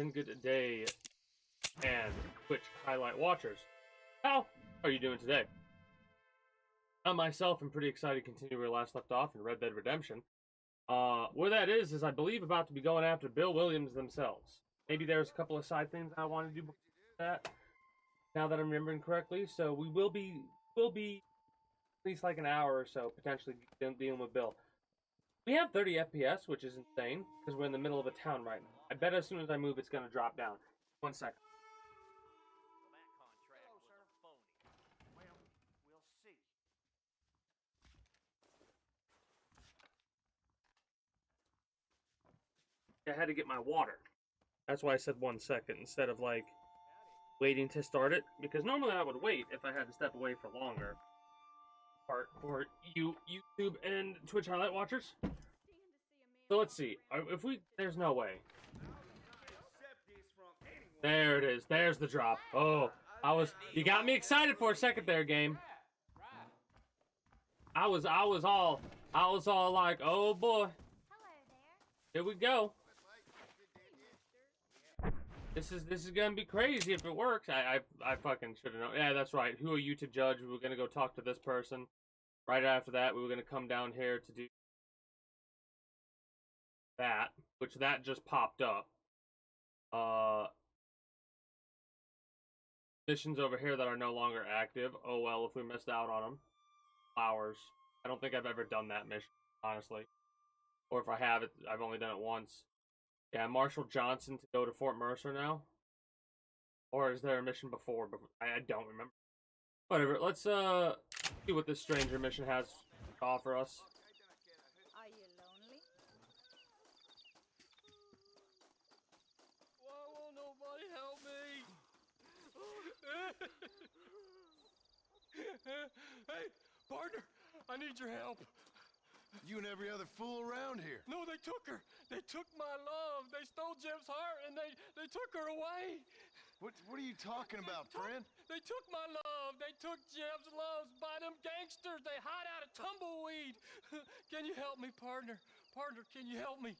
and good day, and Twitch highlight watchers. How are you doing today? I myself am pretty excited to continue where we last left off in Red Dead Redemption. Where that is I believe about to be going after Bill Williams themselves. Maybe there's a couple of side things I want to do before that, now that I'm remembering correctly. So we will be at least like an hour or so potentially dealing with Bill. We have 30 FPS, which is insane, because we're in the middle of a town right now. I bet as soon as I move, it's going to drop down. 1 second. I had to get my water. That's why I said 1 second instead of like waiting to start it, because normally I would wait if I had to step away for longer. For you YouTube and Twitch highlight watchers. So let's see. If we, there's no way. There it is. There's the drop. Oh, you got me excited for a second there, game. I was all like, oh boy. Here we go. This is gonna be crazy if it works. I fucking should have known. Yeah, that's right. Who are you to judge? We were gonna go talk to this person. Right after that, we were gonna come down here to do that, which that just popped up. Missions over here that are no longer active. Oh well, if we missed out on them. Flowers. I don't think I've ever done that mission, honestly. Or if I have it, I've only done it once. Yeah, Marshall Johnson to go to Fort Mercer now. Or is there a mission before? I don't remember. Whatever, let's see what this stranger mission has to offer us. Are you lonely? Why won't nobody help me? Hey, partner, I need your help. You and every other fool around here. No, they took her. They took my love. They stole Jim's heart, and they took her away. What are you talking about, friend? They took my love. They took Jim's love by them gangsters. They hide out of Tumbleweed. Can you help me, partner? Partner, can you help me?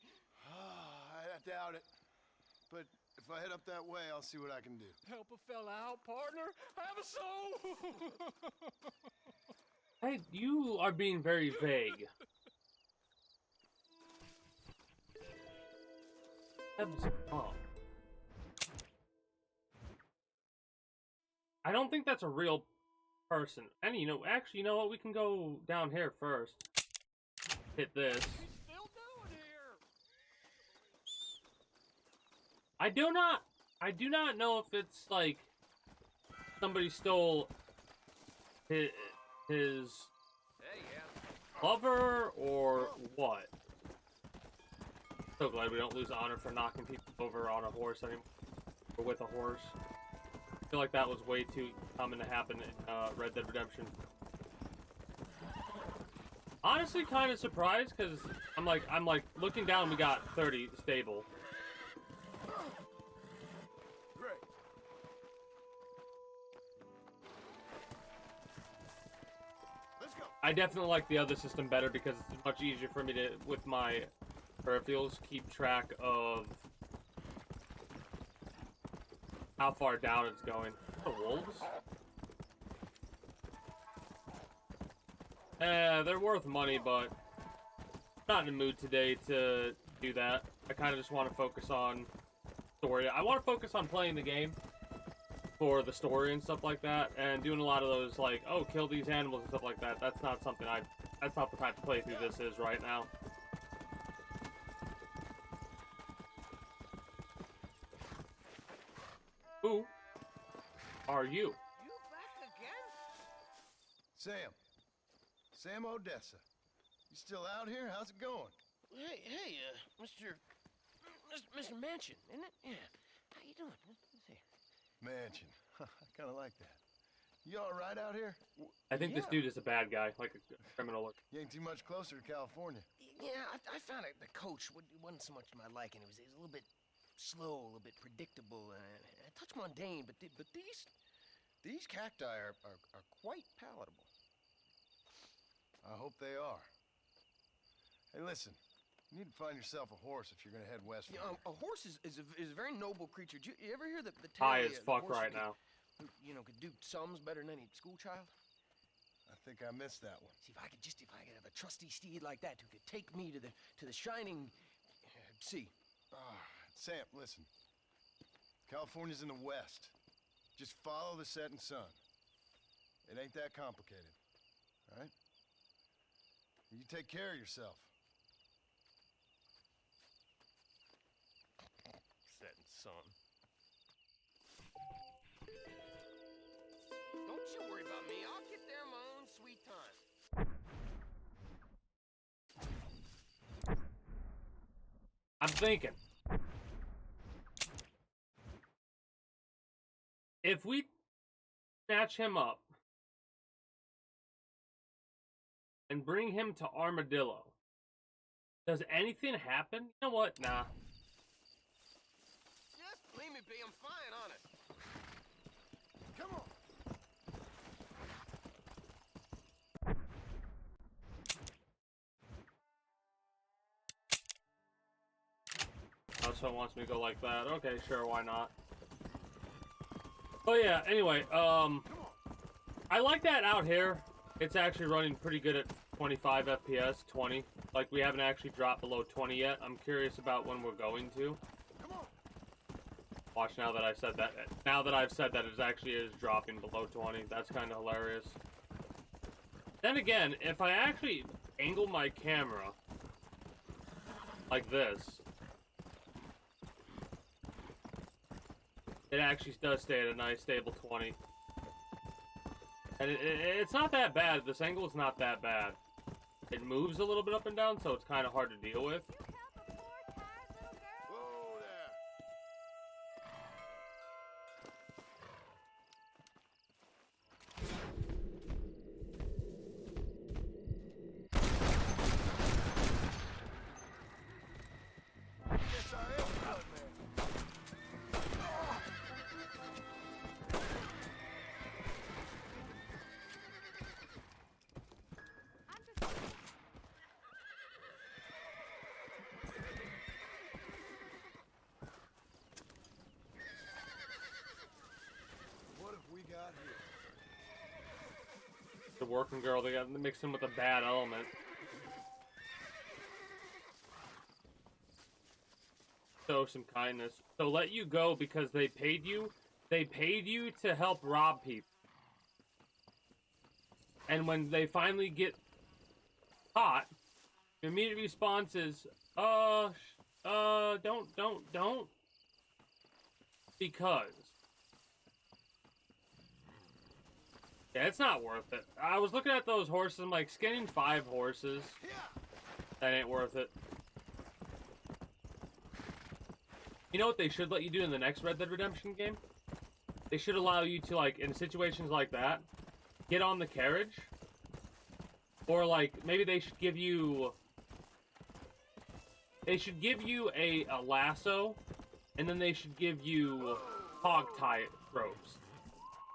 I doubt it. But if I head up that way, I'll see what I can do. Help a fella out, partner. Have a soul. Hey, you are being very vague. Oh. I don't think that's a real person. And actually, you know what? We can go down here first. Hit this. He's still doing here. I do not know if it's like somebody stole his lover or what. So glad we don't lose honor for knocking people over on a horse anymore, or with a horse. I feel like that was way too common to happen in Red Dead Redemption. Honestly, kind of surprised because I'm like looking down. We got 30 stable. Great. Let's go. I definitely like the other system better because it's much easier for me to, with my peripherals, keep track of how far down it's going. The wolves? They're worth money, but not in the mood today to do that. I kind of just want to focus on story. I want to focus on playing the game for the story and stuff like that, and doing a lot of those, like, oh, kill these animals and stuff like that. That's not something that's not the type of playthrough this is right now. Who are you? You back again? Sam Odessa. You still out here? How's it going? Hey, Mr. Mansion, isn't it? Yeah. How you doing? Let's see. Mansion. I kind of like that. You all right out here? I think this dude is a bad guy, like a criminal. You ain't too much closer to California. Yeah, I found it. The coach wasn't so much to my liking. It was a little bit slow, a little bit predictable, and a touch mundane. But these cacti are quite palatable. I hope they are. Hey, listen. You need to find yourself a horse if you're gonna head west. Yeah, a horse is a very noble creature. Do you ever hear the tale High of as the fuck horse right who now. you know, could do sums better than any school child? I think I missed that one. See, if I could have a trusty steed like that who could take me to the shining sea. Sam, listen. California's in the west. Just follow the setting sun. It ain't that complicated. All right? You take care of yourself. Setting sun. Don't you worry about me. I'll get there in my own sweet time. I'm thinking. If we snatch him up and bring him to Armadillo, does anything happen? You know what? Nah. Just leave me be. I'm fine, honest. Come on. Oh, so it wants me to go like that. Okay, sure, why not? Oh yeah, anyway, I like that out here. It's actually running pretty good at 25 FPS, 20. Like, we haven't actually dropped below 20 yet. I'm curious about when we're going to. Come on. Watch, now that I've said that. Now that I've said that, it actually is dropping below 20. That's kind of hilarious. Then again, if I actually angle my camera like this, it actually does stay at a nice stable 20. And it's not that bad. This angle is not that bad. It moves a little bit up and down, so it's kind of hard to deal with. You help a poor, tired little girl? Whoa there. Guess I am blood man. I'm just... What have we got here? The working girl, they got mixed in with a bad element. Show some kindness. So let you go because they paid you. They paid you to help rob people. And when they finally get caught, your immediate response is, don't. Because. Yeah, it's not worth it. I was looking at those horses, I'm like, skinning 5 horses, that ain't worth it. You know what they should let you do in the next Red Dead Redemption game? They should allow you to, like, in situations like that, get on the carriage. Or, like, maybe they should give you... They should give you a lasso, and then they should give you hog tie ropes.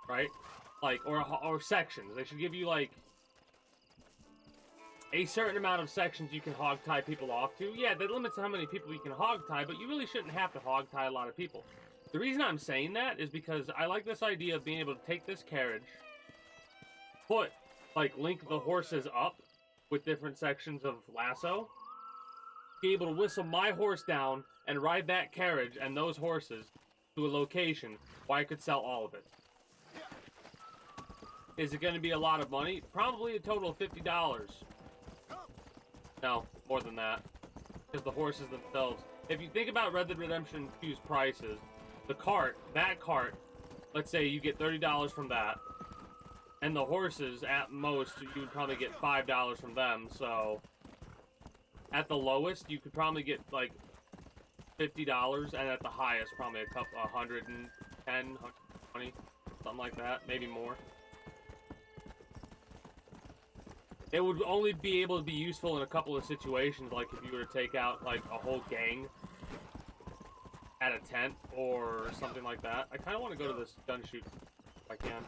Right? Like, or sections. They should give you, like, a certain amount of sections you can hog tie people off to. Yeah, that limits how many people you can hog tie, but you really shouldn't have to hog tie a lot of people. The reason I'm saying that is because I like this idea of being able to take this carriage, link the horses up with different sections of lasso, be able to whistle my horse down and ride that carriage and those horses to a location where I could sell all of it. Is it going to be a lot of money? Probably a total of $50. No, more than that. Because the horses themselves. If you think about Red Dead Redemption 2's prices, that cart, let's say you get $30 from that. And the horses, at most, you would probably get $5 from them. So, at the lowest, you could probably get, like, $50. And at the highest, probably a couple, 110, 120, something like that. Maybe more. It would only be able to be useful in a couple of situations, like if you were to take out, like, a whole gang at a tent or something like that. I kind of want to go to this gun shoot if I can.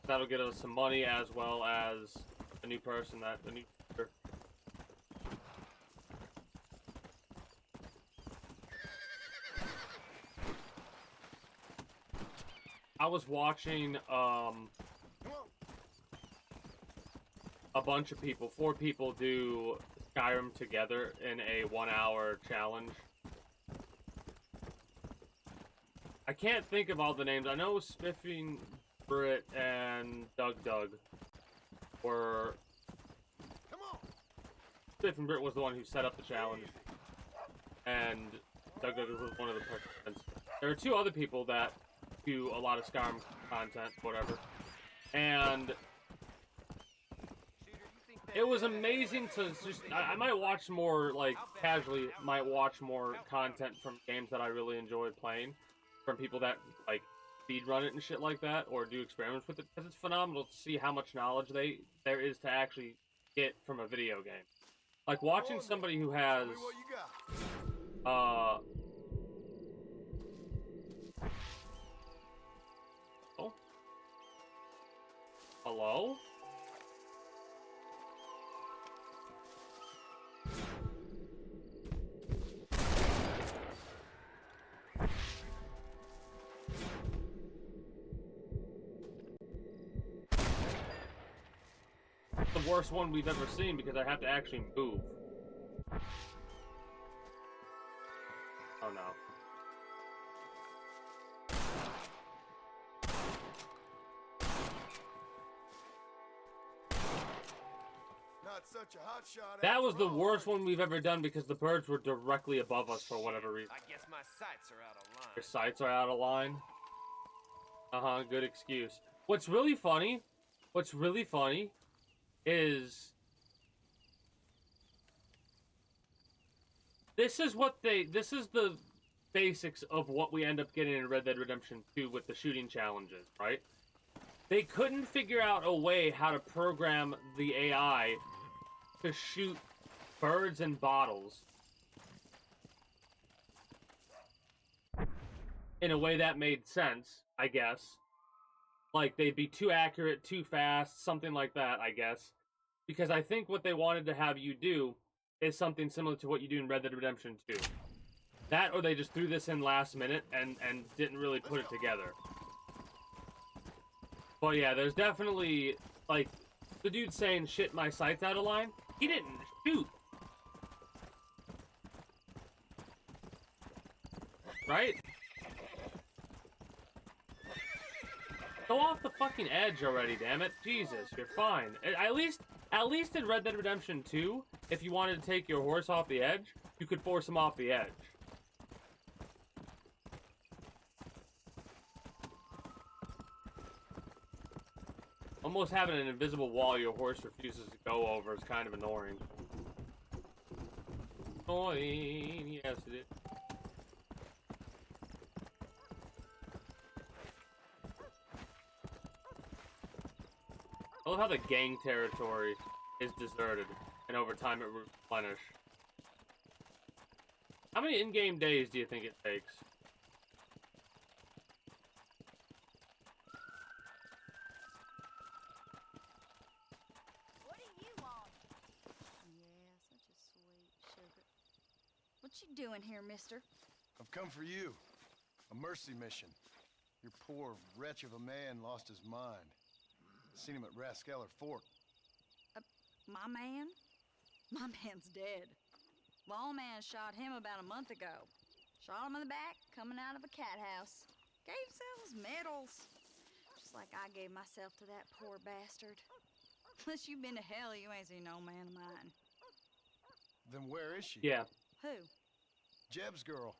That'll get us some money as well as a new person, a new shooter. I was watching a bunch of people, 4 people, do Skyrim together in a 1-hour challenge. I can't think of all the names. I know Spiffing Britt and Doug were. Spiffing Britt was the one who set up the challenge, and Doug was one of the participants. There are 2 other people that do a lot of Skyrim content, whatever, and it was amazing to just. I might watch more, like, casually, might watch more content from games that I really enjoy playing, from people that, like, speedrun it and shit like that, or do experiments with it, because it's phenomenal to see how much knowledge there is to actually get from a video game. Like, watching somebody who has, oh? Hello? The worst one we've ever seen because I have to actually move. Oh no. Not such a hot shot. That was the worst one we've ever done because the birds were directly above us for whatever reason. I guess my sights are out of line. Your sights are out of line? Uh-huh, good excuse. What's really funny is this is the basics of what we end up getting in Red Dead Redemption 2 with the shooting challenges, right? They couldn't figure out a way how to program the AI to shoot birds and bottles in a way that made sense, I guess. Like, they'd be too accurate, too fast, something like that, I guess. Because I think what they wanted to have you do is something similar to what you do in Red Dead Redemption 2. That, or they just threw this in last minute and didn't really put it together. But yeah, there's definitely, like, the dude saying, shit, my sight's out of line. He didn't shoot. Right? Go off the fucking edge already, damn it. Jesus, you're fine. At least in Red Dead Redemption 2, if you wanted to take your horse off the edge, you could force him off the edge. Almost having an invisible wall your horse refuses to go over is kind of annoying. Annoying, yes it is. I love how the gang territory is deserted, and over time it will replenish. How many in-game days do you think it takes? What do you want? Yeah, such a sweet sugar. What you doing here, mister? I've come for you. A mercy mission. Your poor wretch of a man lost his mind. Seen him at Raskeller Fort. My man? My man's dead. Lawman shot him about a month ago. Shot him in the back, coming out of a cat house. Gave himself medals. Just like I gave myself to that poor bastard. Unless you've been to hell, you ain't seen no man of mine. Then where is she? Yeah. Who? Jeb's girl.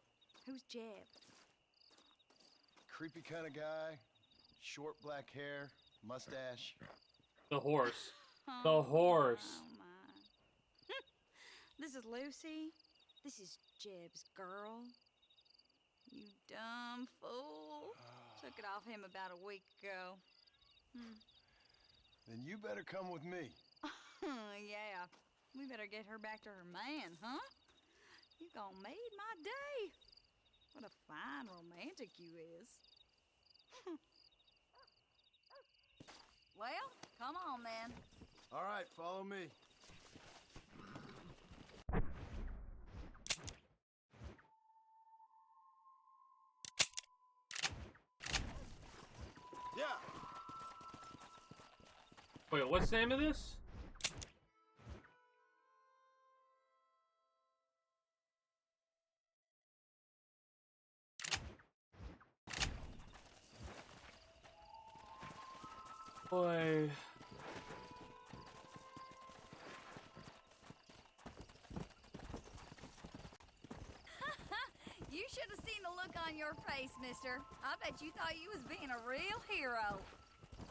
Who's Jeb? Creepy kind of guy. Short black hair. Mustache. The horse. Oh, The horse. Oh, my. This is Lucy. This is Jeb's girl. You dumb fool. Took it off him about a week ago. Then you better come with me. Yeah. We better get her back to her man, huh? You gonna made my day. What a fine romantic you is. Well, come on then. All right, follow me. Wait, what's the name of this? Boy. You should have seen the look on your face, mister. I bet you thought you was being a real hero.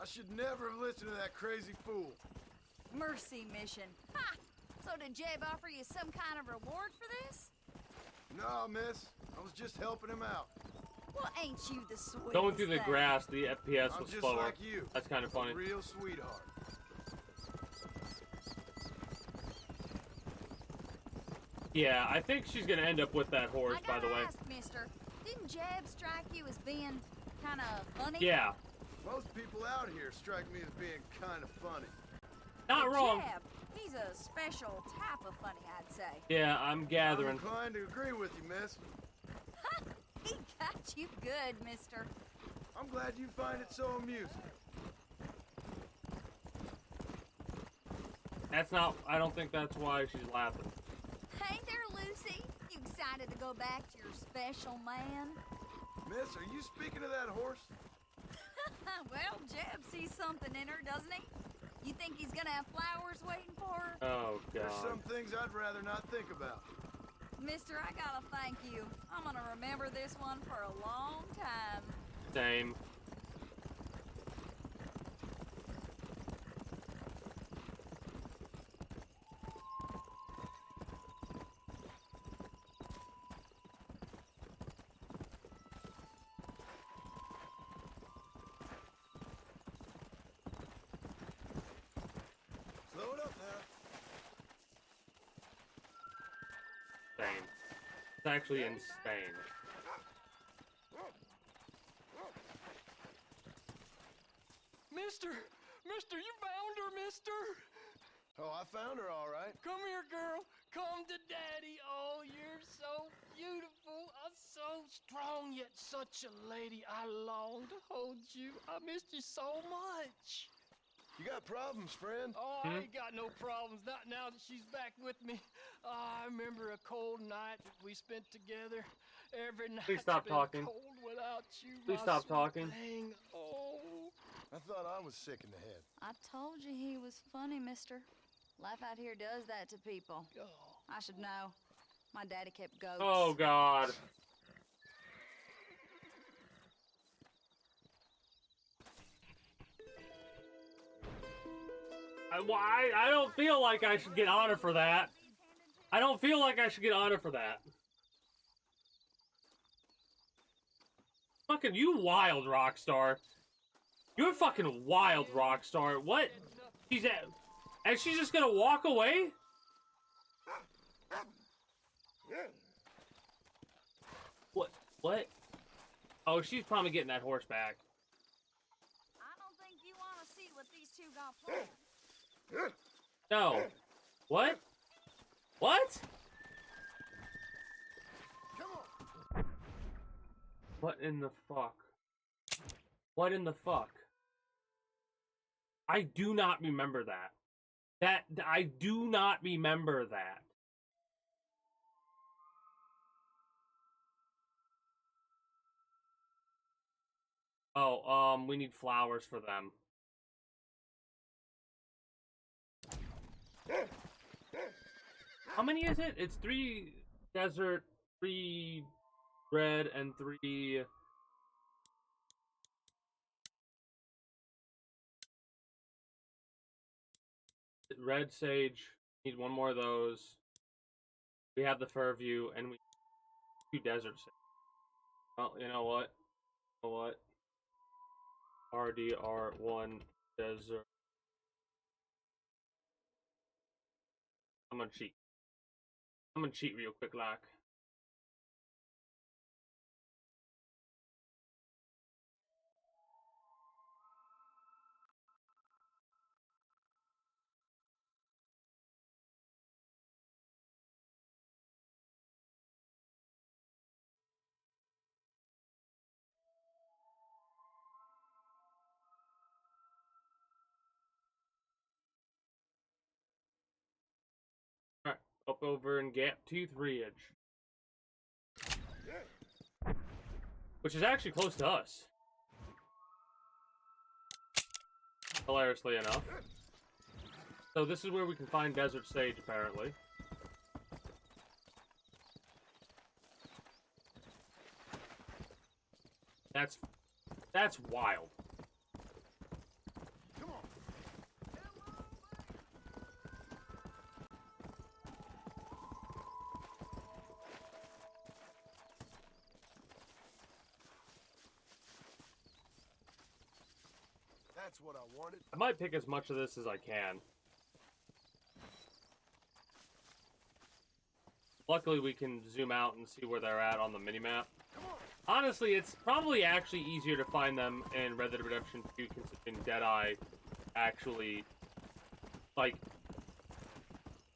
I should never have listened to that crazy fool. Mercy mission. Ha! So did Jeb offer you some kind of reward for this? No, miss. I was just helping him out. Well, ain't you the sweetest Going through the thing? grass, the FPS I'm was just slower. like you. That's kind of funny. A real sweetheart. Yeah, I think she's gonna end up with that horse, I by gotta the way. ask, mister, didn't Jeb strike you as being kind of funny? Yeah, Most people out here strike me as being kind of funny. not But wrong. Jeb, he's a special type of funny, I'd say. Yeah, I'm I'm gathering. inclined to agree with you, miss. He got you good, mister. I'm glad you find it so amusing. That's not. I don't think that's why she's laughing. Hey there, Lucy. You excited to go back to your special man? Miss, are you speaking of that horse? Well, Jeb sees something in her, doesn't he? You think he's gonna have flowers waiting for her? Oh There's god. some things I'd rather not think about. Mister, I gotta thank you. I'm gonna remember this one for a long time. Same. Slow it up now. Insane. It's actually insane. Mister, you found her, mister. Oh, I found her all right. Come here, girl. Come to daddy. Oh, you're so beautiful. So strong, yet such a lady. I long to hold you. I missed you so much. You got problems, friend? Oh, I ain't got no problems. Not now that she's back with me. Oh, I remember a cold night that we spent together. Every night Please stop talking. cold without you. Please my stop sweet talking. thing. Oh. I thought I was sick in the head. I told you he was funny, mister. Life out here does that to people. Oh. I should know. My daddy kept goats. Oh god. I don't feel like I should get honor for that. I don't feel like I should get honor for that. Fucking you wild rockstar. You're fucking wild rockstar. What? She's at, and she's just gonna walk away? What? What? Oh, she's probably getting that horse back. I don't think you want to see what these two got planned. No. What? What? Come on. What in the fuck? What in the fuck? I do not remember that. I do not remember that. Oh, we need flowers for them. How many is it? It's 3 desert, 3 red, and 3... red sage. Need one more of those. We have the fur view, and we 2 desert sage. Well, you know what? You know what? RDR 1 desert. I'm gonna cheat. I'm gonna cheat real quick, like. up over in Gap Tooth Ridge. Which is actually close to us. Hilariously enough. So this is where we can find desert sage, apparently. That's wild. Come on. That's what I wanted. I might pick as much of this as I can. Luckily, we can zoom out and see where they're at on the minimap. Honestly, it's probably actually easier to find them in Red Dead Redemption 2, considering Deadeye actually, like,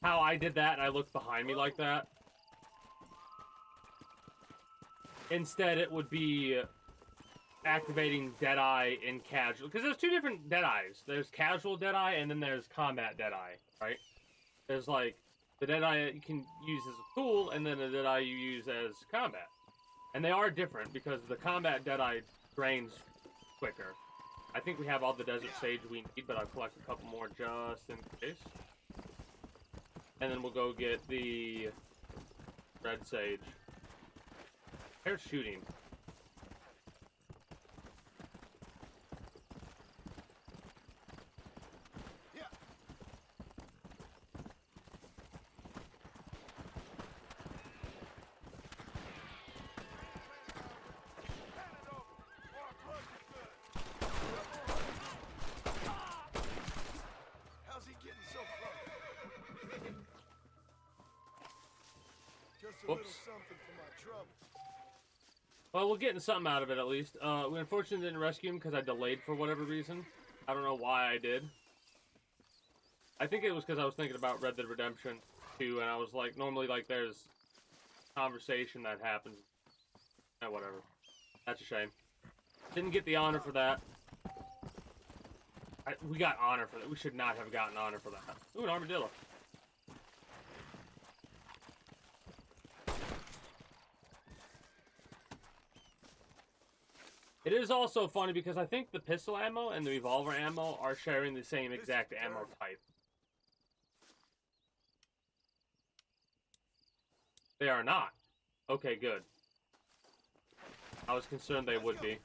how I did that and I looked behind me like that. Instead, it would be activating Deadeye in casual, because there's two different Deadeyes. There's casual Deadeye and then there's combat Deadeye, right? There's like the Deadeye you can use as a tool and then the Deadeye you use as combat. And they are different because the combat Deadeye drains quicker. I think we have all the desert sage we need, but I'll collect a couple more just in case. And then we'll go get the red sage. They're shooting. Whoops. Well, we're getting something out of it at least. We unfortunately didn't rescue him because I delayed for whatever reason. I don't know why I did. I think it was because I was thinking about Red Dead Redemption 2, and I was like, normally, like, there's conversation that happens. Whatever. That's a shame. Didn't get the honor for that. We got honor for that. We should not have gotten honor for that. Ooh, an armadillo. It is also funny because I think the pistol ammo and the revolver ammo are sharing the same exact ammo type. They are not. Okay, good. I was concerned they would be.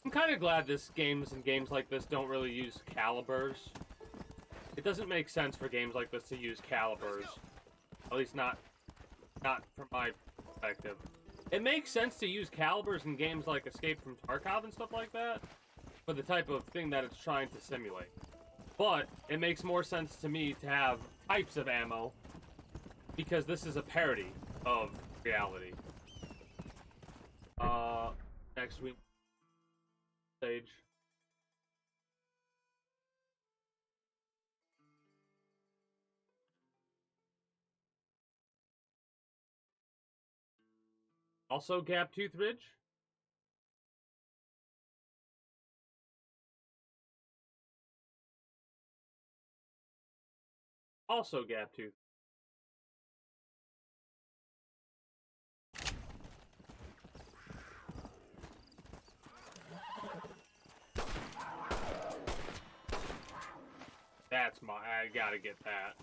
I'm kind of glad games like this don't really use calibers. It doesn't make sense for games like this to use calibers. At least not from my perspective. It makes sense to use calibers in games like Escape from Tarkov and stuff like that, for the type of thing that it's trying to simulate. But it makes more sense to me to have types of ammo, because this is a parody of reality. Next week, stage. Also Gap Tooth Ridge. Also Gap Tooth. I gotta get that.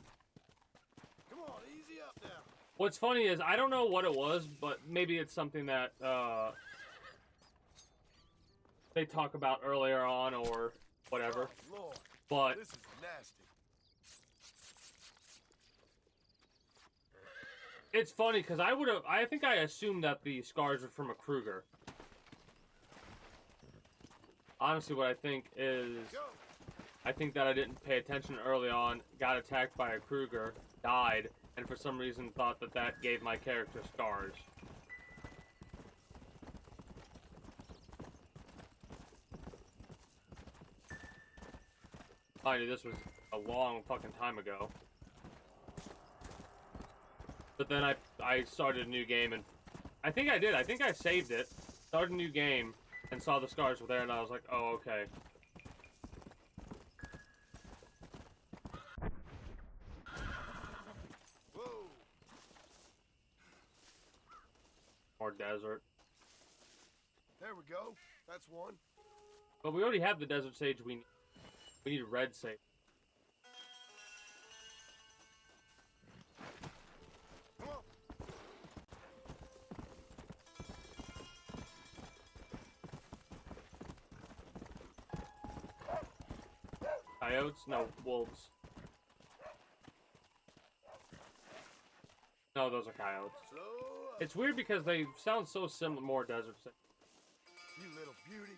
Come on, easy up now. What's funny is, I don't know what it was, but maybe it's something that, they talk about earlier on, or whatever. Oh, Lord. But This is nasty. it's funny, because I think I assumed that the scars were from a Kruger. Honestly, what I think is, I think that I didn't pay attention early on, got attacked by a Kruger, died, and for some reason thought that that gave my character scars. I knew this was a long fucking time ago. But then I started a new game, and I think I did. I think I saved it. started a new game and saw the scars were there, and I was like, oh, okay. Whoa. More desert. There we go. That's one. But we already have the desert sage we need. We need red sage. Come on. Coyotes? No, wolves. No, those are coyotes. Slow up. It's weird because they sound so similar, more desert sage. You little beauty.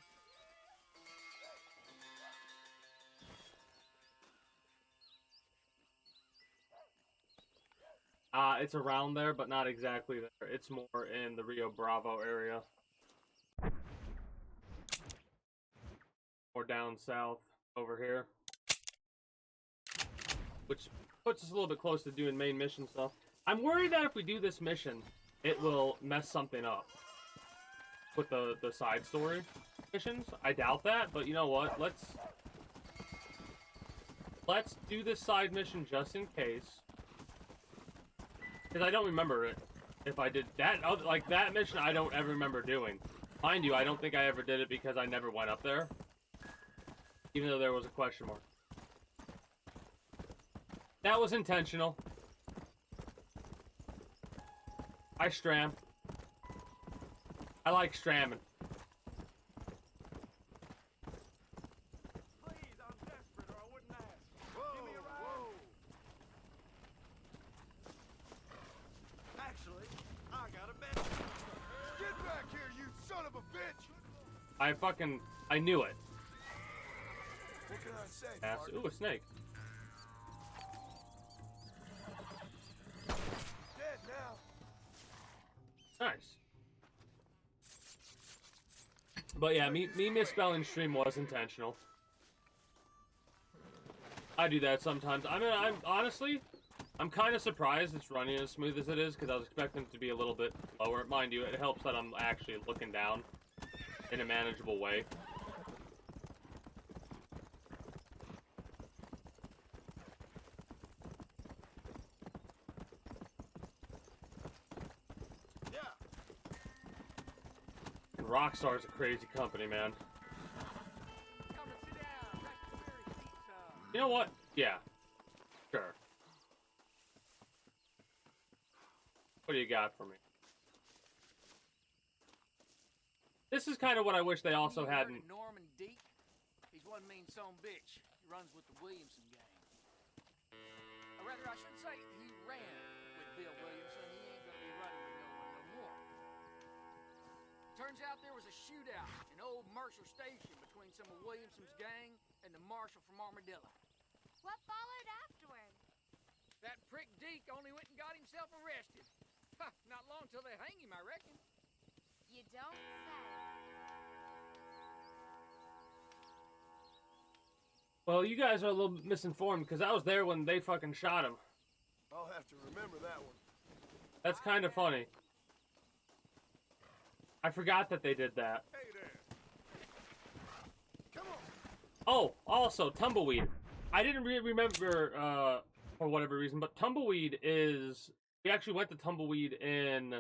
It's around there, but not exactly there. It's more in the Rio Bravo area. Or down south, over here. Which puts us a little bit close to doing main mission stuff. I'm worried that if we do this mission, it will mess something up. With the side story missions. I doubt that, but you know what? Let's do this side mission just in case. Because I don't remember it. If I did that, like that mission, I don't ever remember doing. Mind you, I don't think I ever did it because I never went up there. Even though there was a question mark. That was intentional. I Stram. I like Stramming. Please, I'm desperate or I wouldn't ask. Whoa, Give me a ride. whoa. Actually, I got a bet. Get back here, you son of a bitch! I knew it. What can I say, Ass. partner? Ooh, a snake. Dead now. Nice. But yeah, me misspelling stream was intentional. I do that sometimes. I mean, I'm honestly, I'm kind of surprised it's running as smooth as it is because I was expecting it to be a little bit lower. Mind you, it helps that I'm actually looking down in a manageable way. Rockstar's a crazy company, man. Come and sit down. Rest your weary feet some. You know what? Yeah. Sure. What do you got for me? This is kind of what I wish they also You had heard in... of Norman Deek? He's one mean son bitch. He runs with the Williamson gang. Or rather, I should say, he ran with Bill Williamson. He ain't gonna be running with no one no more. Turns out there was a shootout in old Mercer Station between some of Williamson's gang and the marshal from Armadillo. What followed afterward? That prick Deke only went and got himself arrested. Ha, not long till they hang him, I reckon. You don't say. Well, you guys are a little misinformed because I was there when they fucking shot him. I'll have to remember that one. That's kind of funny. I forgot that they did that. Hey there. Come on. Oh, also, Tumbleweed. I didn't really remember, for whatever reason, but Tumbleweed is... We actually went to Tumbleweed in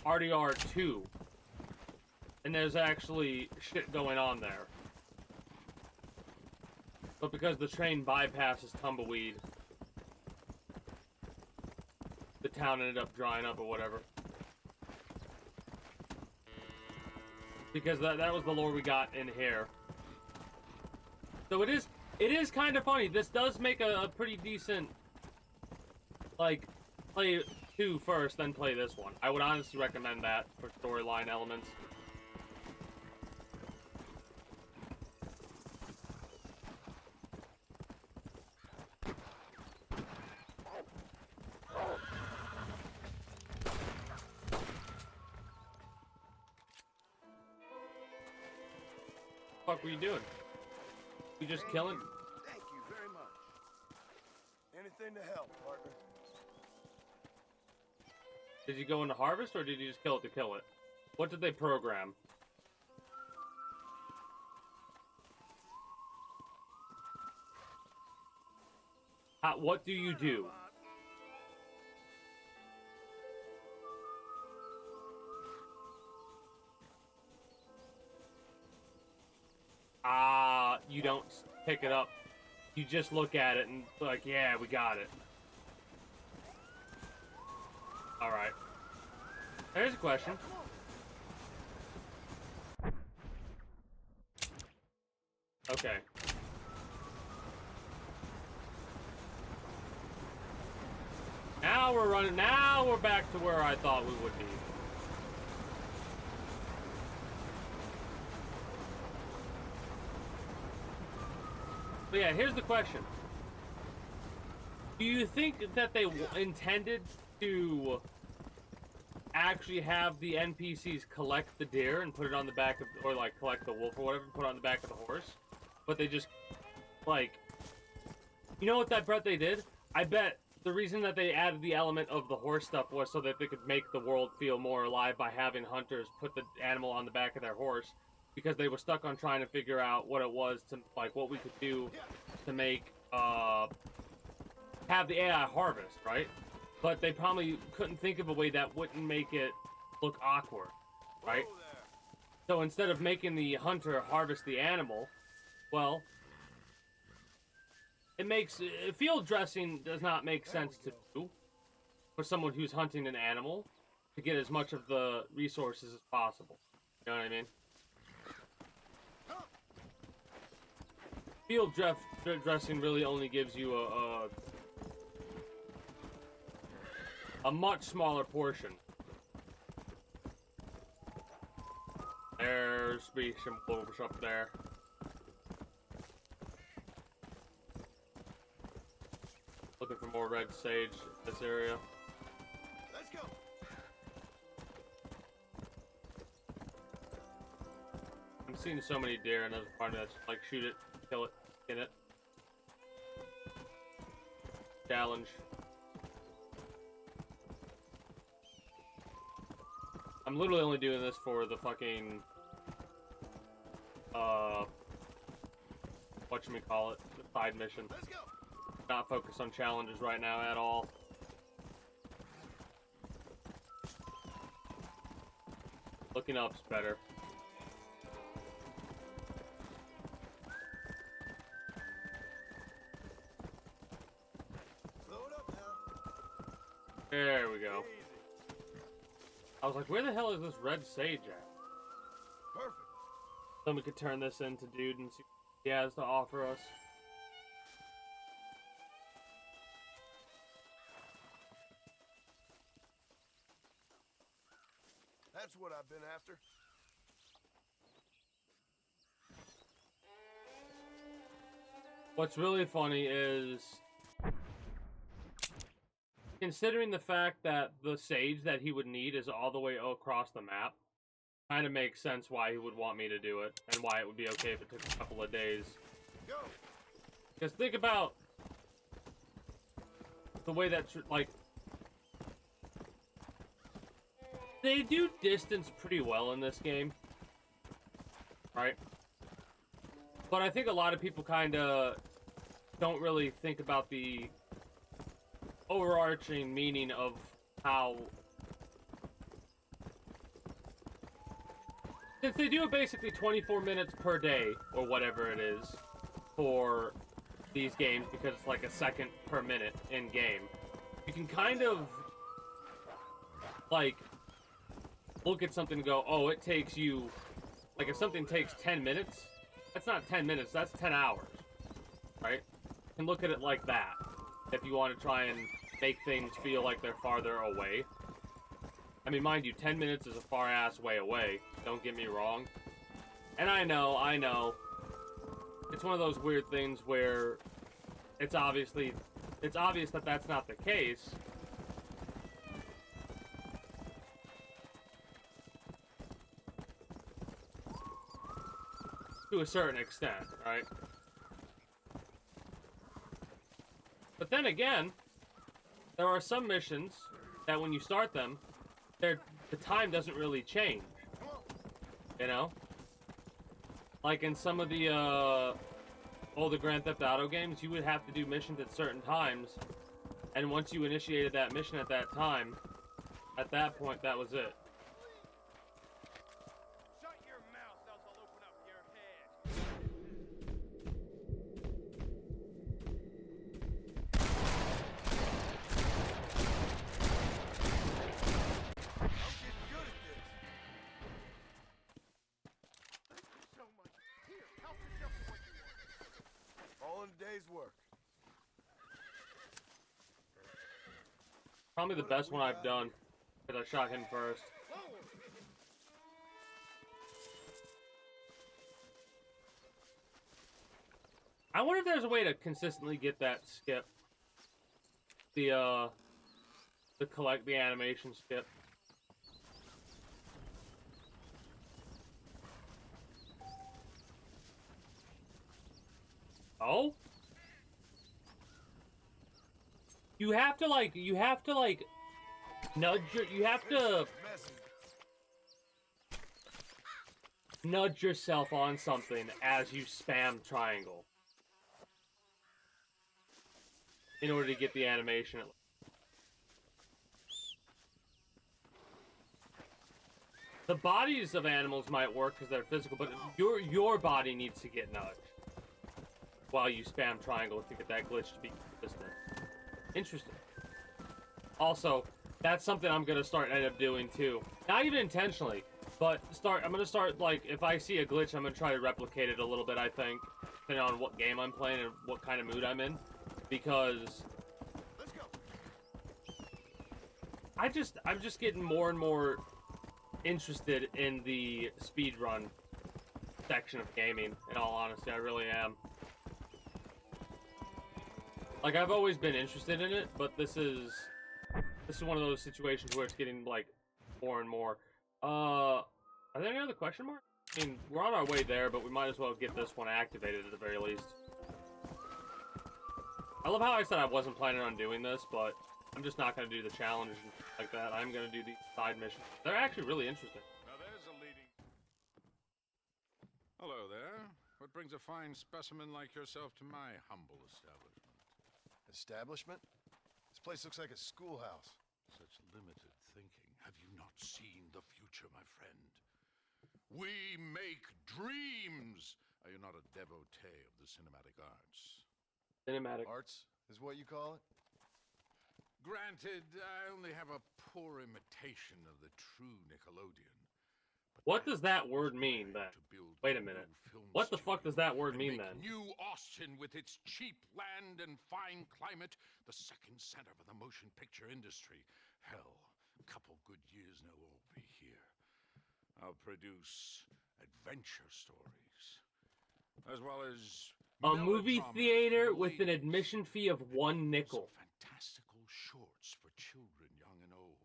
RDR 2. And there's actually shit going on there. But because the train bypasses Tumbleweed, the town ended up drying up or whatever. Because that was the lore we got in here. So it is kind of funny. This does make a pretty decent, like, play 2 first, then play this one. I would honestly recommend that for storyline elements. What the fuck were you doing? You just killing? Thank you very much. Anything to help, partner. Did you go into harvest or did you just kill it to kill it? What did they program? What do you do? You don't pick it up. You just look at it and like, yeah, we got it. Alright. There's a question. Okay. Now we're running. Now we're back to where I thought we would be. But yeah, here's the question. Do you think that they intended to actually have the NPCs collect the deer and put it on the back of, or like collect the wolf or whatever, and put it on the back of the horse? But they just, like, you know what I bet they did? I bet the reason that they added the element of the horse stuff was so that they could make the world feel more alive by having hunters put the animal on the back of their horse, because they were stuck on trying to figure out what it was to, like, what we could do to make, have the AI harvest, right? But they probably couldn't think of a way that wouldn't make it look awkward, right? So instead of making the hunter harvest the animal, well, it makes field dressing does not make sense to do for someone who's hunting an animal to get as much of the resources as possible. You know what I mean? Field dressing really only gives you a much smaller portion. There's be some wolves up there. Looking for more red sage in this area. Let's go. I'm seeing so many deer, and there's a part of that's like shoot it, kill it, get it. Challenge. I'm literally only doing this for the fucking whatchamacallit, the side mission. Let's go. Not focused on challenges right now at all. Looking up's better. Load up now. There we go. Easy. I was like, where the hell is this red sage at? Perfect. Then we could turn this into dude and see what he has to offer us. That's what I've been after. What's really funny is, considering the fact that the sage that he would need is all the way across the map, kind of makes sense why he would want me to do it, and why it would be okay if it took a couple of days. Go. Because think about the way that, like, they do distance pretty well in this game, right? But I think a lot of people kind of don't really think about the overarching meaning of how, since they do it basically 24 minutes per day or whatever it is for these games, because it's like a second per minute in game, you can kind of like look at something and go, oh, it takes you, like, if something takes 10 minutes, that's not 10 minutes, that's 10 hours, right? You can look at it like that if you want to try and make things feel like they're farther away. I mean, mind you, 10 minutes is a far-ass way away, don't get me wrong. And I know, it's one of those weird things where it's obvious that that's not the case. To a certain extent, right? But then again, there are some missions that when you start them, the time doesn't really change. You know? Like in some of the older Grand Theft Auto games, you would have to do missions at certain times, and once you initiated that mission at that time, at that point, that was it. Shut your mouth, else I'll open up your head. I'm getting good at this. Thank you so much. Here, help yourself to what you want. All in a day's work. Probably the best one I've done, because I shot him first. I wonder if there's a way to consistently get that skip. The collect the animation skip. Oh? You have to like nudge your, you have to Messy. nudge yourself on something as you spam triangle in order to get the animation. The bodies of animals might work because they're physical, but your body needs to get nudged while you spam triangle to get that glitch to be consistent. Interesting. Also, that's something I'm gonna end up doing too. Not even intentionally, but I'm gonna start, like, if I see a glitch, I'm gonna try to replicate it a little bit, I think, depending on what game I'm playing and what kind of mood I'm in, because Let's go. I'm just getting more and more interested in the speedrun section of gaming, in all honesty. I really am. Like, I've always been interested in it, but this is one of those situations where it's getting, like, more and more. Are there any other question marks? I mean, we're on our way there, but we might as well get this one activated at the very least. I love how I said I wasn't planning on doing this, but I'm just not going to do the challenge like that. I'm going to do the side missions. They're actually really interesting. Now there's a leading... Hello there. What brings a fine specimen like yourself to my humble establishment? Establishment? This place looks like a schoolhouse. Such limited thinking. Have you not seen the future, my friend? We make dreams! Are you not a devotee of the cinematic arts? Cinematic. Arts is what you call it? Granted, I only have a poor imitation of the true Nickelodeon. What does that word mean, then? Wait a minute. What the fuck does that word mean, then? New Austin, with its cheap land and fine climate, the second center of the motion picture industry. Hell, a couple good years and it'll all be here. I'll produce adventure stories, as well as a movie melodramas theater for with an ladies. admission fee of $1 nickel. Fantastical shorts for children, young and old.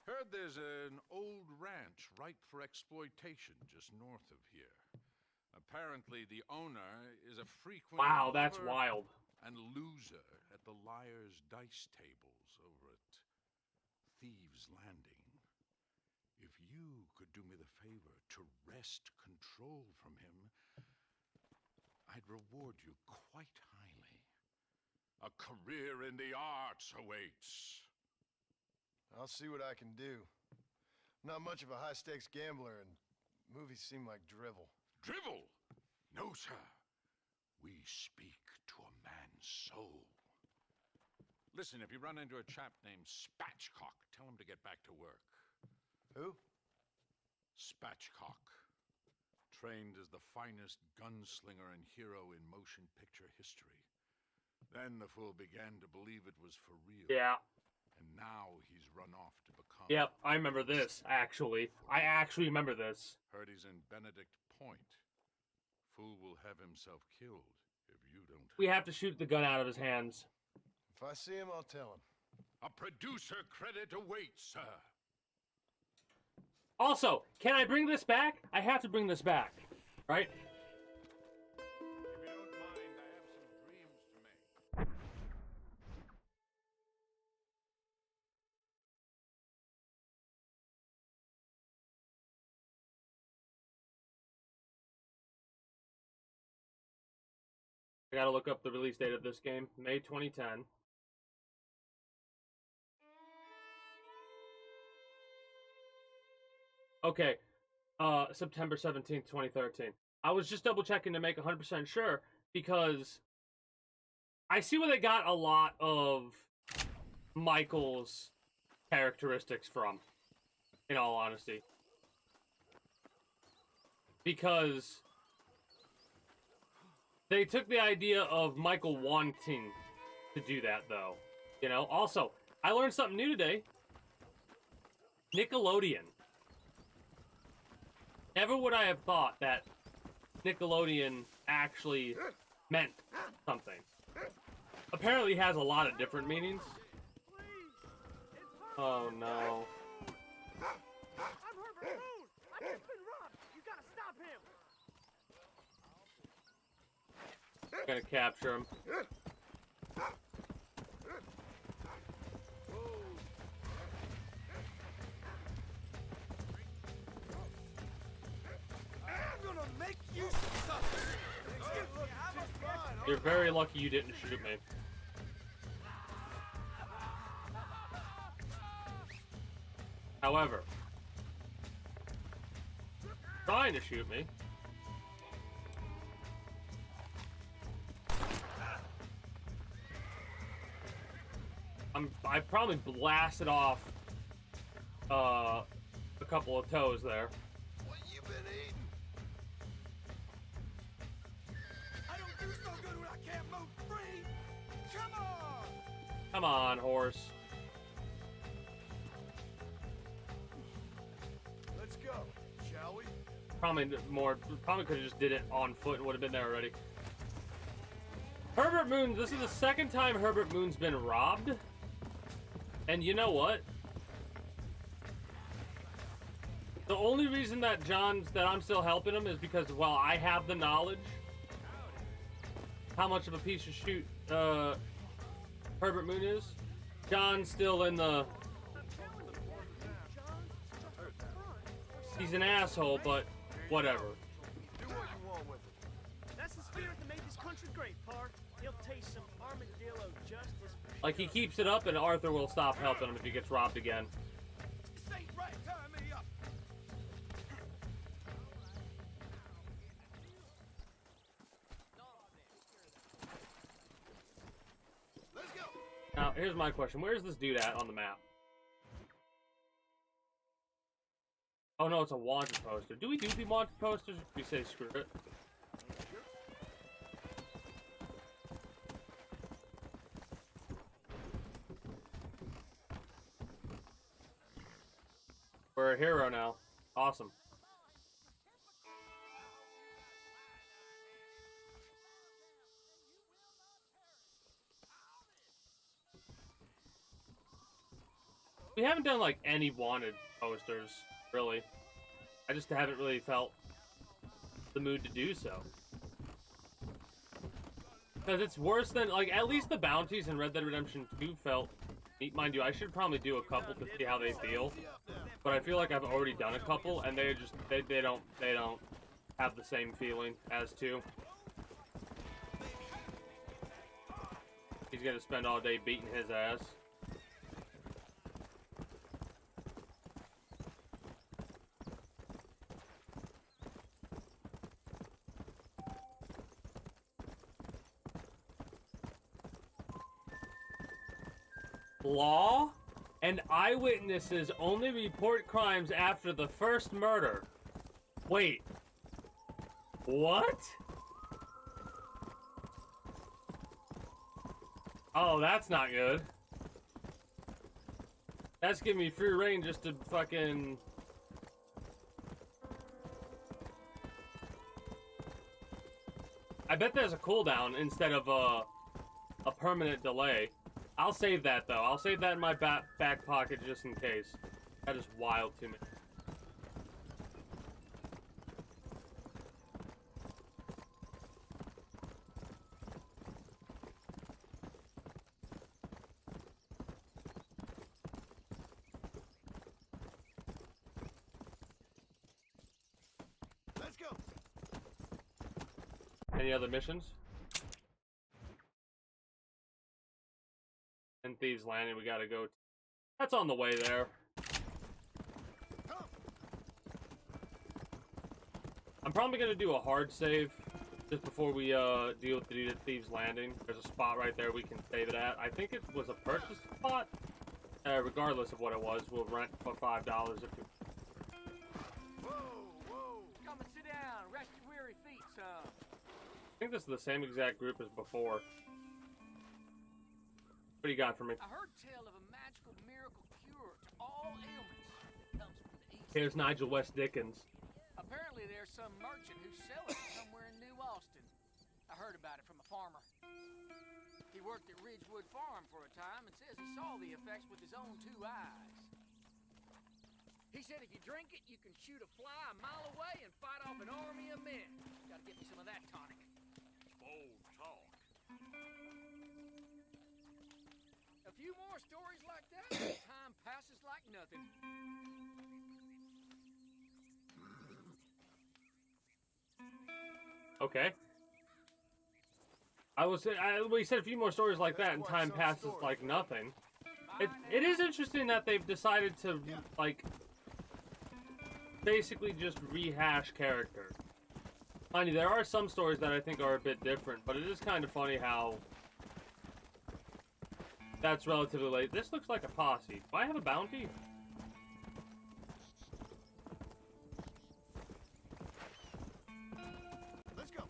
Heard there's an old ranch ripe for exploitation just north of here. Apparently, the owner is a frequent Wow, that's lover wild. and loser at the Liar's Dice tables over at Thieves' Landing. If you could do me the favor to wrest control from him, I'd reward you quite highly. A career in the arts awaits. I'll see what I can do. I'm not much of a high-stakes gambler, and movies seem like drivel. Drivel? No, sir. We speak to a man's soul. Listen, if you run into a chap named Spatchcock, tell him to get back to work. Who? Spatchcock. Trained as the finest gunslinger and hero in motion picture history. Then the fool began to believe it was for real. Yeah. And now he's run off to become... Yep, I remember this, actually. I actually remember this. Heard he's in Benedict Point. Fool will have himself killed if you don't... We have to shoot the gun out of his hands. If I see him, I'll tell him. A producer credit awaits, sir. Also, can I bring this back? I have to bring this back, right? I gotta look up the release date of this game. May 2010. Okay, September 17th, 2013. I was just double checking to make 100% sure because I see where they got a lot of Michael's characteristics from, in all honesty. Because they took the idea of Michael wanting to do that, though. You know? Also, I learned something new today. Nickelodeon. Never would I have thought that Nickelodeon actually meant something. Apparently has a lot of different meanings. Oh no. I'm Herbert Moon! I've just been robbed! You gotta stop him! Gonna capture him. I'm gonna make you suffer! You're very lucky you didn't shoot me. However, trying to shoot me. I probably blasted off a couple of toes there. What you been eating? I don't do so good when I can't move free! Come on! Come on, horse. Let's go, shall we? Probably could have just did it on foot and would have been there already. Herbert Moon, this is the second time Herbert Moon's been robbed. And you know what? The only reason that I'm still helping him is because, well, I have the knowledge how much of a piece of shoot Herbert Moon is. John's still in the... He's an asshole, but whatever. Do what you want with it. That's the spirit that made this country great, Park. He'll taste some armadillo justice for Like, he keeps it up and Arthur will stop helping him if he gets robbed again. This ain't right, tie me up! Let's go. Now, here's my question. Where's this dude at on the map? Oh no, it's a wanted poster. Do we do the wanted posters? Or do we say screw it? We're a hero now. Awesome. We haven't done like any wanted posters, really. I just haven't really felt the mood to do so. Because it's worse than, like, at least the bounties in Red Dead Redemption 2 felt neat. Mind you, I should probably do a couple to see how they feel. But I feel like I've already done a couple, and they just, they don't have the same feeling as 2. He's gonna spend all day beating his ass. Law and eyewitnesses only report crimes after the first murder. Wait. What? Oh, that's not good. That's giving me free reign just to fucking... I bet there's a cooldown instead of a permanent delay. I'll save that, though. I'll save that in my back pocket just in case. That is wild to me. Let's go. Any other missions? Thieves Landing we gotta go to. That's on the way there. I'm probably gonna do a hard save just before we deal with the dude at Thieves Landing. There's a spot right there we can save it at. I think it was a purchase spot. Regardless of what it was, we'll rent for $5 if we... Whoa! Come and sit down. Rest your weary feet some. I think this is the same exact group as before. What do you got for me? I heard tell of a magical miracle cure to all ailments that comes from the east. Here's Nigel West Dickens. Apparently there's some merchant who's selling it somewhere in New Austin. I heard about it from a farmer. He worked at Ridgewood Farm for a time and says he saw the effects with his own 2 eyes. He said if you drink it, you can shoot a fly a mile away and fight off an army of men. Gotta get me some of that tonic. Bold talk. A few more stories like that, time passes like nothing. Okay. We said a few more stories like that, and time passes like nothing. It is interesting that they've decided to, like, basically just rehash characters. Mind you, there are some stories that I think are a bit different, but it is kind of funny how that's relatively late. This looks like a posse. Do I have a bounty? Let's go.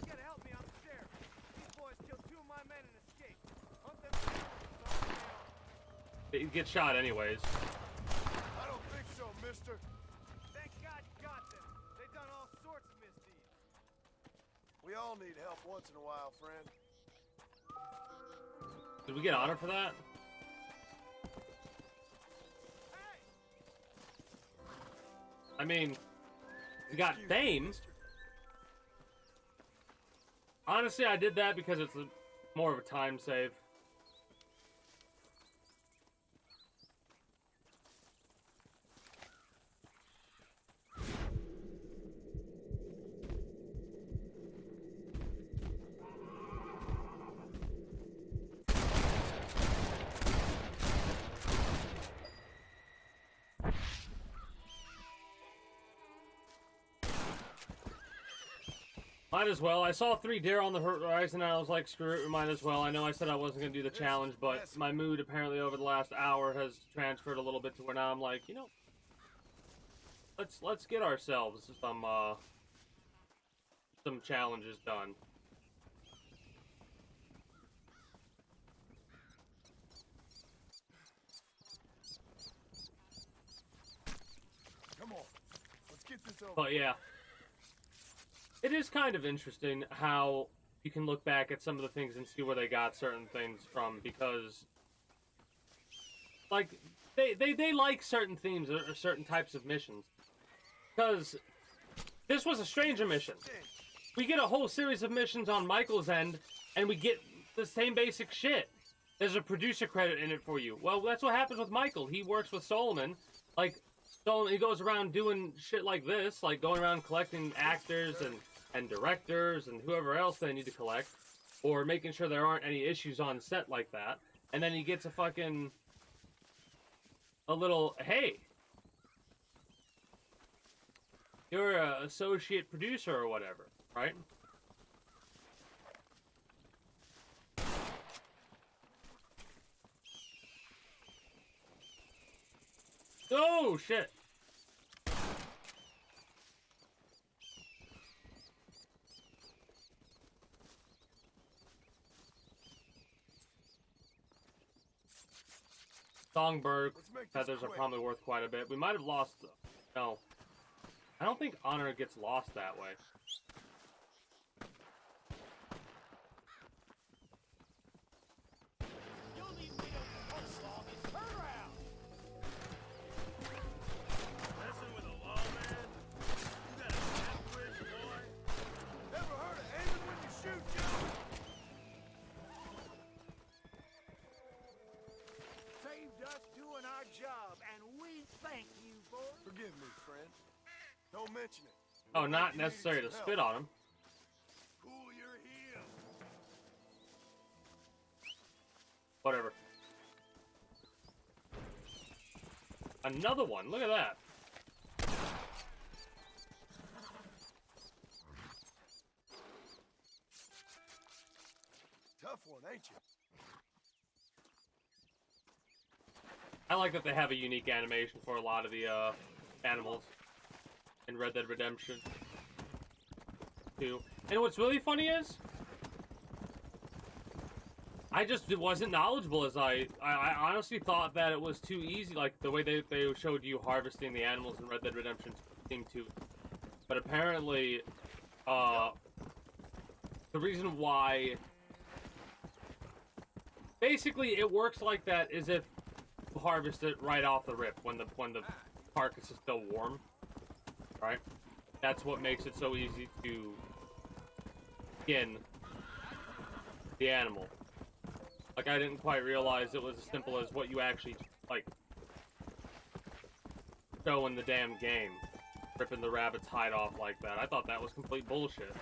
You gotta help me, I'm the sheriff. These boys killed 2 of my men and escaped. Hunt them down. It gets shot anyways. I don't think so, mister. Thank God you got them. They've done all sorts of misdeeds. We all need help once in a while, friend. Did we get honor for that? I mean, we got fame. Honestly, I did that because it's more of a time save. Might as well. I saw 3 deer on the horizon and I was like, screw it, we might as well. I know I said I wasn't going to do the challenge, but my mood apparently over the last hour has transferred a little bit to where now I'm like, you know, let's get ourselves some challenges done. Come on. Let's get this over. But yeah. It is kind of interesting how you can look back at some of the things and see where they got certain things from, because like they like certain themes or certain types of missions. Because this was a stranger mission. We get a whole series of missions on Michael's end and we get the same basic shit. There's a producer credit in it for you. Well, that's what happens with Michael. He works with Solomon. Like, Solomon, he goes around doing shit like this, like going around collecting actors and directors and whoever else they need to collect, or making sure there aren't any issues on set like that. And then he gets a little, hey, you're an associate producer or whatever, right? Oh, shit. Songbird feathers are probably worth quite a bit. We might have lost... No. I don't think honor gets lost that way. You'll need me to post long and turn around. Messing with a lawman? You got a sandwich, boy? Ever heard of aiming when you shoot, Joe? Saved us doing our job, and we thank you for it. Forgive me, friend. Don't mention it. Oh, not necessary to spit on him. Cool your heels. Whatever. Another one. Look at that. Tough one, ain't you? I like that they have a unique animation for a lot of the animals in Red Dead Redemption 2. And what's really funny is, I just wasn't knowledgeable as I honestly thought that it was too easy, like the way they showed you harvesting the animals in Red Dead Redemption seemed to. But apparently, the reason why, basically it works like that is if you harvest it right off the rip when the carcass is still warm, right? That's what makes it so easy to skin the animal. Like, I didn't quite realize it was as simple as what you actually, like, show in the damn game. Ripping the rabbit's hide off like that. I thought that was complete bullshit.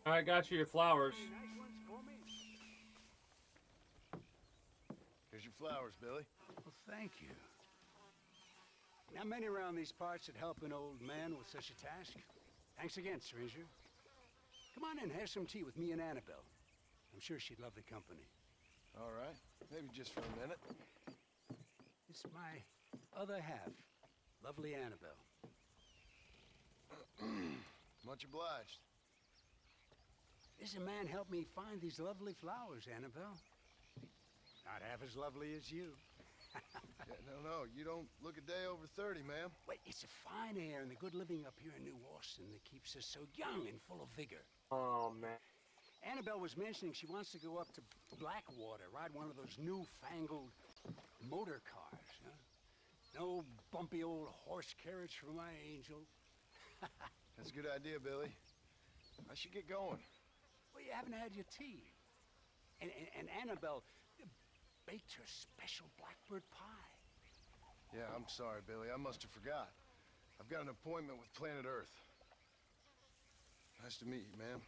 Alright, got you your flowers. Here's your flowers, Billy. Well, thank you. Not many around these parts that help an old man with such a task. Thanks again, stranger. Come on in, have some tea with me and Annabelle. I'm sure she'd love the company. All right. Maybe just for a minute. It's my other half, lovely Annabelle. Much obliged. This man helped me find these lovely flowers, Annabelle. Not half as lovely as you. Yeah, no, you don't look a day over 30, ma'am. Wait, it's the fine air and the good living up here in New Austin that keeps us so young and full of vigor. Oh, man. Annabelle was mentioning she wants to go up to Blackwater, ride one of those newfangled motor cars, huh? No bumpy old horse carriage for my angel. That's a good idea, Billy. I should get going. Well, you haven't had your tea. And Annabelle baked her special blackbird pie. Yeah, I'm sorry, Billy. I must have forgot. I've got an appointment with Planet Earth. Nice to meet you, ma'am.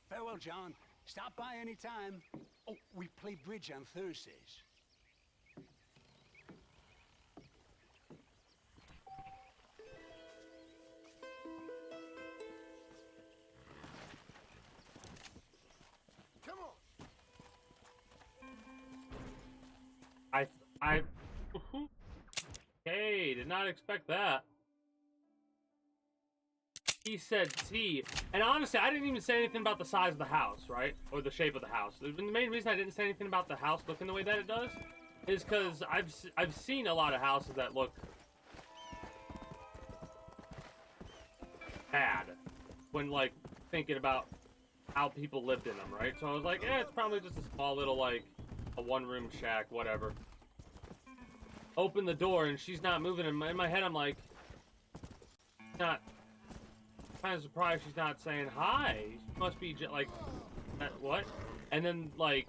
Farewell, John. Stop by any time. Oh, we play bridge on Thursdays. Come on. Hey, did not expect that. He said tea. And honestly, I didn't even say anything about the size of the house, right? Or the shape of the house. The main reason I didn't say anything about the house looking the way that it does is because I've seen a lot of houses that look bad when, like, thinking about how people lived in them, right? So I was like, it's probably just a small little, like, a one-room shack, whatever. Open the door and she's not moving. In my head, I'm like, not. Kind of surprised she's not saying hi. She must be like, what? And then like,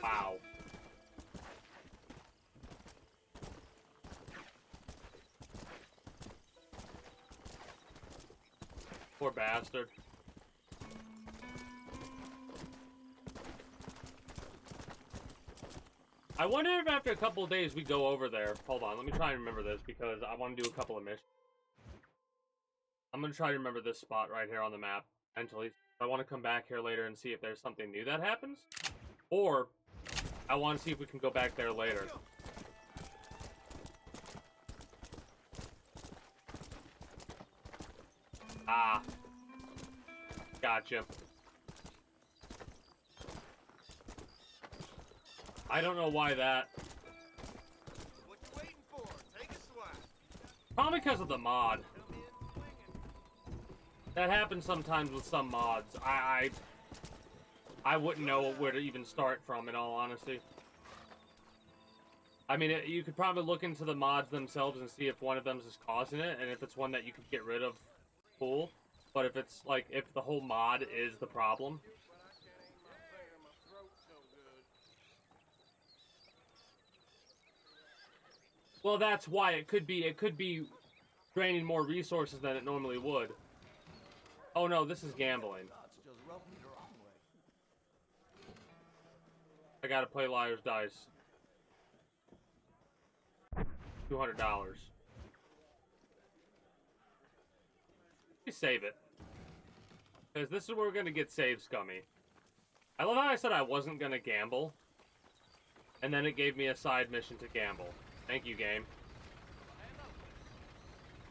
wow. Poor bastard. I wonder if after a couple of days we go over there. Hold on, let me try and remember this because I want to do a couple of missions. I'm going to try to remember this spot right here on the map mentally. I want to come back here later and see if there's something new that happens. Or, I want to see if we can go back there later. Ah. Gotcha. I don't know why that... What you waiting for? Take a swat. Probably because of the mod. That happens sometimes with some mods. I wouldn't know where to even start from, in all honesty. I mean, you could probably look into the mods themselves and see if one of them is causing it, and if it's one that you could get rid of, cool. But if it's, like, if the whole mod is the problem... Well, that's why it could be draining more resources than it normally would. Oh no, this is gambling. I gotta play Liar's Dice. $200. We save it. Because this is where we're gonna get save scummy. I love how I said I wasn't gonna gamble. And then it gave me a side mission to gamble. Thank you, game.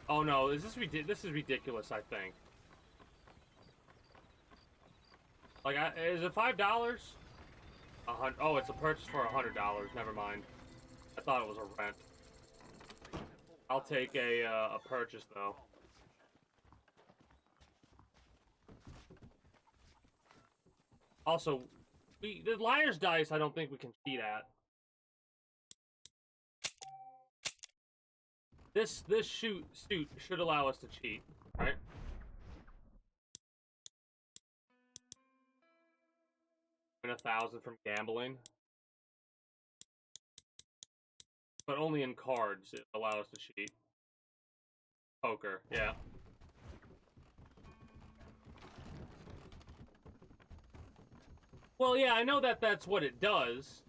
Oh no, is this ridiculous, I think. Like, is it $5? Oh, it's a purchase for $100. Never mind. I thought it was a rent. I'll take a purchase, though. Also, the Liar's Dice, I don't think we can cheat at. This suit should allow us to cheat, right? Win 1,000 from gambling, but only in cards it allows us to cheat. Poker, yeah. Well, yeah, I know that that's what it does.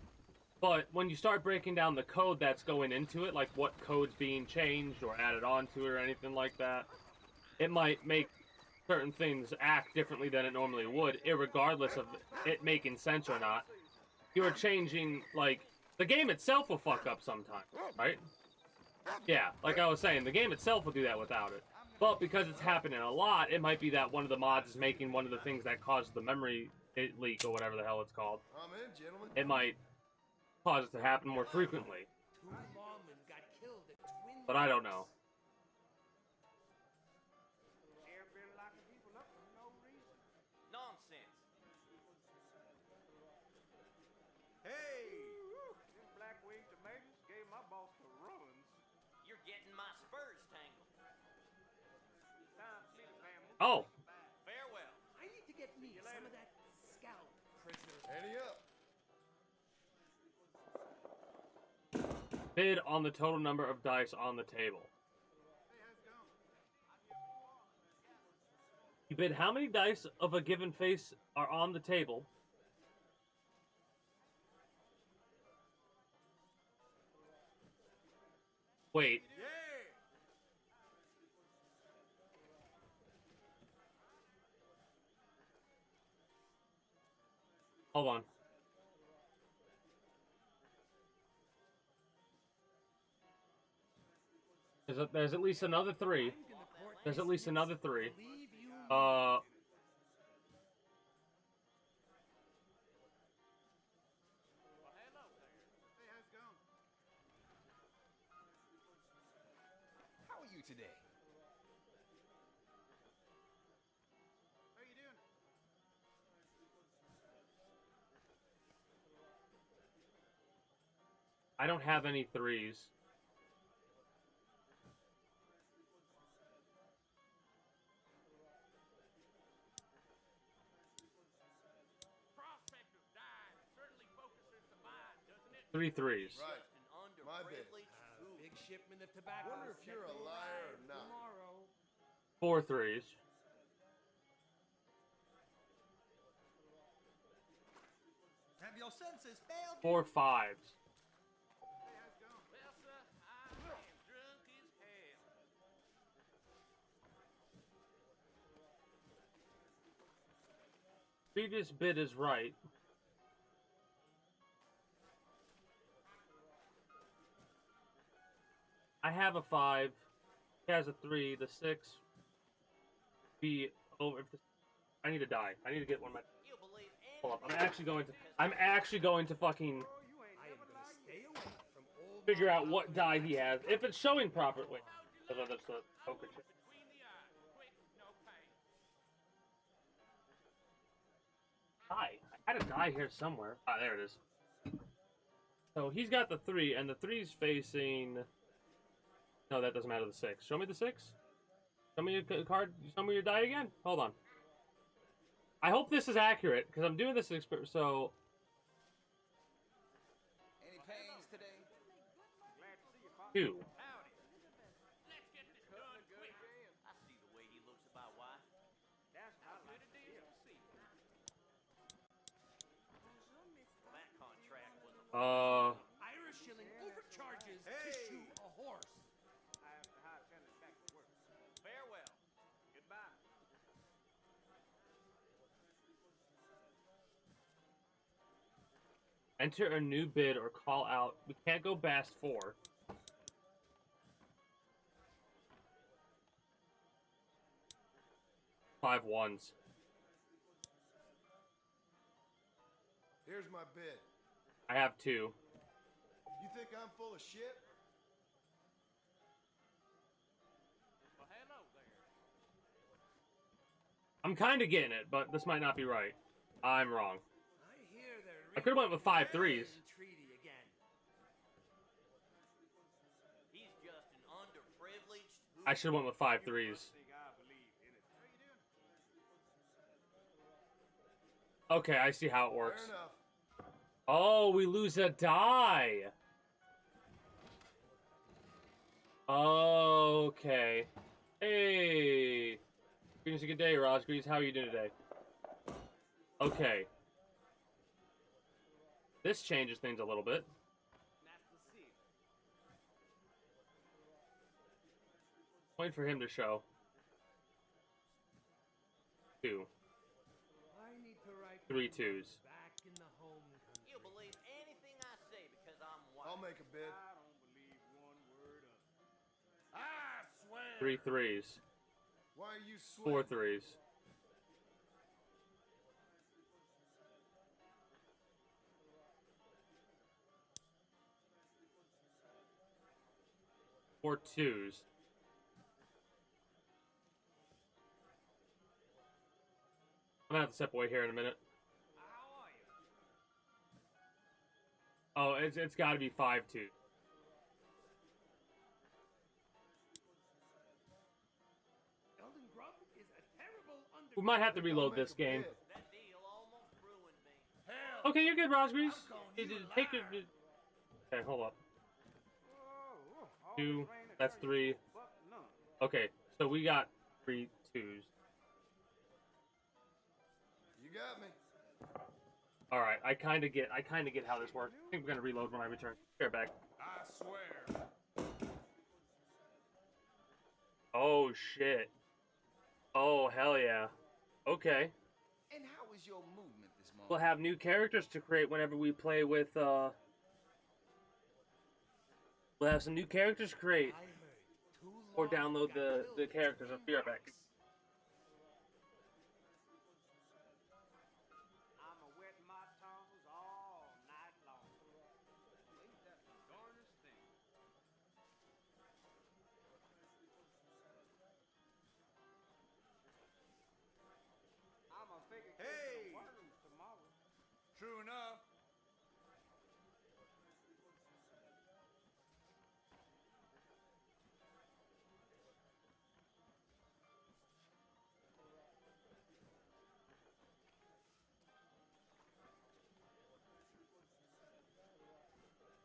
But when you start breaking down the code that's going into it, like what code's being changed or added onto it or anything like that, it might make certain things act differently than it normally would, irregardless of it making sense or not. You're changing, like, the game itself will fuck up sometimes, right? Yeah, like I was saying, the game itself will do that without it. But because it's happening a lot, it might be that one of the mods is making one of the things that causes the memory leak or whatever the hell it's called. It might cause it to happen more frequently. But I don't know. Nonsense. Hey! Them black-winged tomatoes gave my boss the runs. You're getting my spurs tangled. Time for me to family. Oh! Farewell. I need to get me some of that scalp, prisoner. Ante up. Bid on the total number of dice on the table. You bid how many dice of a given face are on the table. Wait. Hold on. There's at least another 3. There's at least another 3. How are you today? How you doing? I don't have any 3s. Three 3s. Right. My bad. Big shipment of tobacco. Wonder if you're a liar or not. Tomorrow. 4 3s. Have your senses failed? 4 5s. Well, sir, I am drunk as hell. Previous bid is right. I have a 5. He has a 3. The 6 be over. I need to die. I need to get one of my. You believe Hold up. I'm actually going to fucking I am gonna stay away from old figure out what die he has if it's showing properly. That's the poker chip. between the eyes. Quick, no pain. die. I had a die here somewhere. Ah, there it is. So he's got the 3, and the 3's facing... No, that doesn't matter, the 6. Show me the 6. Show me your card. Show me your die again. Hold on. I hope this is accurate, because I'm doing this experiment, so... Any pains today? Glad to see you, Pop. 2. Howdy. Let's get this done quick. I see the way he looks about why. That's How what I good like it to is hear. to see. That contract was a Irish shilling overcharges to shoe a horse. I have to hire fellas back to work. farewell. Goodbye. Enter a new bid or call out. We can't go past 4. Five ones. Here's my bid. I have 2. You think I'm full of shit? Well, hello there. I'm kind of getting it, but this might not be right. I'm wrong. I hear they're I could have went with 5 threes. treaty again. He's just an underprivileged. I should have went with 5 threes. Think I believe in it. How you doing? Okay, I see how it works. Fair enough. Oh, we lose a die. Okay. Hey. Greetings, a good day, Raj. Greetings, how are you doing today? Okay. This changes things a little bit. Nice to see you. Wait for him to show. 2. I need to write 3 twos. back in the home country. You'll believe anything I say because I'm white. I'll make a bid. I don't believe one word of it. I swear. 3 threes. Why are you 4 sweating? threes. Four twos. I'm gonna have to step away here in a minute. How are you? Oh, it's got to be 5 2. Eldon Grub is a terrible We might have to reload this game. That deal almost ruined me. Hell. Okay, you're good, Rosgreaves. I'm calling you a Take your. liar. Okay, hold up. Oh, all 2. this rain has That's turned you 3. to a buck none. Okay, so we got 3 twos. You got me. All right, I kind of get how this works. I think we're gonna reload when I return. Be right back. I swear. Oh shit. Oh hell yeah. Okay. And how was your movement this morning? We'll have new characters to create whenever we play with. We'll have some new characters to create I heard too or long download got the killed characters. I'll be right back. I'm a wetting my tongues all night long. Ain't that the darnest thing? I'm a figure Hey! worms tomorrow. True enough.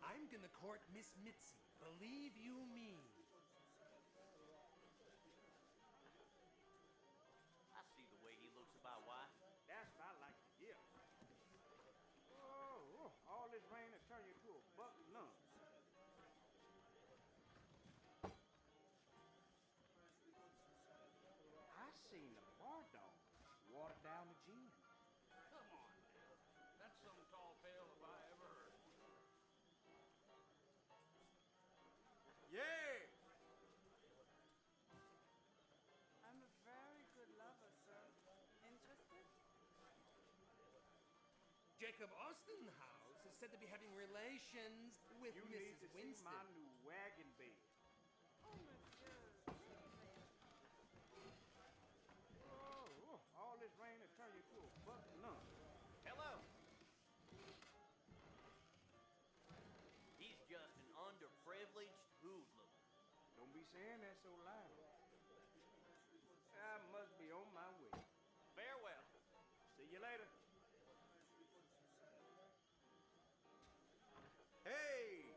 I'm gonna court Miss Mitzi. Believe you me. I see the way he looks about why. That's what I like to hear. Oh, all this rain has turned you to a buck none. I seen the bar dog water down the gin. Come on now. That's some tall tale if I ever heard. Yeah. I'm a very good lover, sir. Interested? Jacob Ostenhouse is said to be having relations with You need Mrs. to see Winston. my new wagon bed. Oh, monsieur. Really? Oh, all this rain has turned you to a buck none. be saying that so loud? I must be on my way. Farewell. See you later. Hey!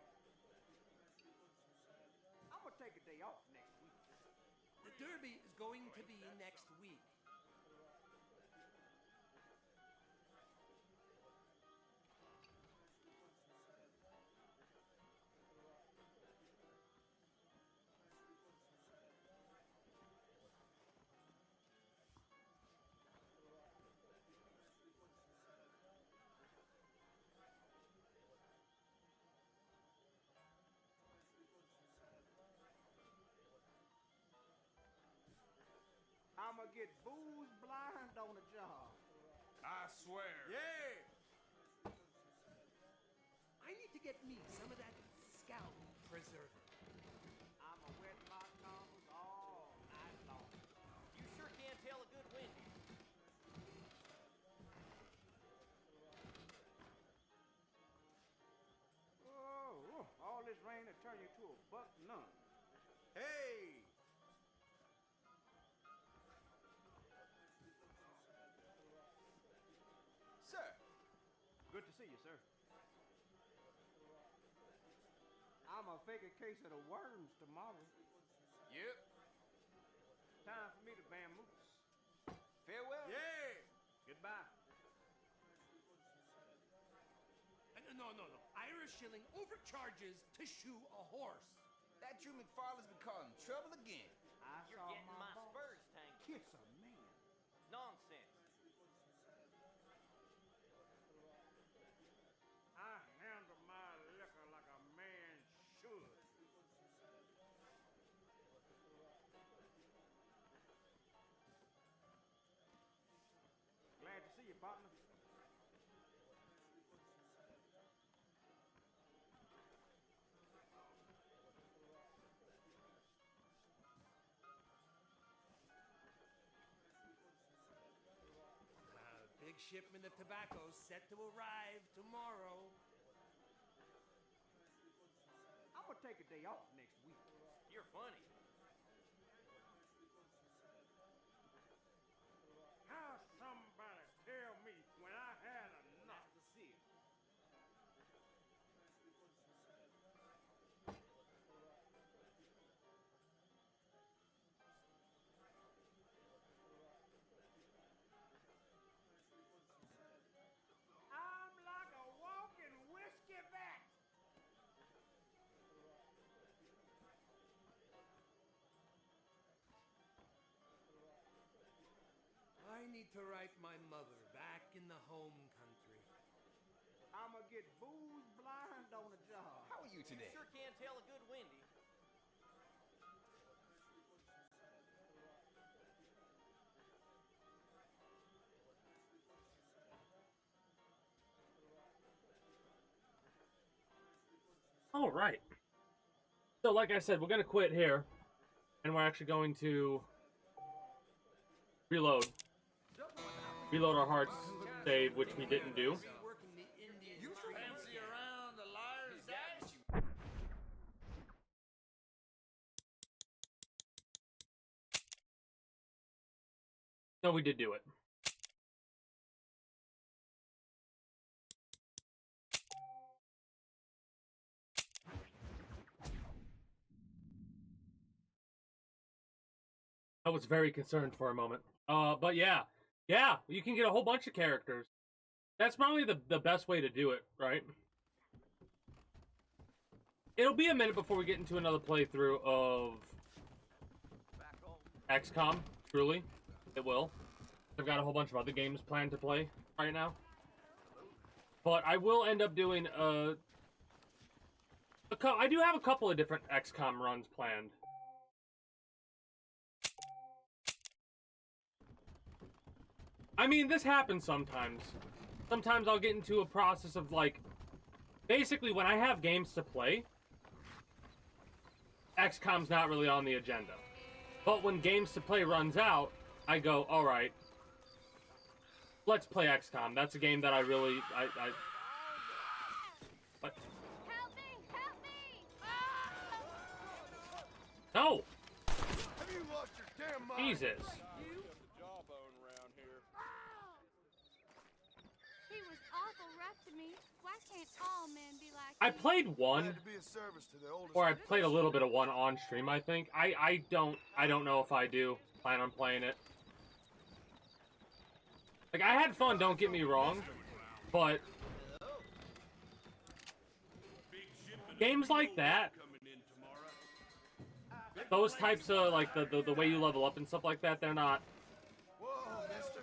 I'm gonna take a day off next week. The Derby is going to be next week. I'ma get booze blind on the job. I swear. Yeah! I need to get me some of that scalp preserver. I'ma wet my nostrils all night long. You sure can tell a good Wendy. Oh, all this rain will turn you to a buck nun. Hey! Sir. Good to see you, sir. I'ma fake a case of the worms tomorrow. Yep. Time for me to vamoose. Farewell. Yeah! Goodbye. No. Irish shilling overcharges to shoe a horse. That Drew McFarlane's been causing trouble again. I You're saw getting my boss spurs tangled. kiss a man. Nonsense. I handle my liquor like a man should. Glad to see you, partner. Big shipment of tobacco set to arrive tomorrow. I'm gonna take a day off next week. You're funny. How somebody tell me when I had enough? That's the seal. I'm like a walking whiskey vat. I need to write my mother back in the home country. I'ma get booze blind on the job. How are you today? You sure can tell a good Wendy. All right. So, like I said, we're going to quit here. And we're actually going to reload. Reload our hearts save, which we didn't do. Working the Indian You mine fancy again. around the liar's dash? No, we did do it. I was very concerned for a moment. But yeah, you can get a whole bunch of characters. That's probably the best way to do it, right? It'll be a minute before we get into another playthrough of XCOM, truly. It will. I've got a whole bunch of other games planned to play right now. But I will end up doing I do have a couple of different XCOM runs planned. I mean, this happens sometimes. Sometimes I'll get into a process of, like, basically when I have games to play, XCOM's not really on the agenda. But when games to play runs out, I go, alright, let's play XCOM. That's a game that I really, what? Help me! Help me! No, No! Have you lost your damn mind? Jesus. He was awful rough to me. Why can't all men be like I him? played one, Glad to be of service to the oldest. or I played a little bit of one on stream, I think. I don't know if I do plan on playing it. Like, I had fun, don't get me wrong, but games like that, those types of, like, the way you level up and stuff like that, they're not... Whoa, mister.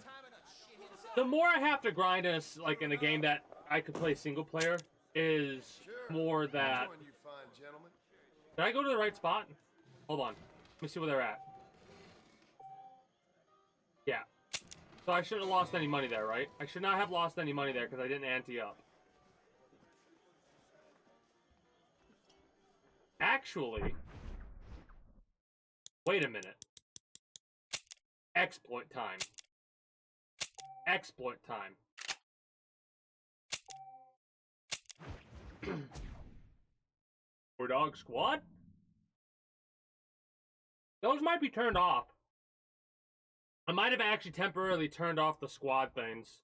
The more I have to grind in a game that I could play single player is more that... Join you fine gentlemen. Did I go to the right spot? Hold on. Let me see where they're at. Yeah. So I shouldn't have lost any money there, right? I should not have lost any money there because I didn't ante up. Actually... Wait a minute. Exploit time. Exploit time. War Dog Squad? Those might be turned off. I might have actually temporarily turned off the squad things.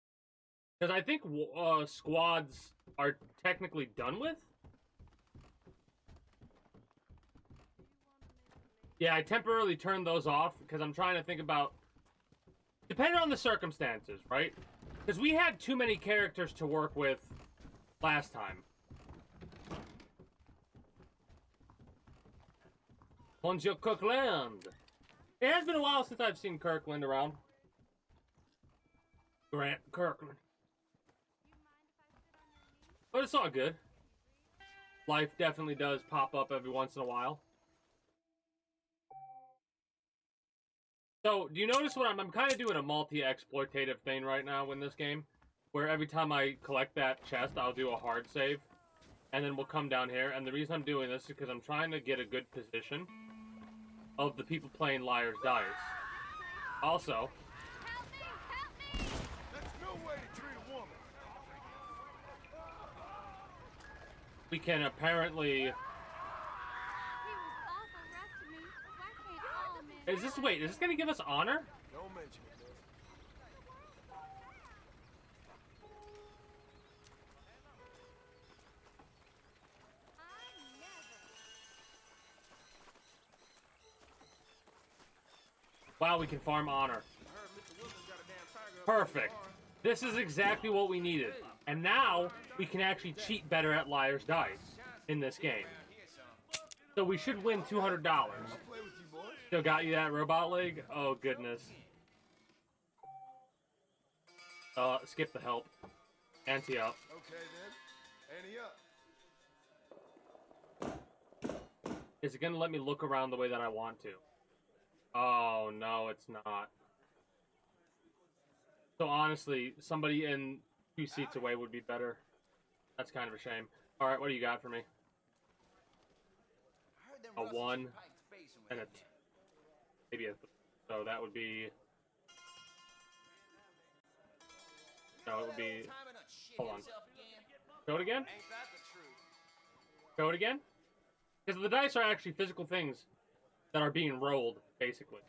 Because I think squads are technically done with. Yeah, I temporarily turned those off because I'm trying to think about... Depending on the circumstances, right? Because we had too many characters to work with last time. Bonjour, Kirkland! It has been a while since I've seen Kirkland around. Grant Kirkland. But it's all good. Life definitely does pop up every once in a while. So, do you notice what I'm kind of doing a multi-exploitative thing right now in this game? Where every time I collect that chest, I'll do a hard save. And then we'll come down here. And the reason I'm doing this is because I'm trying to get a good position of the people playing Liar's Dice. Also... That's no way to treat a woman. We can apparently... He was awful rough to me. Why can't all men... Is this... Wait, is this gonna give us honor? Don't mention it, miss. Wow, we can farm honor. Perfect. This is exactly what we needed. And now, we can actually cheat better at Liar's Dice in this game. So we should win $200. I'll play with you, boys. Still got you that robot leg? Oh, goodness. Skip the help. Ante up. Okay, then. Ante up. Is it gonna let me look around the way that I want to? Oh, no, it's not. So honestly, somebody in 2 seats away would be better. That's kind of a shame. Alright, what do you got for me? A 1 and a 2. Maybe a 3. So that would be... No, it would be... Hold on. Show it again? Show it again? Because the dice are actually physical things that are being rolled, basically.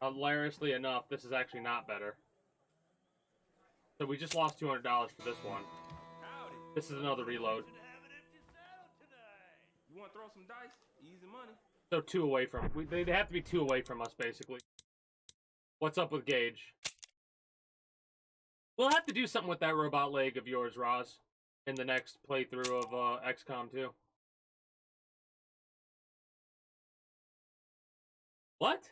Hilariously enough, this is actually not better. So we just lost $200 for this one. This is another reload. You want to throw some dice? Easy money. So 2 away from... They have to be 2 away from us, basically. What's up with Gage? We'll have to do something with that robot leg of yours, Roz, in the next playthrough of XCOM 2. What?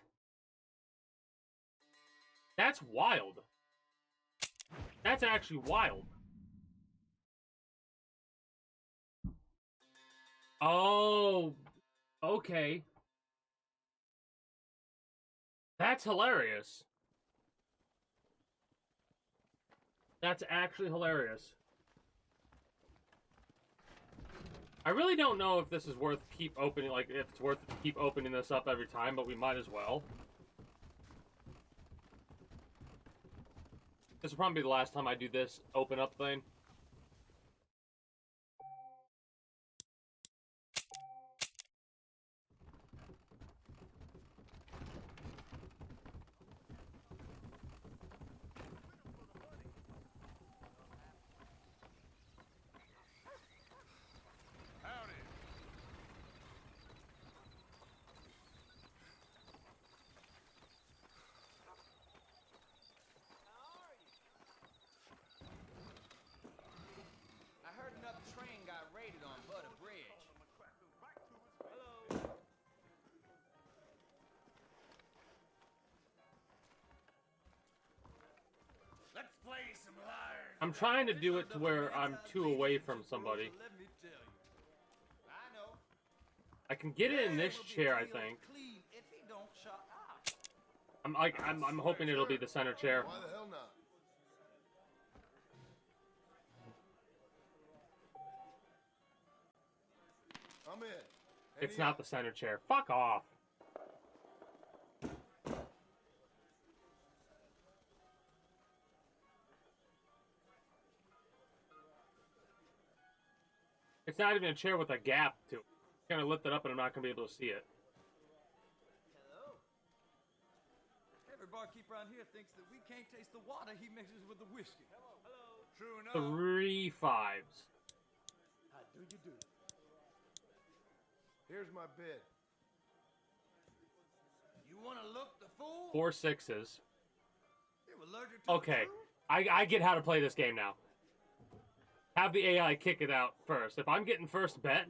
That's wild. That's actually wild. Oh, okay. That's hilarious. That's actually hilarious. I really don't know if this is worth keep opening, like, if it's worth it to keep opening this up every time, but we might as well. This will probably be the last time I do this open up thing. I'm trying to do it to where I'm 2 away from somebody. Let me tell you. I know. I can get it in this chair, I think. Clean if he don't shut up. I'm hoping it'll be the center chair. Why the hell not? I'm in. It's not the center chair. Fuck off. It's not even a chair with a gap to it. It's gonna lift it up and I'm not gonna be able to see it. Hello. Every barkeep around here thinks that we can't taste the water he mixes with the whiskey. Hello. Hello. True enough. 3 5s. How do you do? Here's my bid. You want to look the fool? 4 6s. You're allergic to Okay, the truth? I get how to play this game now. Have the AI kick it out first. If I'm getting first bet,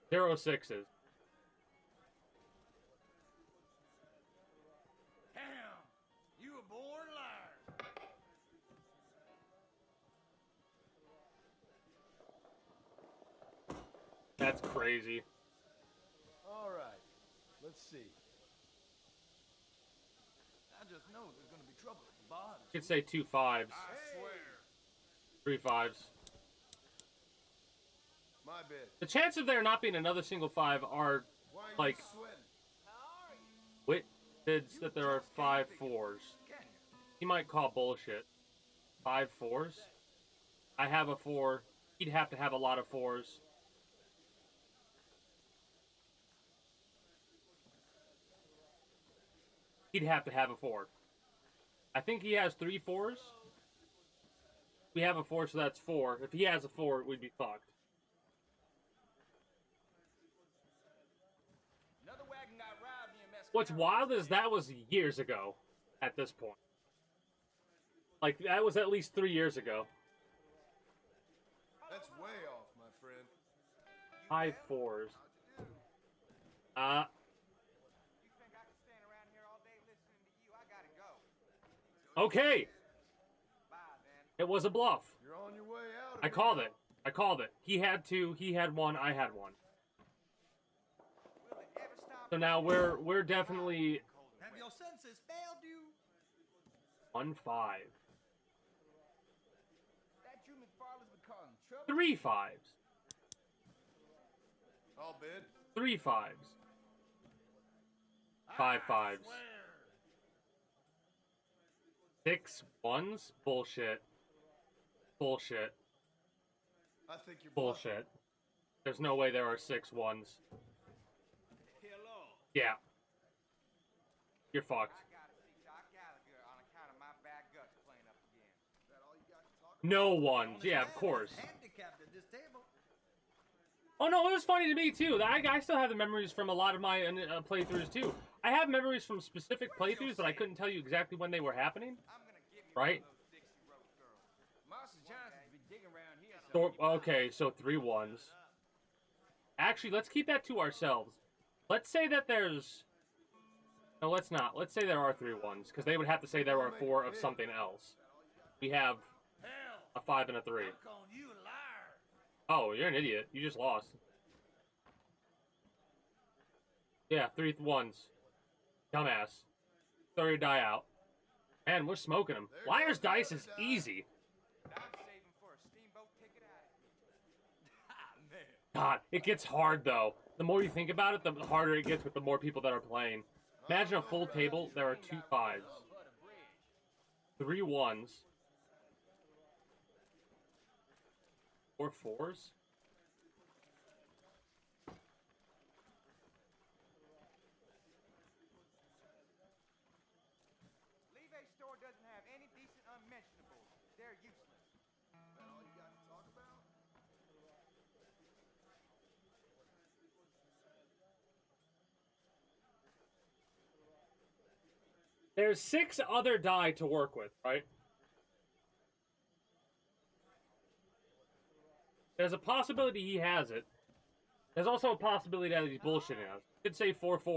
0 6s. Damn, you a born liar. That's crazy. All right. Let's see. I just know there's gonna be trouble at the bar. You could say 2 5s. I swear. 3 5s. My bid. The chance of there not being another single 5 are Why are like you sweating? Wit bids that there are 5 4s. He might call bullshit. 5 4s? I have a 4. He'd have to have a lot of 4s. He'd have to have a 4. I think he has 3 4s. We have a 4, so that's 4. If he has a 4, we'd be fucked. Another wagon got robbed near Mescal. What's wild is that was years ago at this point. Like, that was at least 3 years ago. That's way off, my friend. 5 4s. You think I can stand around here all day listening to you? I gotta go. Okay. Bye, then. It was a bluff. You're on your way out. I called it. I called it. He had 2, he had 1, I had 1. Will they ever stop? So now we're definitely Have your senses failed you? 1 5. That you McFarland's been causing trouble? 3 5s. I'll bid. 3 5s. 5 5s. 6 1s? Bullshit. Bullshit. I think you're bluffing. Bullshit. There's no way there are 6 1s. Hello. Yeah. You're fucked. I gotta see Doc Gallagher on account of my bad guts playing up again. Is that all you got to talk about? No ones. Yeah, of course. Handicapped at this table. Oh no, it was funny to me too. I still have the memories from a lot of my playthroughs too. I have memories from specific playthroughs, but I couldn't tell you exactly when they were happening. I'm gonna give you Right? one of those Dixie Rose girls. Marcy Johnson's been digging around here. So, okay, so 3 1s. Actually, let's keep that to ourselves. Let's say that there's... No, let's not. Let's say there are 3 1s, because they would have to say there are 4 of something else. We have a 5 and a 3. You a liar. Oh, you're an idiot. You just lost. Yeah, 3 1s. Dumbass. Throw your die out. Man, we're smoking them. Liar's dice is easy. I'm saving for a steamboat ticket out of here. God, it gets hard though. The more you think about it, the harder it gets with the more people that are playing. Imagine a full table, there are 2 5s. 3 1s. 4 4s? Levy store doesn't have any decent unmentionables. They're useless. Is that all you got to talk about? There's 6 other die to work with, right? There's a possibility he has it. There's also a possibility that he's bullshitting us. Could say 4 4s. You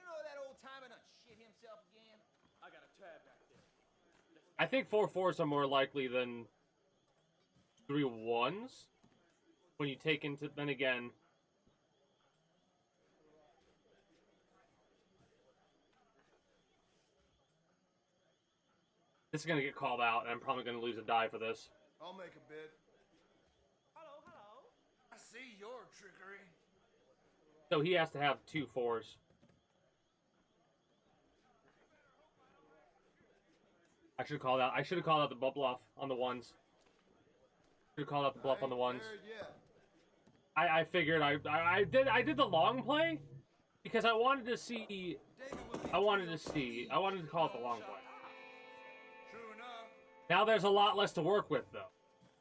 know that old timer done shit himself again? I got a tab back there. I think 4-4s are more likely than 3-1s. When you take into, then again, this is gonna get called out, and I'm probably gonna lose a die for this. I'll make a bid. Hello, hello. I see your trickery. So he has to have 2 4s. I should have called out. I should have called out the bluff on the ones. Should have called out the bluff on the ones. I figured I did the long play because I wanted to see. I wanted to call it the long play. Now there's a lot less to work with though.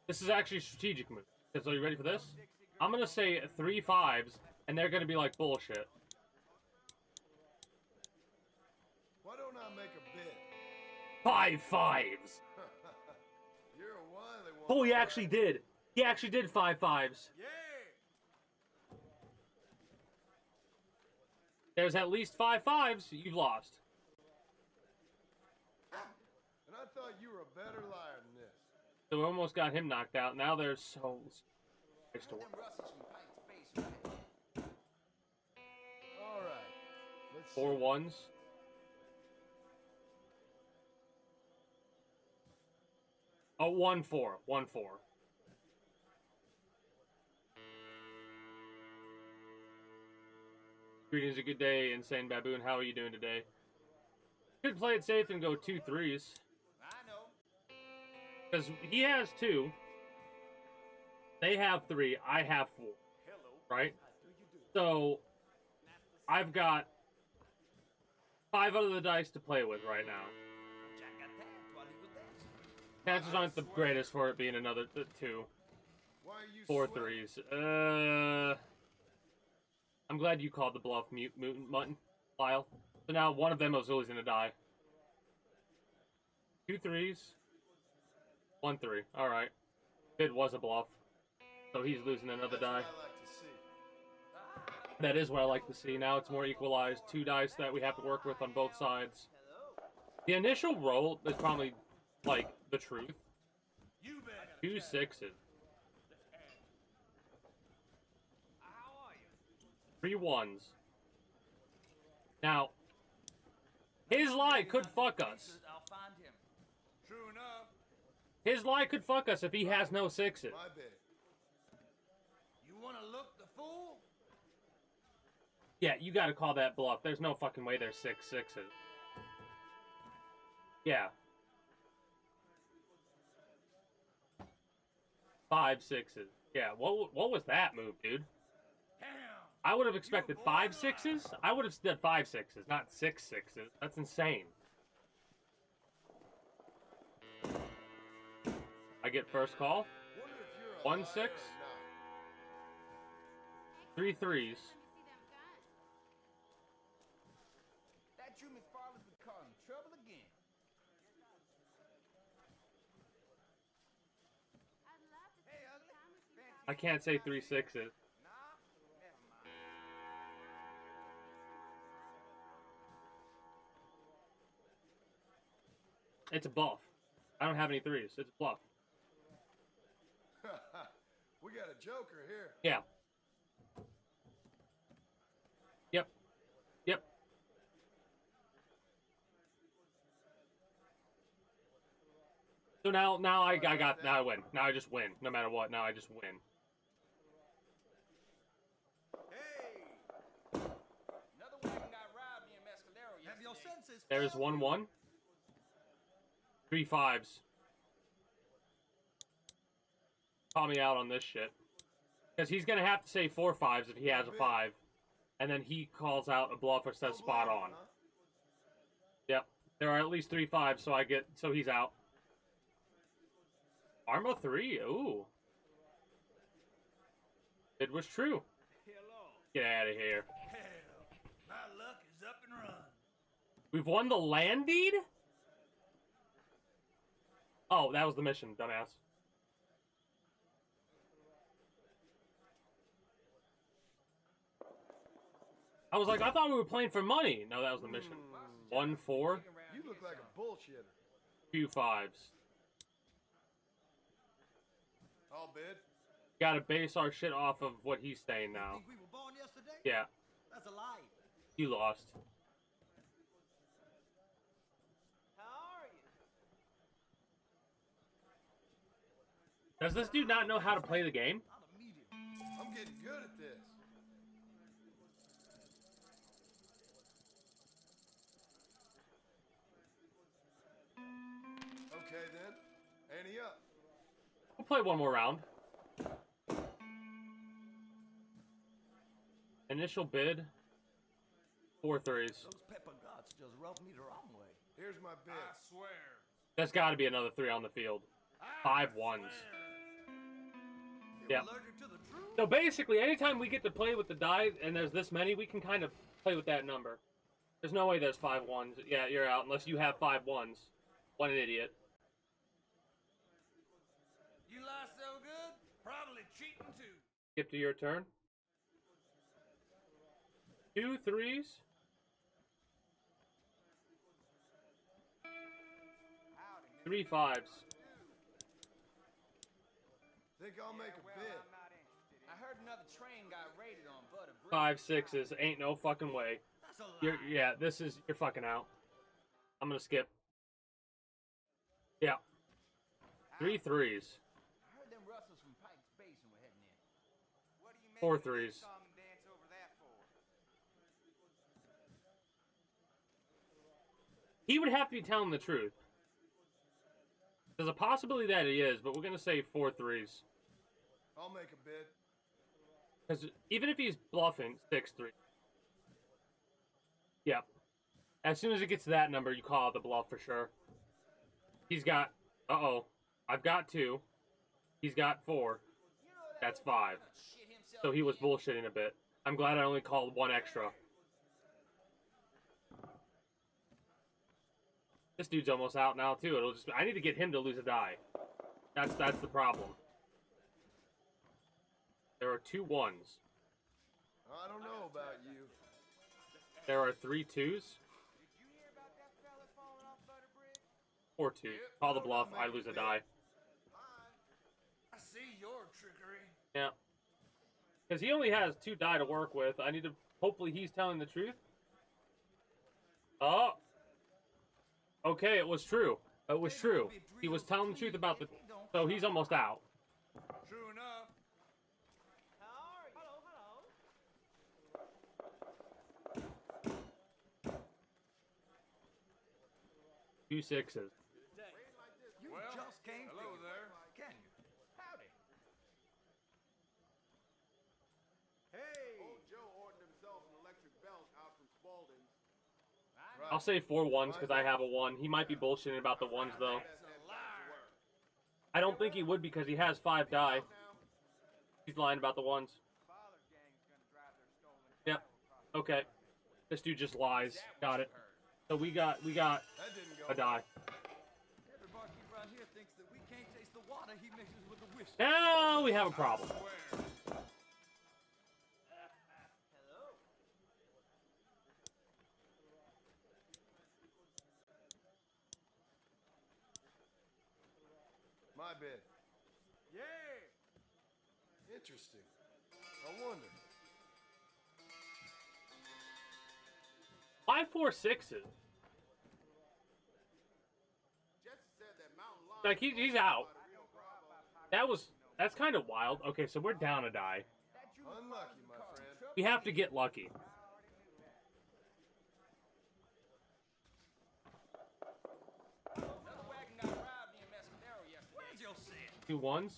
This is actually a strategic move. So you ready for this? I'm gonna say 3 5s, and they're gonna be like bullshit. Why don't I make a bid? 5 5s. You're a wily one. Oh, he actually did. He actually did 5 5s. Yeah. There's at least 5 5s. You've lost. And I thought you were a better liar than this. So we almost got him knocked out. Now there's so much to work. All right. Let's 4 1s. Oh, 1 4. 1 4. Greetings, a good day, Insane Baboon. How are you doing today? Could play it safe and go 2 3s. I know. Because he has 2. They have 3. I have 4. Right? So, I've got 5 out of the dice to play with right now. Chances aren't the greatest for it being another 2. 4 3s. I'm glad you called the bluff, mutant mutton, Lyle. So now one of them is always gonna die. 2 3s. 1 3. Alright. Bid was a bluff. So he's losing another die. That is what I like to see. Now it's more equalized. 2 dice that we have to work with on both sides. The initial roll is probably, like, the truth. 2 6s. 3 1s. Now, his lie could fuck us. I'll find him. True enough. His lie could fuck us if he has no 6s. You want to look the fool? Yeah, you gotta call that bluff. There's no fucking way there's 6 6s. Yeah. 5 6s. Yeah, what was that move, dude? I would have expected 5 6s. I would have said 5 6s, not 6 6s. That's insane. I get first call. 1 6. 3 3s. That you, McFarland, would cause trouble again. Hey, ugly. I can't say 3 6s. It's a bluff. I don't have any 3s. It's a bluff. We got a joker here. Yeah. Yep. Yep. So now I win. Now I just win. No matter what, now I just win. Hey! Another wagon got robbed near Mescalero yesterday. Have your senses? There's 1 1. 3 5s. Call me out on this shit. Because he's going to have to say 4 5s if he has a 5. And then he calls out a bluff or says spot on. Yep. There are at least 3 5s, so he's out. Armo 3? Ooh. It was true. Get out of here. Hell, my luck is up and run. We've won the land deed? Oh, that was the mission, dumbass. I was like, I thought we were playing for money. No, that was the mission. 1 4. You look like a bullshitter. 2 5s. All bid. Gotta base our shit off of what he's saying now. Think we were born yesterday? Yeah, That's a lie. you lost. How are you? Does this dude not know how to play the game? Not a medium. I'm getting good at this. Okay then. Ante up. We'll play one more round. Initial bid, 4 3s. Those pepper gods just rubbed me the wrong way. Here's my bid. I swear. That's got to be another 3 on the field. 5 1s. You're Yep. allergic to the truth? So basically, anytime we get to play with the die, and there's this many, we can kind of play with that number. There's no way there's 5 1s. Yeah, you're out unless you have 5 1s. What an idiot. You lie so good, probably cheating too. Skip to your turn. 2 3s. 3 5s. Think I'll make a bid. I heard another train got raided on Butter Bridge. 5 6s. Ain't no fucking way. That's a lie. Yeah, you're fucking out. I'm gonna skip. Yeah. 3 3s. I heard them Russells from Pike's Basin were heading in. What do you 4 make a 3s. song and dance over that for? He would have to be telling the truth. There's a possibility that he is, but we're gonna say 4 3s. I'll make a bid. Because even if he's bluffing, 6 3. Yep. As soon as it gets to that number, you call it the bluff for sure. He's got. Uh-oh. I've got 2. He's got 4. That's 5. So he was bullshitting a bit. I'm glad I only called 1 extra. This dude's almost out now too. I need to get him to lose a die. That's the problem. There are 2 1s. I don't know about you. There are 3 2s. Did you hear about that fella falling off Butter Bridge? 4 2s. Call the bluff. I lose a die. I see your trickery. Yeah. Because he only has 2 die to work with. I need to. Hopefully he's telling the truth. Oh. Okay, it was true. It was true. He was telling the truth about the. So he's almost out. True enough. How are you? Hello, hello. 2 6s. You Well, just can't hello figure there. it, can you? Howdy. Hey. Old Joe ordered himself an electric belt out from Spaulding's. I'll say 4 1s because I have a 1. He might be bullshitting about the 1s though. That's a liar. I don't think he would because he has 5 die. He's lying about the 1s. Father's gang's gonna drive their stolen Yep. cattle across Okay. This dude just lies. Got it. So we got That didn't go. a die. Every barkeep around here thinks that we can't taste the water he mixes with the whiskey. Now we have a problem. Swear. Hello. My bid. Yeah. Interesting. I wonder. 5 4 6s. Jesse said that mountain lion. Like he's out. That's kind of wild. Okay, so we're down a die. Unlucky, my friend. We have to get lucky. Another wagon got robbed near Mescadero yesterday. Where's your set? 2 1s.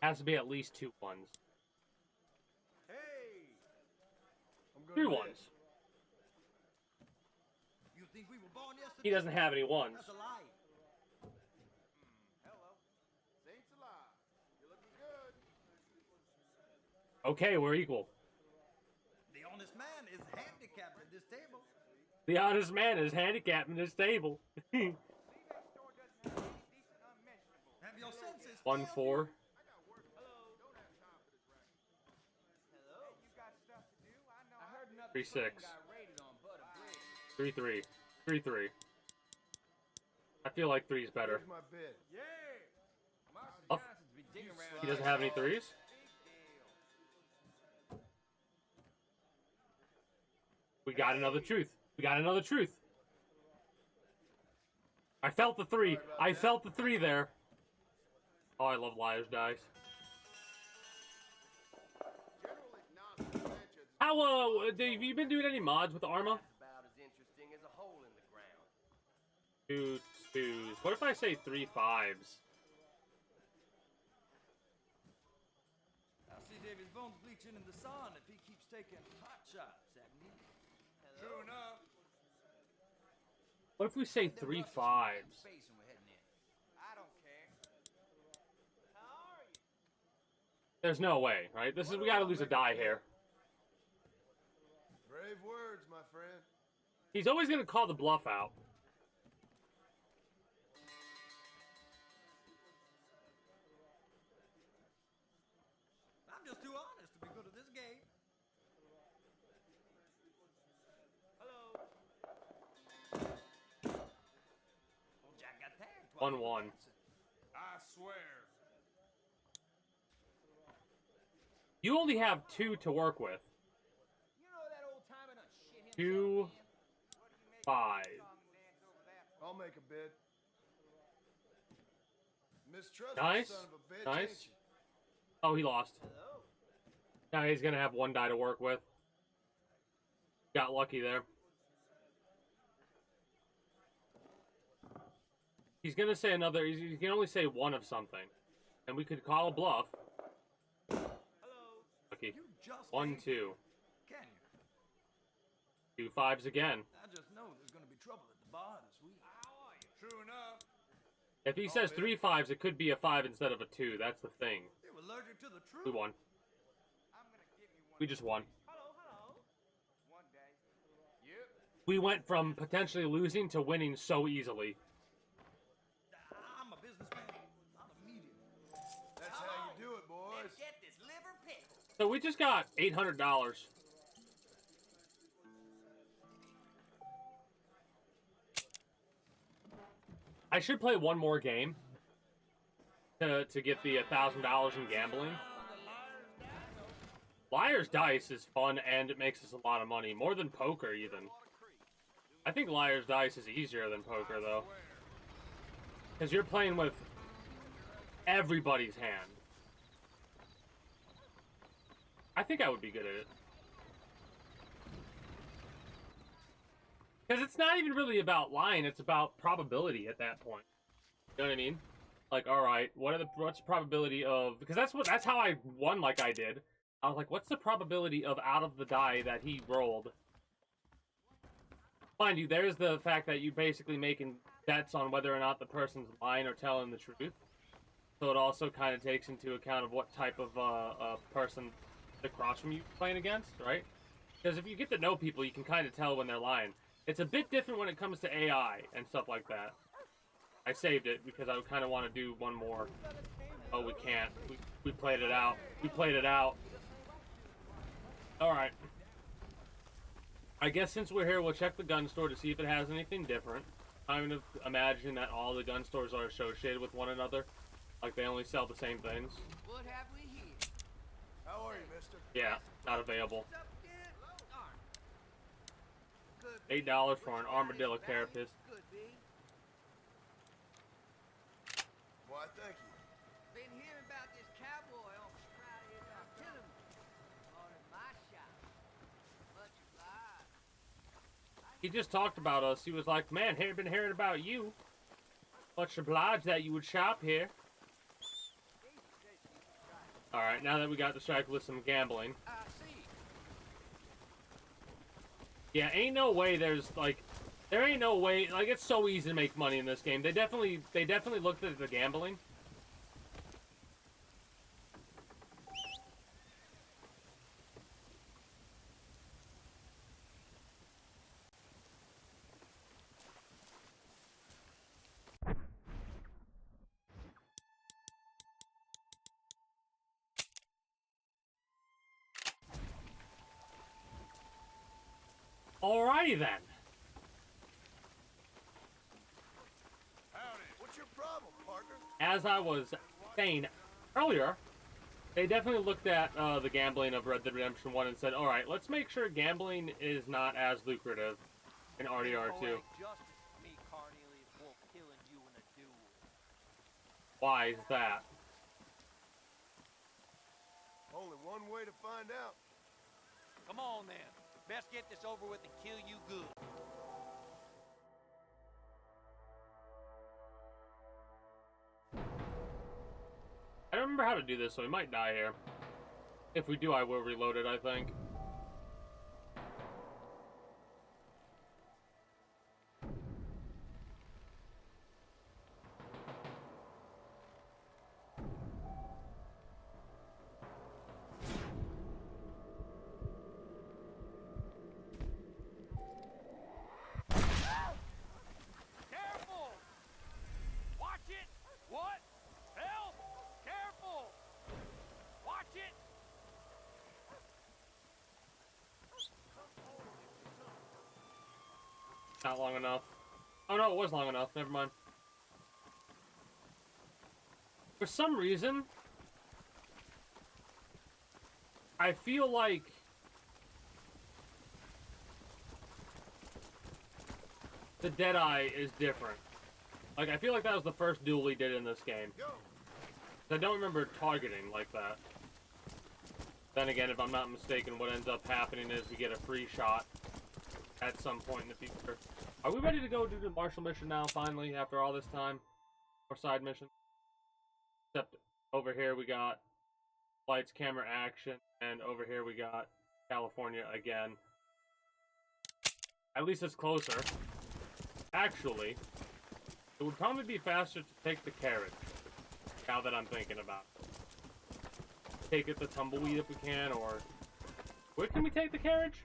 Has to be at least 2 1s. Hey. I'm gonna 3 bid. 1s. You think we were born yesterday? He doesn't have any 1s. That's a lie. Hello. Saints alive. You're looking good. Okay, we're equal. The honest man is handicapped at this table. The honest man is handicapping this table. Levi's store doesn't have any decent unmentionables. Have your senses. 1 4. Hello. 3-6. 3-3. 3-3. I feel like 3's better. Here's my bid. Oh. He doesn't have any 3s? We got another truth. We got another truth. I felt the 3. I felt the 3 there. Oh, I love Liar's Dice. How, have you been doing any mods with Arma? About as interesting as a hole in the ground. 2 2s. What if I say 3 5s? I'll see Davy's bones bleaching in the sun if he keeps taking hot shots at me. True enough. What if we say 3 5s? I don't care. How are you? There's no way, right? This is, we gotta lose a die here. Brave words, my friend. He's always gonna call the bluff out. I'm just too honest to be good at this game. Hello. Old Jack got tagged twice. 1-1. I swear. You only have 2 to work with. You know that old timer done shit himself 2 again? 5. I'll make a bid. Mistrustful Nice. son of a bitch, Nice. ain't you? Oh, he lost. Now he's gonna have 1 die to work with. Got lucky there. He's gonna say another. He can only say 1 of something, and we could call a bluff. Hello. Lucky. You just 1 ain't- 2. Can you? 2 5s again. I just know there's gonna be trouble at the bar this week. How are you? True enough. If he says 3 5s, it could be a 5 instead of a 2. That's the thing. You're allergic to the truth. We won. I'm gonna give you one. We just won. Hello, hello. One day. Yep. We went from potentially losing to winning so easily. I'm a businessman, not a medium. That's how you do it, boys. Get this liver pickle. So we just got $800. I should play one more game to get the $1,000 in gambling. Liar's Dice is fun and it makes us a lot of money, more than poker even. I think Liar's Dice is easier than poker though, because you're playing with everybody's hand. I think I would be good at it. Because it's not even really about lying, it's about probability at that point. You know what I mean? Like, alright, what's the probability of... Because that's how I won like I did. I was like, what's the probability of out of the die that he rolled? Mind you, there's the fact that you're basically making bets on whether or not the person's lying or telling the truth. So it also kind of takes into account of what type of person across from you playing against, right? Because if you get to know people, you can kind of tell when they're lying. It's a bit different when it comes to AI and stuff like that. I saved it because I kind of want to do one more. Oh, we can't. We played it out. We played it out. Alright. I guess since we're here, we'll check the gun store to see if it has anything different. I'm going to imagine that all the gun stores are associated with one another. Like they only sell the same things. What have we here? How are you, mister? Yeah, not available. What's up, kid? Darn. Could be. $8 for an armadillo carapace. Could be. Why, thank you. Been hearing about this cowboy on the sprout of his artillery. Ordered my shop. Much obliged. He just talked about us. He was like, man, been hearing about you. Much obliged that you would shop here. Alright, now that we got distracted with some gambling. I see. Yeah, ain't no way there's, like... There ain't no way... Like, it's so easy to make money in this game. They definitely looked at the gambling. Alrighty then. Howdy. What's your problem, partner? As I was saying earlier, they definitely looked at the gambling of Red Dead Redemption 1 and said, alright, let's make sure gambling is not as lucrative in RDR 2. Why is that? Only one way to find out. Come on then. Best get this over with and kill you good. I don't remember how to do this, so we might die here. If we do, I will reload it, I think. Careful! Watch it! What? Help! Careful! Watch it! Not long enough. Oh no, it was long enough. Never mind. For some reason, I feel like the Deadeye is different. Like, I feel like that was the first duel we did in this game. I don't remember targeting like that. Then again, if I'm not mistaken, what ends up happening is we get a free shot at some point in the future. Are we ready to go do the Marshall mission now, finally, after all this time? Or side mission? Except over here we got lights, camera, action, and over here we got California again. At least it's closer. Actually, it would probably be faster to take the carriage, now that I'm thinking about it. Take it the tumbleweed if we can, or... Where can we take the carriage?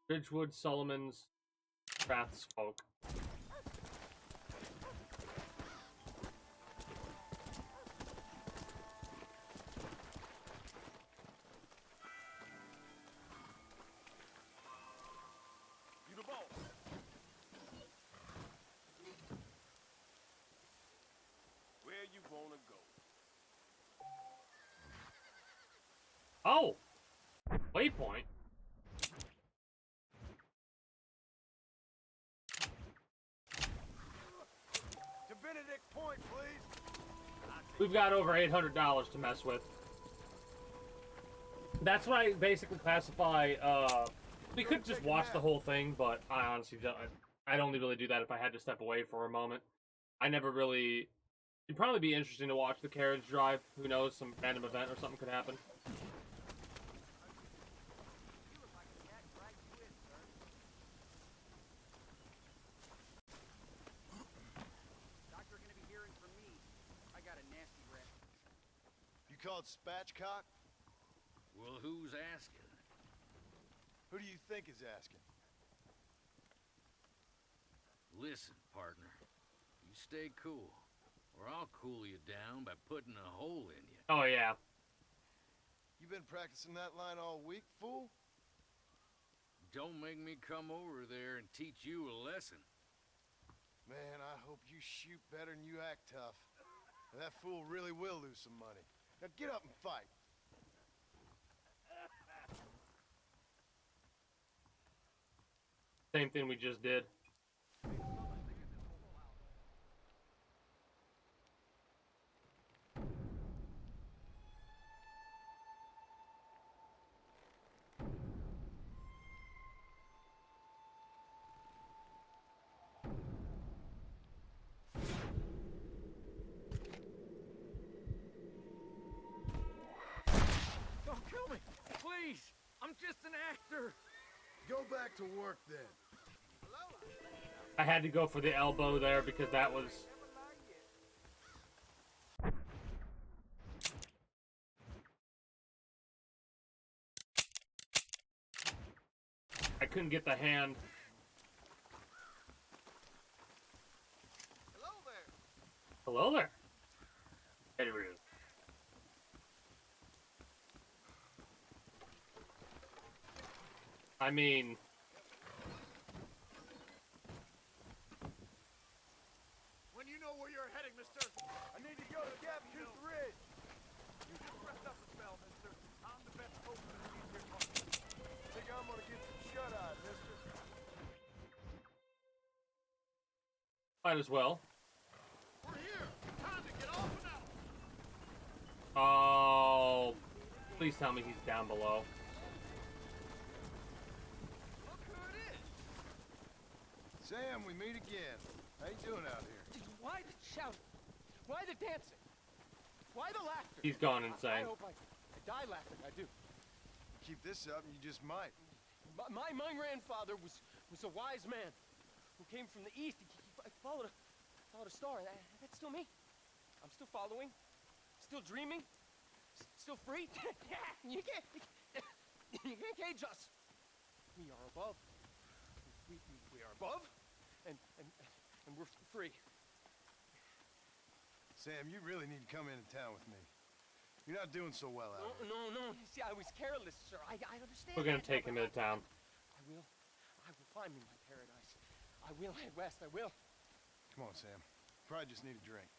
Ridgewood, Solomon's, Strathspoke. You the boss. Where you wanna go? Oh! Waypoint? To Benedict Point, please. We've got over $800 to mess with. That's what I basically classify, we could just watch the whole thing, but I honestly don't, I'd only really do that if I had to step away for a moment. I never really... It'd probably be interesting to watch the carriage drive. Who knows, some random event or something could happen. Doctor gonna be hearing from me. I got a nasty rap. You called spatchcock? Well, who's asking? Who do you think is asking? Listen, partner. You stay cool, or I'll cool you down by putting a hole in you. Oh, yeah. You been practicing that line all week, fool? Don't make me come over there and teach you a lesson. Man, I hope you shoot better than you act tough. That fool really will lose some money. Now get up and fight. Same thing we just did. Don't kill me! Please! I'm just an actor! Go back to work then. I had to go for the elbow there because that was... I couldn't get the hand. Hello there! Hello there. Very rude. I mean... When you know where you're heading, mister. I need to go to Gap Tooth Ridge. You just rest up a spell, mister. I'm the best coach in the Eastern Market. Think I'm gonna get some shut-eye, mister. Might as well. We're here. Time to get off and out. Oh, please tell me he's down below. Look who it is. Sam, we meet again. How you doing out here? Why the shouting? Why the dancing? Why the laughter? He's gone I insane. hope I die laughing. I do. Keep this up and you just might. My grandfather was a wise man who came from the east. He followed a star. That's still me. I'm still following, still dreaming, still free. you can't cage us. We are above. We are above, and we're free. Sam, you really need to come into town with me. You're not doing so well out here. No. See, I was careless, sir. I understand. We're gonna that, take him into town. I will find me my paradise. I will head west. I will. Come on, Sam. Probably just need a drink.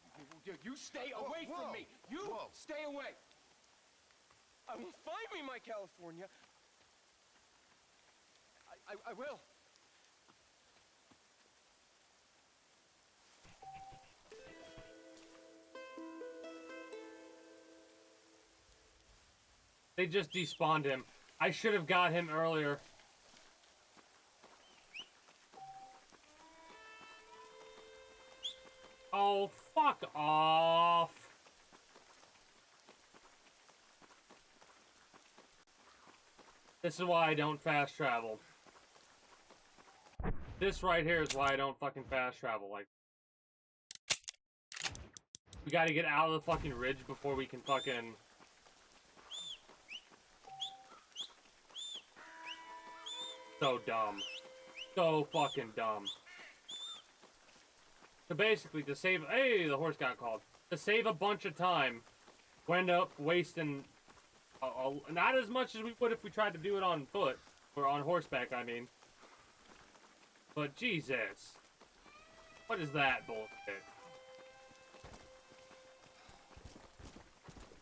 You stay away from me. You stay away. I will find me my California. I will. They just despawned him. I should have got him earlier. Oh, fuck off. This is why I don't fast travel. This right here is why I don't fucking fast travel. Like, we gotta get out of the fucking ridge before we can fucking... So dumb. So fucking dumb. So basically, to save... Hey, the horse got called. To save a bunch of time, we end up wasting... not as much as we would if we tried to do it on foot. Or on horseback, I mean. But Jesus. What is that bullshit?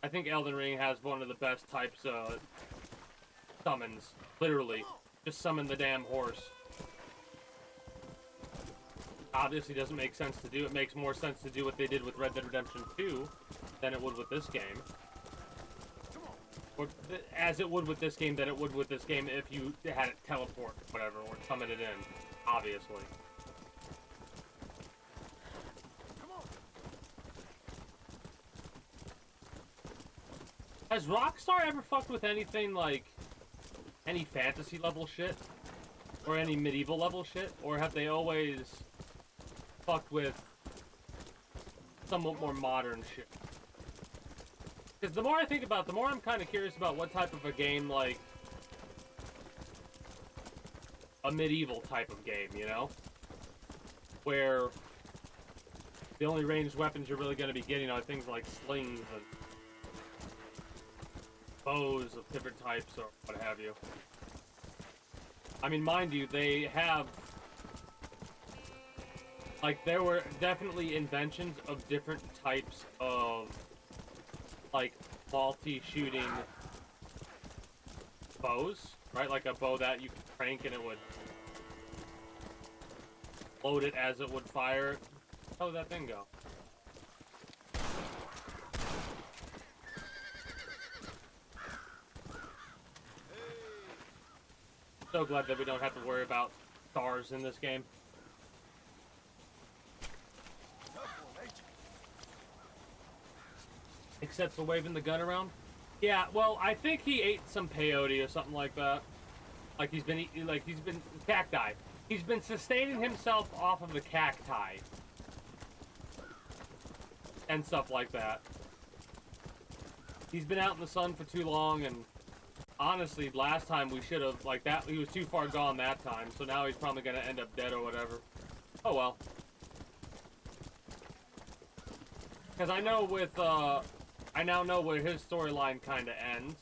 I think Elden Ring has one of the best types of summons. Literally. Just summon the damn horse. Obviously doesn't make sense to do. It makes more sense to do what they did with Red Dead Redemption 2 than it would with this game. Or as it would with this game than it would with this game if you had it teleport, whatever, or summon it in. Obviously. Has Rockstar ever fucked with anything like any fantasy level shit? Or any medieval level shit? Or have they always fucked with somewhat more modern shit? Because the more I think about it, the more I'm kind of curious about what type of a game, like, a medieval type of game, you know? Where the only ranged weapons you're really going to be getting are things like slings and bows of different types or what have you. I mean, mind you, they have... Like, there were definitely inventions of different types of, like, multi-shooting bows, right? Like a bow that you could crank and it would load it as it would fire. How did that thing go? So glad that we don't have to worry about stars in this game. Except for waving the gun around. Yeah, well, I think he ate some peyote or something like that. Like he's been eating, like he's been cacti. He's been sustaining himself off of the cacti and stuff like that. He's been out in the sun for too long, and honestly, last time we should have, like, that, he was too far gone that time, so now he's probably gonna end up dead or whatever. Oh well. Because I know with, I now know where his storyline kind of ends.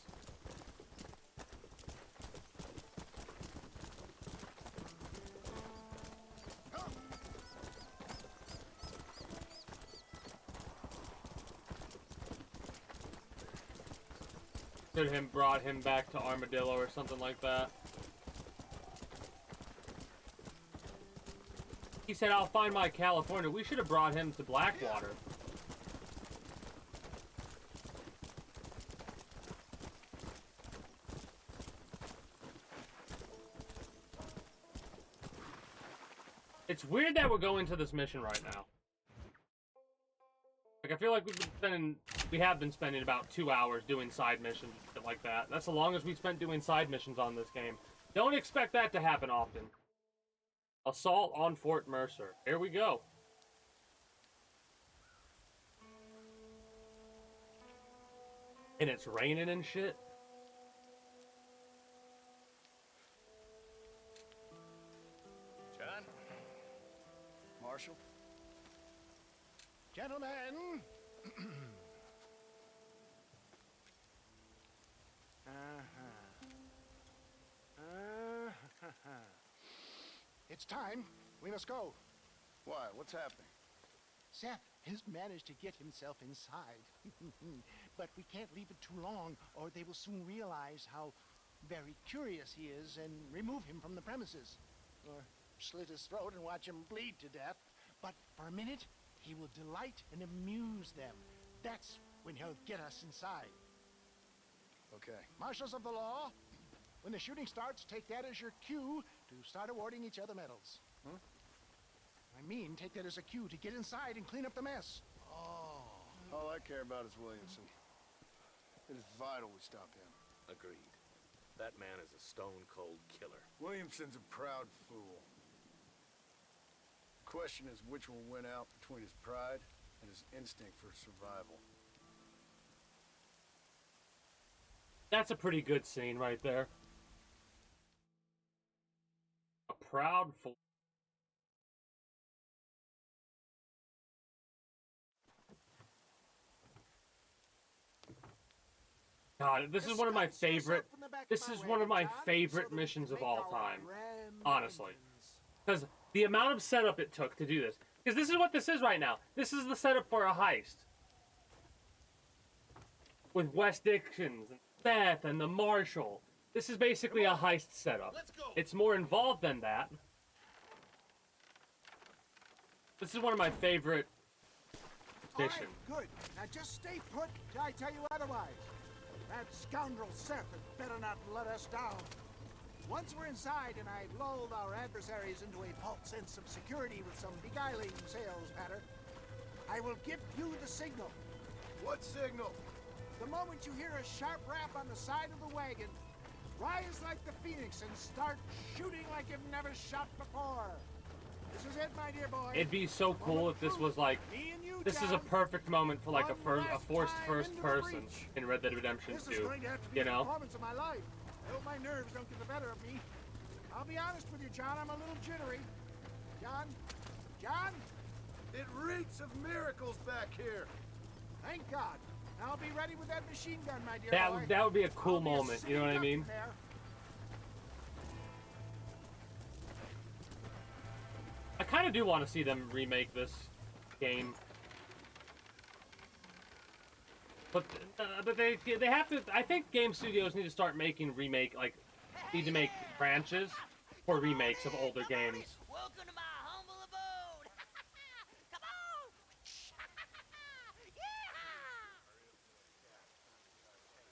Should have brought him back to Armadillo or something like that. He said, I'll find my California. We should have brought him to Blackwater. It's weird that we're going to this mission right now. Like, I feel like we have been spending about 2 hours doing side missions and shit like that. That's the longest we've spent doing side missions on this game. Don't expect that to happen often. Assault on Fort Mercer. Here we go. And it's raining and shit. John? Marshall? Gentlemen! It's time. We must go. Why? What's happening? Seth has managed to get himself inside. But we can't leave it too long, or they will soon realize how very curious he is and remove him from the premises. Or slit his throat and watch him bleed to death. But for a minute, he will delight and amuse them. That's when he'll get us inside. Okay. Marshals of the law, when the shooting starts, take that as your cue to start awarding each other medals. Huh? I mean, take that as a cue to get inside and clean up the mess. Oh. All I care about is Williamson. It is vital we stop him. Agreed. That man is a stone-cold killer. Williamson's a proud fool. The question is which will win out between his pride and his instinct for survival. That's a pretty good scene right there. A proud fool. God, this is one of my favorite. This is one of my favorite missions of all time, honestly, because the amount of setup it took to do this. Because this is what this is right now. This is the setup for a heist with Wes Dixons and Seth and the Marshal. This is basically a heist setup. It's more involved than that. This is one of my favorite missions. All right, good. Now just stay put till I tell you otherwise. That scoundrel Seth had better not let us down. Once we're inside and I lulled our adversaries into a false sense of security with some beguiling sales patter, I will give you the signal. What signal? The moment you hear a sharp rap on the side of the wagon, rise like the phoenix and start shooting like you've never shot before. This is it, my dear boy. It'd be so cool if this was like, this is a perfect moment for like a forced first person in Red Dead Redemption 2, you know? Performance of my life. I hope my nerves don't get the better of me. I'll be honest with you, John, I'm a little jittery. John? John? It reeks of miracles back here. Thank God. I'll be ready with that machine gun, my dear boy. That would be a cool moment, you know what I mean? I kind of do want to see them remake this game. But they have to. I think game studios need to start making need to make branches for remakes of older games. Welcome to my humble abode. Come on.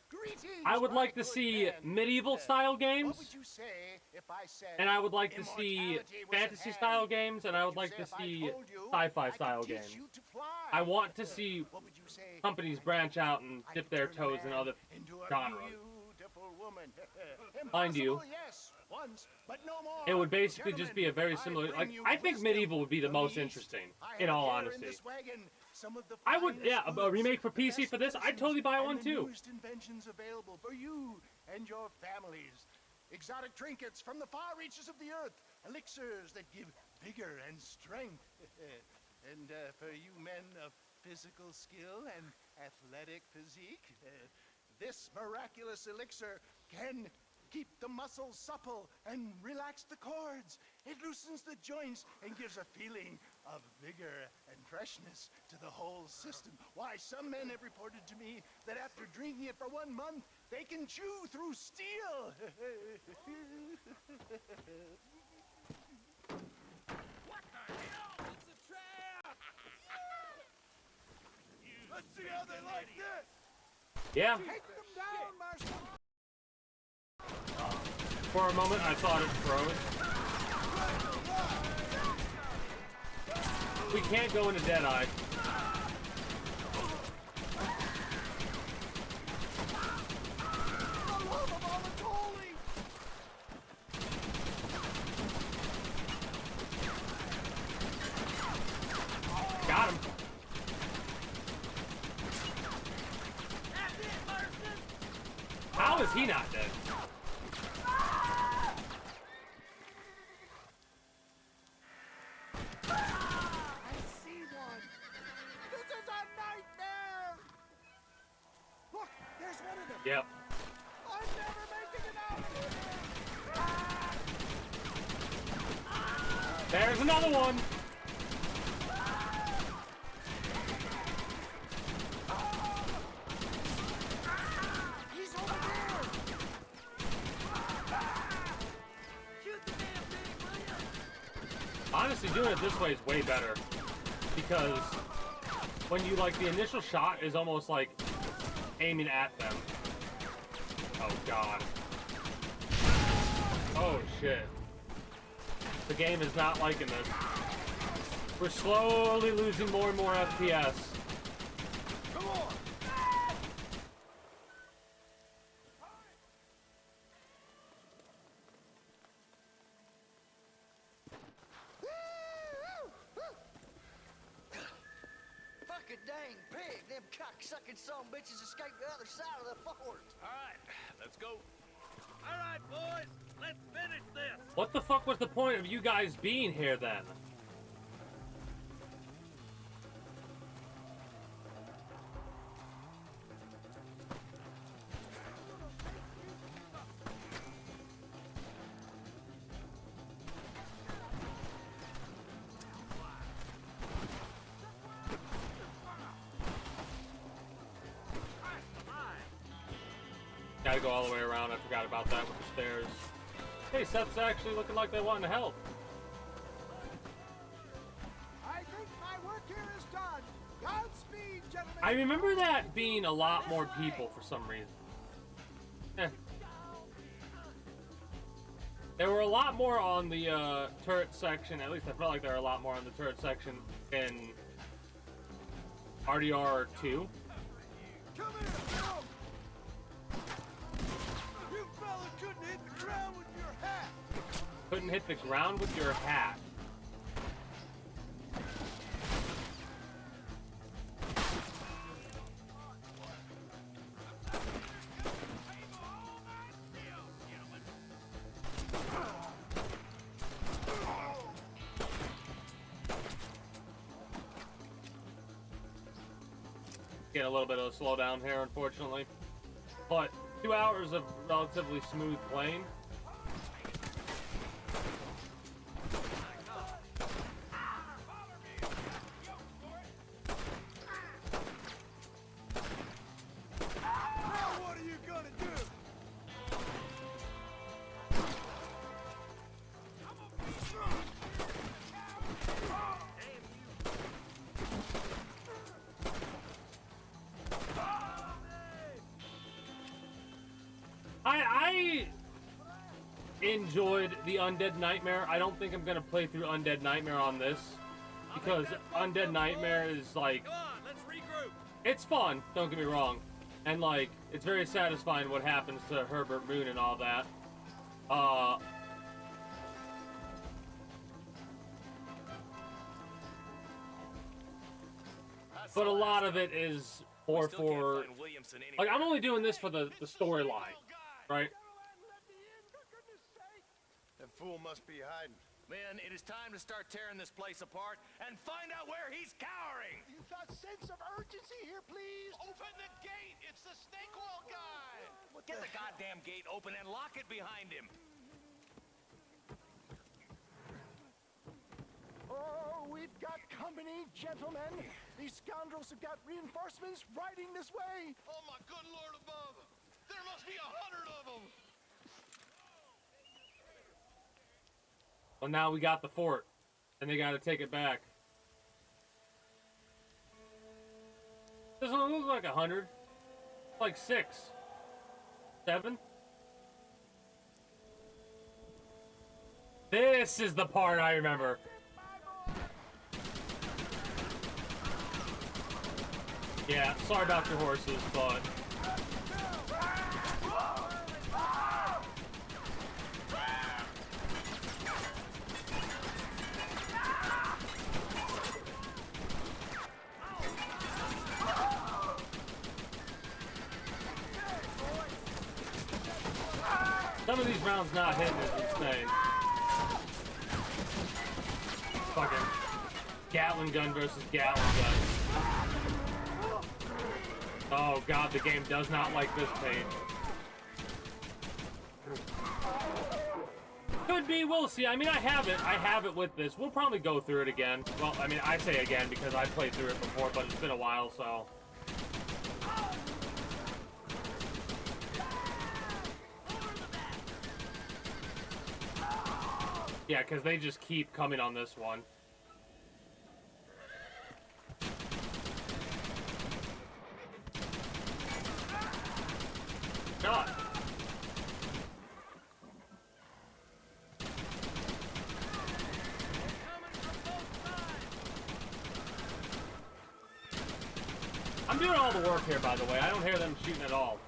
Greetings, I would like to my see good man. medieval style games, What would you say if I said and I would like to see immortality was fantasy at style hand? games, and I would What like would to you see say if I told you sci-fi I could style teach games. you to fly? I want to see What would you say companies if I branch told out you and I dip could their turn a toes in man other into a genres. beautiful woman? Mind you, Impossible, yes, once, but no more. it would basically just be a very similar. Gentlemen, Like, bring you I think wisdom medieval would be the from most the East. interesting, I in have all here in honesty. this wagon some of the I would, finest yeah, a foods, remake for the PC best for this. I'd medicines, totally buy and one the too. newest inventions available for you and your families. Exotic trinkets from the far reaches of the earth, elixirs that give vigor and strength. And for you men of physical skill and athletic physique. This miraculous elixir can keep the muscles supple and relax the cords. It loosens the joints and gives a feeling of vigor and freshness to the whole system. Why, some men have reported to me that after drinking it for 1 month, they can chew through steel. What the hell? It's a trap! Let's see how they like this! Yeah. Take them down, Marshal! For a moment, I thought it froze. We can't go into Deadeye. Got him. How is he not dead? Yep. I'm never making it out of here! There's another one. He's over there! Shoot the damn thing, will ya? Honestly, doing it this way is way better. Because when you, like, the initial shot is almost like aiming at them. Oh, God. Oh, shit. The game is not liking this. We're slowly losing more and more FPS. Come on! Fucking dang pig! Them cock-sucking son bitches escaped the other side of the fort. All right, let's go. All right, boys, let's finish this. What the fuck was the point of you guys being here then? Gotta go all the way around. I forgot about that with the stairs. Hey, Seth's actually looking like they want to help. I think my work here is done. Godspeed, gentlemen. I remember that being a lot more people for some reason. Eh. There were a lot more on the turret section. At least I felt like there were a lot more on the turret section in RDR 2. Come here, Bill. You fella couldn't hit the ground with your hat. Couldn't hit the ground with your hat. Get a little bit of a slowdown here, unfortunately. But 2 hours of relatively smooth playing. Now what are you gonna do? I enjoyed the Undead Nightmare. I don't think I'm gonna play through Undead Nightmare on this because Undead Nightmare is like, Come on, let's regroup. it's fun, don't get me wrong, and like it's very satisfying what happens to Herbert Moon and all that. But a lot of it is more for, like, I'm only doing this for the storyline, right? That fool must be hiding. Men, it is time to start tearing this place apart and find out where he's cowering! A sense of urgency here, please. Open the gate! It's the snake oil guy! Get the goddamn gate open and lock it behind him! Oh, we've got company, gentlemen. These scoundrels have got reinforcements riding this way. Oh, my good Lord above! There must be 100 of them! Well, now we got the fort, and they got to take it back. Doesn't look like 100. Like 6, 7. This is the part I remember. Yeah, sorry about your horses, but... Some of these rounds not hitting is insane. Fucking Gatling gun versus Gatling gun. Oh god, the game does not like this page. Could be, we'll see. I mean, I have it with this. We'll probably go through it again. Well, I mean, I say again because I played through it before, but it's been a while, so... Yeah, because they just keep coming on this one. God. I'm doing all the work here, by the way. I don't hear them shooting at all.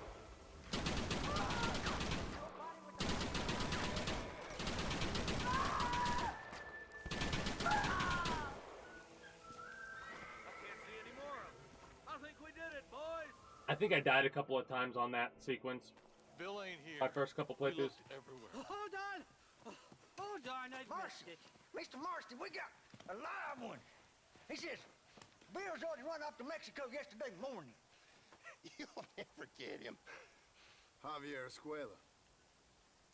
I think I died a couple of times on that sequence. Bill ain't here. My first couple playthroughs. Everywhere. Hold on! Oh, darn, I missed it. Mr. Marston, we got a live one. He says, Bill's already run off to Mexico yesterday morning. You'll never get him. Javier Escuela.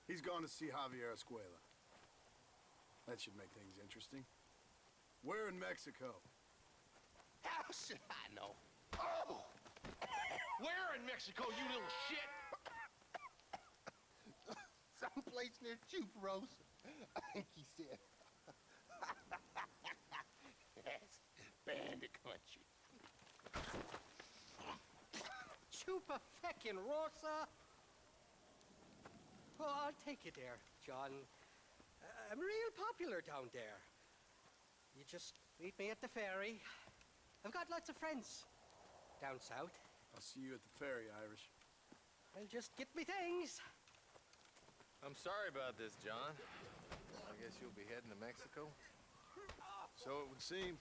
He's gone to see Javier Escuela. That should make things interesting. Where in Mexico? How should I know? Oh! Where in Mexico, you little shit? Someplace near Chuparosa, I think he said. Yes, bandit country. Chupa feckin' Rosa. Well, I'll take you there, John. I'm real popular down there. You just meet me at the ferry. I've got lots of friends down south. I'll see you at the ferry, Irish. Well, just get me things. I'm sorry about this, John. I guess you'll be heading to Mexico? So it would seem.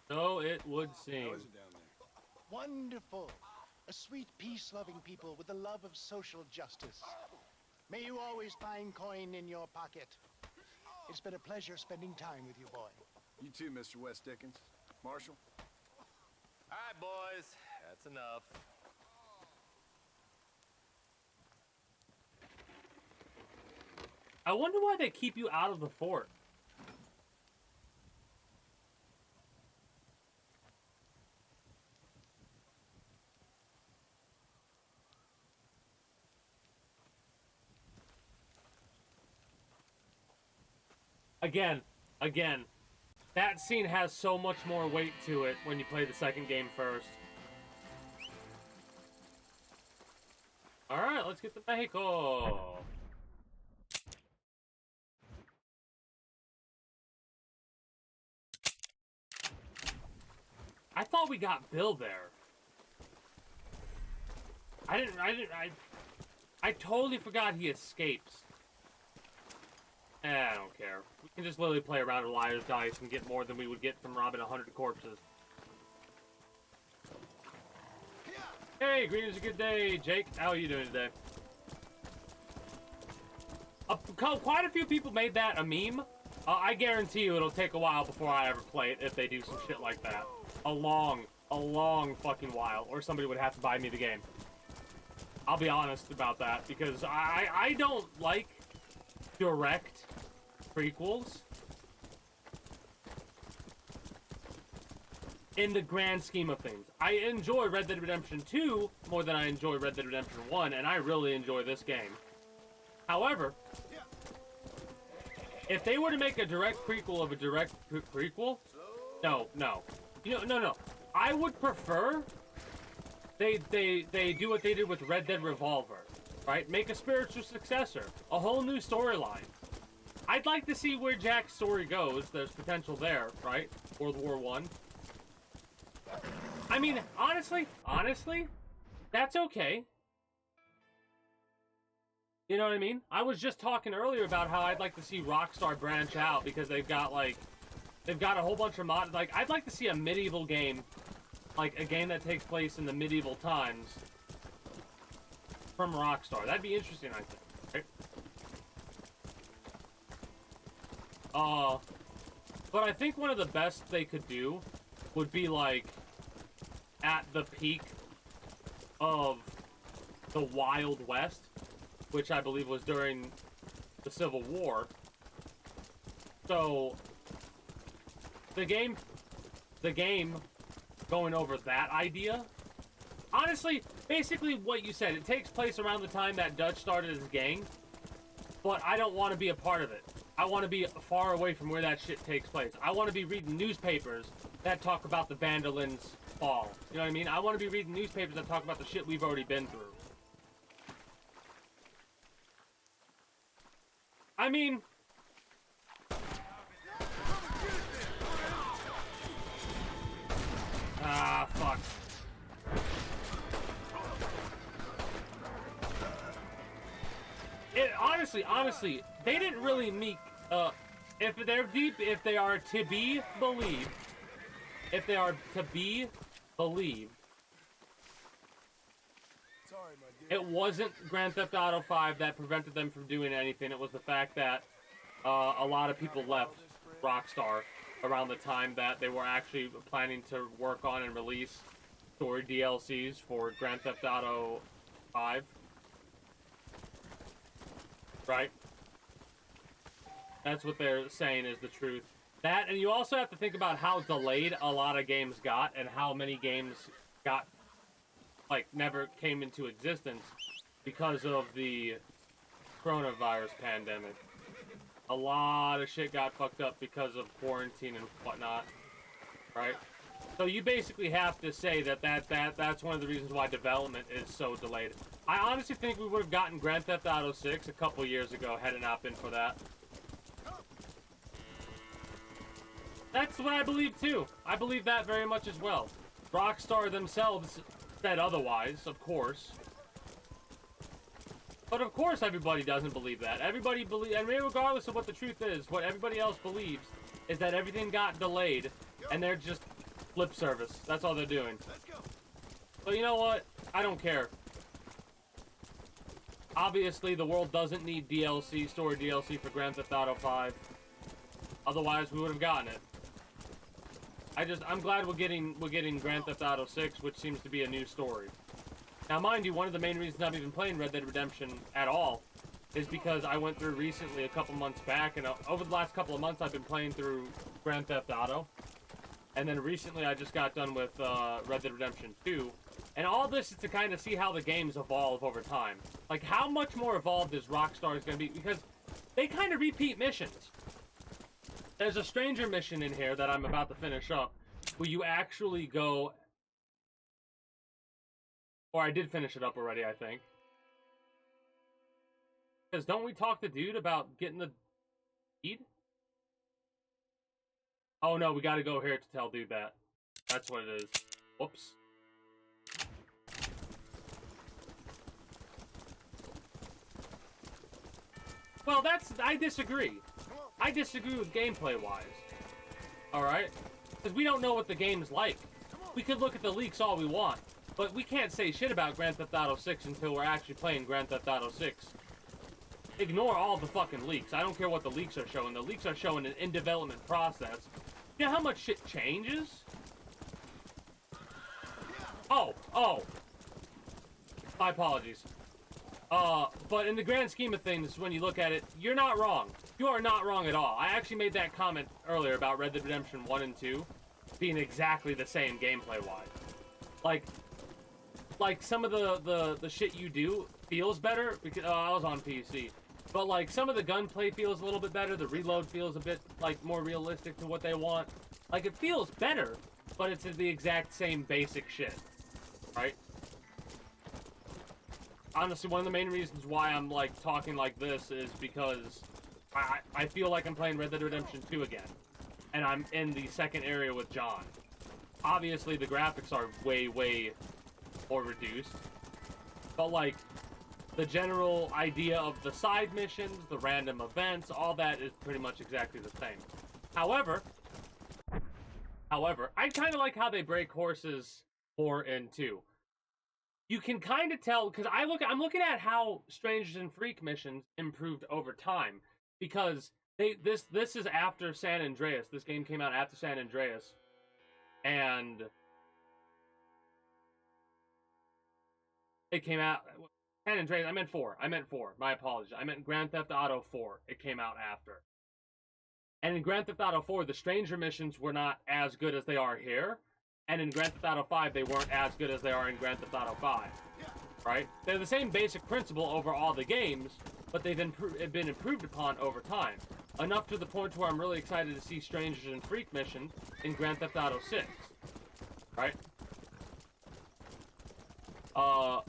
So it would seem. How is it down there? Wonderful. A sweet, peace-loving people with the love of social justice. May you always find coin in your pocket. It's been a pleasure spending time with you, boy. You too, Mr. West Dickens. Marshal? All right, boys. That's enough. I wonder why they keep you out of the fort. Again, that scene has so much more weight to it when you play the second game first. Alright, let's get to Mexico. I thought we got Bill there. I totally forgot he escapes. I don't care. We can just literally play around with liar's dice and get more than we would get from robbing 100 corpses. Hey, green is a good day. Jake, how are you doing today? Quite a few people made that a meme I guarantee you it'll take a while before I ever play it if they do some shit like that. A long fucking while, or somebody would have to buy me the game. I'll be honest about that, because I don't like direct prequels in the grand scheme of things. I enjoy Red Dead Redemption 2 more than I enjoy Red Dead Redemption 1, and I really enjoy this game. However, if they were to make a direct prequel of a direct prequel, no. No. I would prefer they do what they did with Red Dead Revolver, right? Make a spiritual successor, a whole new storyline. I'd like to see where Jack's story goes. There's potential there, right? World War I. I mean, honestly, that's okay. You know what I mean? I was just talking earlier about how I'd like to see Rockstar branch out because they've got a whole bunch of mods. Like, I'd like to see a medieval game, like a game that takes place in the medieval times from Rockstar. That'd be interesting, I think. Right? But I think one of the best they could do would be like at the peak of the Wild West, which I believe was during the Civil War. So the game going over that idea, honestly, basically what you said, it takes place around the time that Dutch started his gang, but I don't want to be a part of it. I want to be far away from where that shit takes place. I want to be reading newspapers that talk about the Van der Linde's fall. You know what I mean? I want to be reading newspapers that talk about the shit we've already been through. I mean, fuck. Honestly, they didn't really make, if they are to be believed, it wasn't Grand Theft Auto 5 that prevented them from doing anything. It was the fact that a lot of people left Rockstar around the time that they were actually planning to work on and release story DLCs for Grand Theft Auto 5. Right? That's what they're saying is the truth. That, and you also have to think about how delayed a lot of games got and how many games got, like, never came into existence because of the coronavirus pandemic. A lot of shit got fucked up because of quarantine and whatnot, right? So you basically have to say that's one of the reasons why development is so delayed. I honestly think we would have gotten Grand Theft Auto 6 a couple years ago had it not been for that. That's what I believe too. I believe that very much as well. Rockstar themselves said otherwise, of course. But of course everybody doesn't believe that. Everybody believes, and regardless of what the truth is, what everybody else believes is that everything got delayed and they're just lip service. That's all they're doing. But you know what? I don't care. Obviously, the world doesn't need DLC, story DLC for Grand Theft Auto 5. Otherwise, we would have gotten it. I'm glad we're getting Grand Theft Auto 6, which seems to be a new story. Now, mind you, one of the main reasons I'm even playing Red Dead Redemption at all is because I went through recently, a couple months back, and over the last couple of months, I've been playing through Grand Theft Auto. And then recently, I just got done with Red Dead Redemption 2. And all this is to kind of see how the games evolve over time. Like, how much more evolved is Rockstar is going to be? Because they kind of repeat missions. There's a stranger mission in here that I'm about to finish up, where you actually go... Or I did finish it up already, I think. Because don't we talk to dude about getting the deed? Oh no, we gotta go here to tell dude that. That's what it is. Whoops. Well, I disagree. I disagree with gameplay-wise. Alright? Because we don't know what the game's like. We could look at the leaks all we want, but we can't say shit about Grand Theft Auto 6 until we're actually playing Grand Theft Auto 6. ignore all the fucking leaks. I don't care what the leaks are showing. The leaks are showing an in-development process. You know how much shit changes? Oh. My apologies. But in the grand scheme of things, when you look at it, you're not wrong. You are not wrong at all. I actually made that comment earlier about Red Dead Redemption 1 and 2 being exactly the same gameplay-wise. Like some of the shit you do feels better because I was on PC. But like some of the gunplay feels a little bit better, the reload feels a bit like more realistic to what they want. Like it feels better, but it's the exact same basic shit. Right? Honestly, one of the main reasons why I'm like talking like this is because I feel like I'm playing Red Dead Redemption 2 again. And I'm in the second area with John. Obviously the graphics are way more reduced. But like the general idea of the side missions, the random events, all that is pretty much exactly the same. However, I kind of like how they break horses 4 and 2. You can kind of tell because I'm looking at how Strangers and Freak missions improved over time because this is after San Andreas. This game came out after San Andreas, and it came out San Andreas. I meant 4. My apologies. I meant Grand Theft Auto 4. It came out after. And in Grand Theft Auto 4, the stranger missions were not as good as they are here. And in Grand Theft Auto 5, they weren't as good as they are in Grand Theft Auto 5. Right? They're the same basic principle over all the games, but they've been improved upon over time. Enough to the point where I'm really excited to see Strangers and Freak missions in Grand Theft Auto 6. Right? I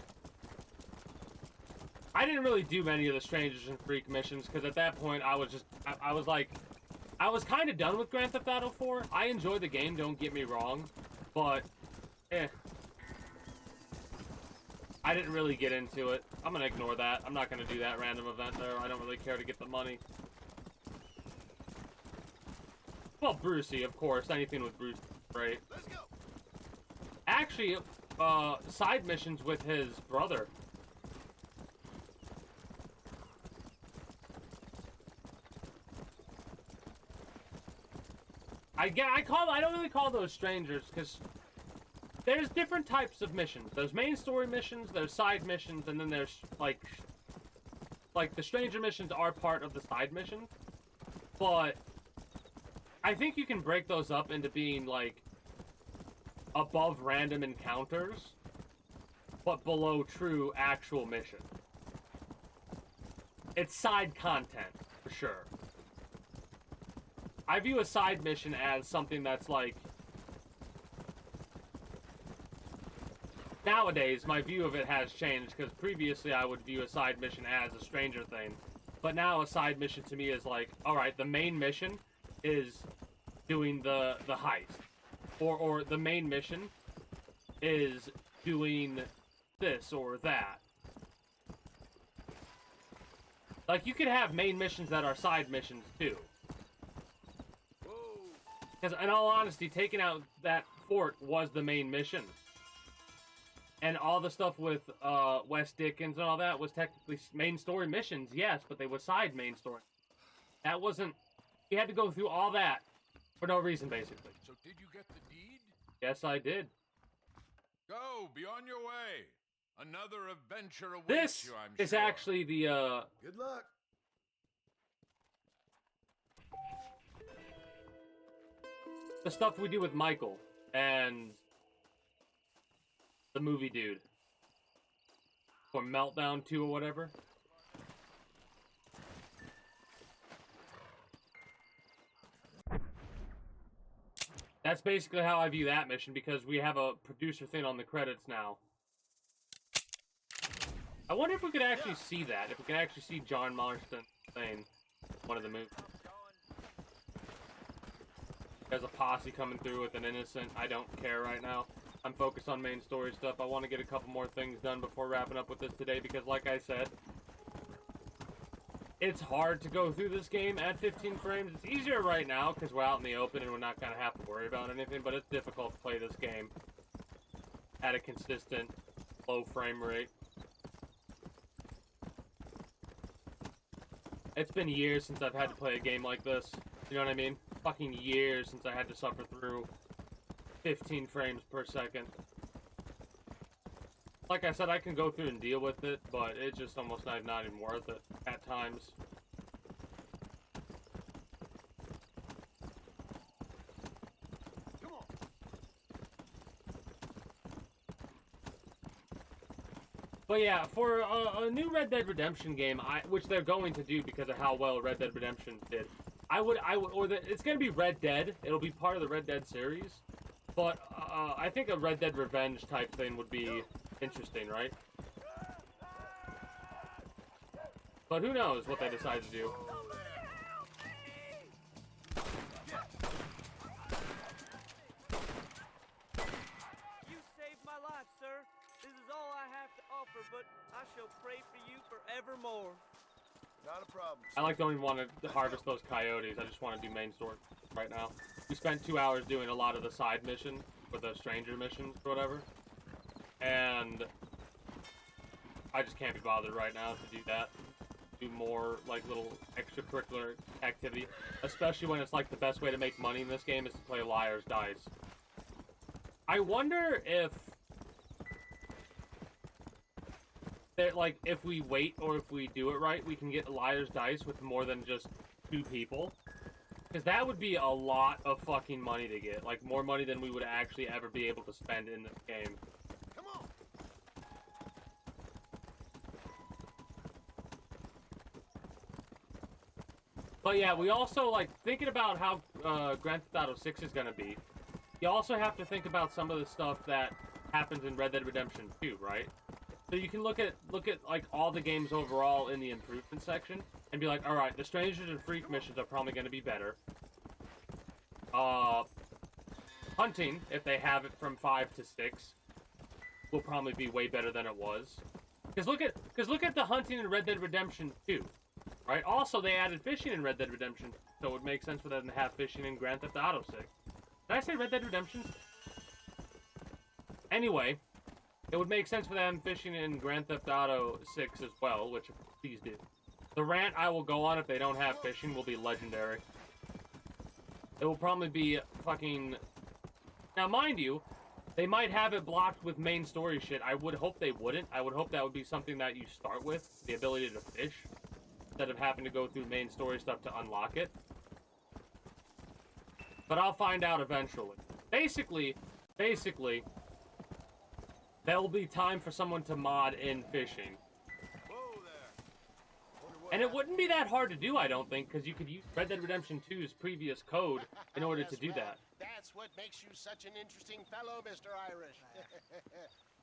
didn't really do many of the Strangers and Freak missions, because at that point, I was kind of done with Grand Theft Auto 4. I enjoy the game, don't get me wrong, but, I didn't really get into it. I'm gonna ignore that. I'm not gonna do that random event there. I don't really care to get the money. Well, Brucey, of course. Anything with Bruce, right? Let's go. Actually, side missions with his brother. I don't really call those strangers, because there's different types of missions. There's main story missions, there's side missions, and then there's, like the stranger missions are part of the side missions. But I think you can break those up into being, like, above random encounters, but below true actual mission. It's side content, for sure. I view a side mission as something that's like... Nowadays, my view of it has changed, because previously I would view a side mission as a stranger thing. But now a side mission to me is like, alright, the main mission is doing the heist. Or the main mission is doing this or that. Like, you could have main missions that are side missions, too. Because, in all honesty, taking out that fort was the main mission. And all the stuff with Wes Dickens and all that was technically main story missions, yes, but they were side main story. That wasn't... You had to go through all that for no reason, basically. So did you get the deed? Yes, I did. Go, be on your way. Another adventure awaits This you, I'm is sure. actually the, Good luck. the stuff we do with Michael and the movie dude. For Meltdown 2 or whatever. That's basically how I view that mission, because we have a producer thing on the credits now. I wonder if we could actually see that. If we can actually see John Marston playing one of the movies. There's a posse coming through with an innocent. I don't care right now. I'm focused on main story stuff. I want to get a couple more things done before wrapping up with this today, because like I said, it's hard to go through this game at 15 frames. It's easier right now because we're out in the open and we're not going to have to worry about anything, but it's difficult to play this game at a consistent low frame rate. It's been years since I've had to play a game like this. You know what I mean? Fucking years since I had to suffer through 15 frames per second. Like I said, I can go through and deal with it, but it's just almost not even worth it at times. Come on. But yeah, for a new Red Dead Redemption game, which they're going to do because of how well Red Dead Redemption did, it's gonna be Red Dead. It'll be part of the Red Dead series, but I think a Red Dead Revenge type thing would be interesting, right? But who knows what they decide to do. You saved my life, sir. This is all I have to offer, but I shall pray for you forevermore. Not a problem. I don't even want to harvest those coyotes. I just want to do main story right now. We spent 2 hours doing a lot of the side missions, or the stranger missions, or whatever. And I just can't be bothered right now to do that. Do more, like, little extracurricular activity. Especially when it's, like, the best way to make money in this game is to play Liar's Dice. I wonder if... like, if we wait or if we do it right, we can get Liar's Dice with more than just 2 people. Because that would be a lot of fucking money to get. Like, more money than we would actually ever be able to spend in this game. Come on. But yeah, we also, like, thinking about how Grand Theft Auto 6 is going to be, you also have to think about some of the stuff that happens in Red Dead Redemption 2, right? So you can look at like all the games overall in the improvement section and be like, all right, the Strangers and Freak missions are probably going to be better. Hunting, if they have it from 5 to 6, will probably be way better than it was. Because look at the hunting in Red Dead Redemption 2, right? Also, they added fishing in Red Dead Redemption, so it would make sense for them to have fishing in Grand Theft Auto 6. Did I say Red Dead Redemption? Anyway. It would make sense for them fishing in Grand Theft Auto 6 as well, which please do. The rant I will go on if they don't have fishing will be legendary. It will probably be fucking... Now, mind you, they might have it blocked with main story shit. I would hope they wouldn't. I would hope that would be something that you start with, the ability to fish, instead of having to go through main story stuff to unlock it. But I'll find out eventually. Basically, there'll be time for someone to mod in fishing. And it wouldn't be that hard to do, I don't think, because you could use Red Dead Redemption 2's previous code in order to do that. That's what makes you such an interesting fellow, Mr. Irish.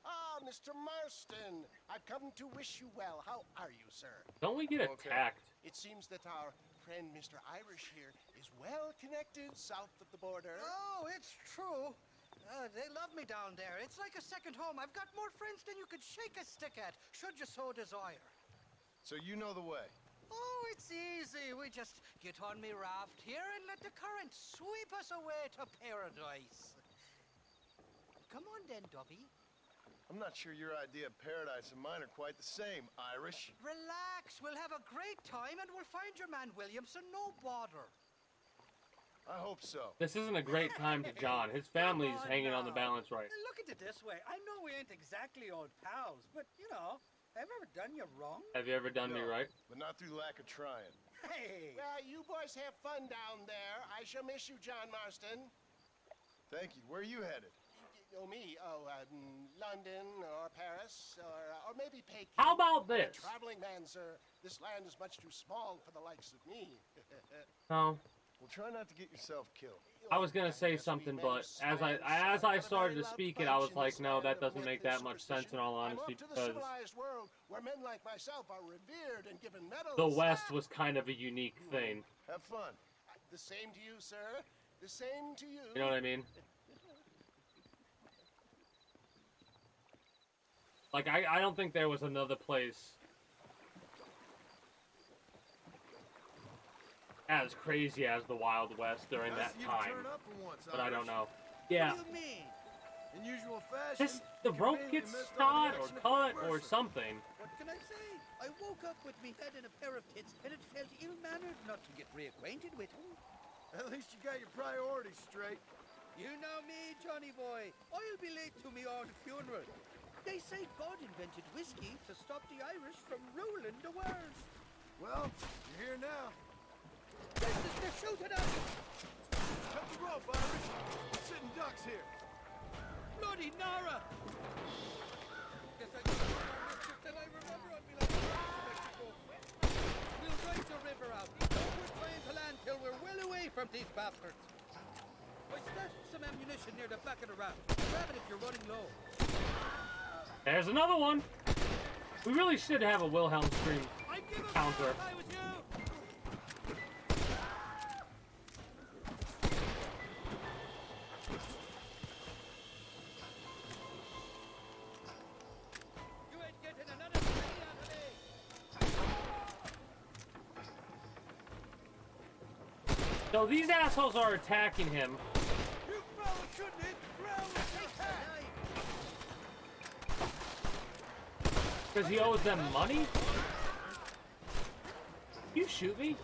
Ah, Mr. Marston, I've come to wish you well. How are you, sir? Don't we get attacked? It seems that our friend Mr. Irish here is well connected south of the border. Oh, it's true. They love me down there. It's like a second home. I've got more friends than you could shake a stick at, should you so desire. So you know the way? Oh, it's easy. We just get on me raft here and let the current sweep us away to paradise. Come on then, Dubby. I'm not sure your idea of paradise and mine are quite the same, Irish. Relax. We'll have a great time and we'll find your man Williamson, no bother. I hope so. This isn't a great time to John. His family's hanging on the balance right. Look at it this way. I know we ain't exactly old pals, but, you know, have I ever done you wrong? Have you ever done me right? But not through lack of trying. Hey! Well, you boys have fun down there. I shall miss you, John Marston. Thank you. Where are you headed? Oh, me? Oh, London or Paris or maybe Peking. How about this? I'm a traveling man, sir. This land is much too small for the likes of me. No. Well, try not to get yourself killed. I was gonna say something, but as I started to speak it, I was like, no, that doesn't make that much sense in all honesty, because world where men like myself are revered and given medals. the West was kind of a unique thing. Have fun. The same to you, sir. The same to you. You know what I mean? Like, I don't think there was another place as crazy as the Wild West during that time. But I don't know. Yeah. What do you mean? In usual fashion, The rope gets caught or cut or something. What can I say? I woke up with me head in a pair of tits, and it felt ill-mannered not to get reacquainted with him. At least you got your priorities straight. You know me, Johnny boy. I'll be late to me own funeral. They say God invented whiskey to stop the Irish from ruling the world. Well, you're here now. They're shooting at us! Cut the rope, Irish. We're sitting ducks here. Bloody Nara! Guess I got more mischief than I remember on me last trip to Mexico. We'll race the river out. No good trying to land till we're well away from these bastards. I stashed some ammunition near the back of the raft. Grab it if you're running low. There's another one. We really should have a Wilhelm scream counter. I was you. You ain't getting another penny out of me. So these assholes are attacking him. You fellas shouldn't hit the ground with your hat. Because he owes them money? You shoot me?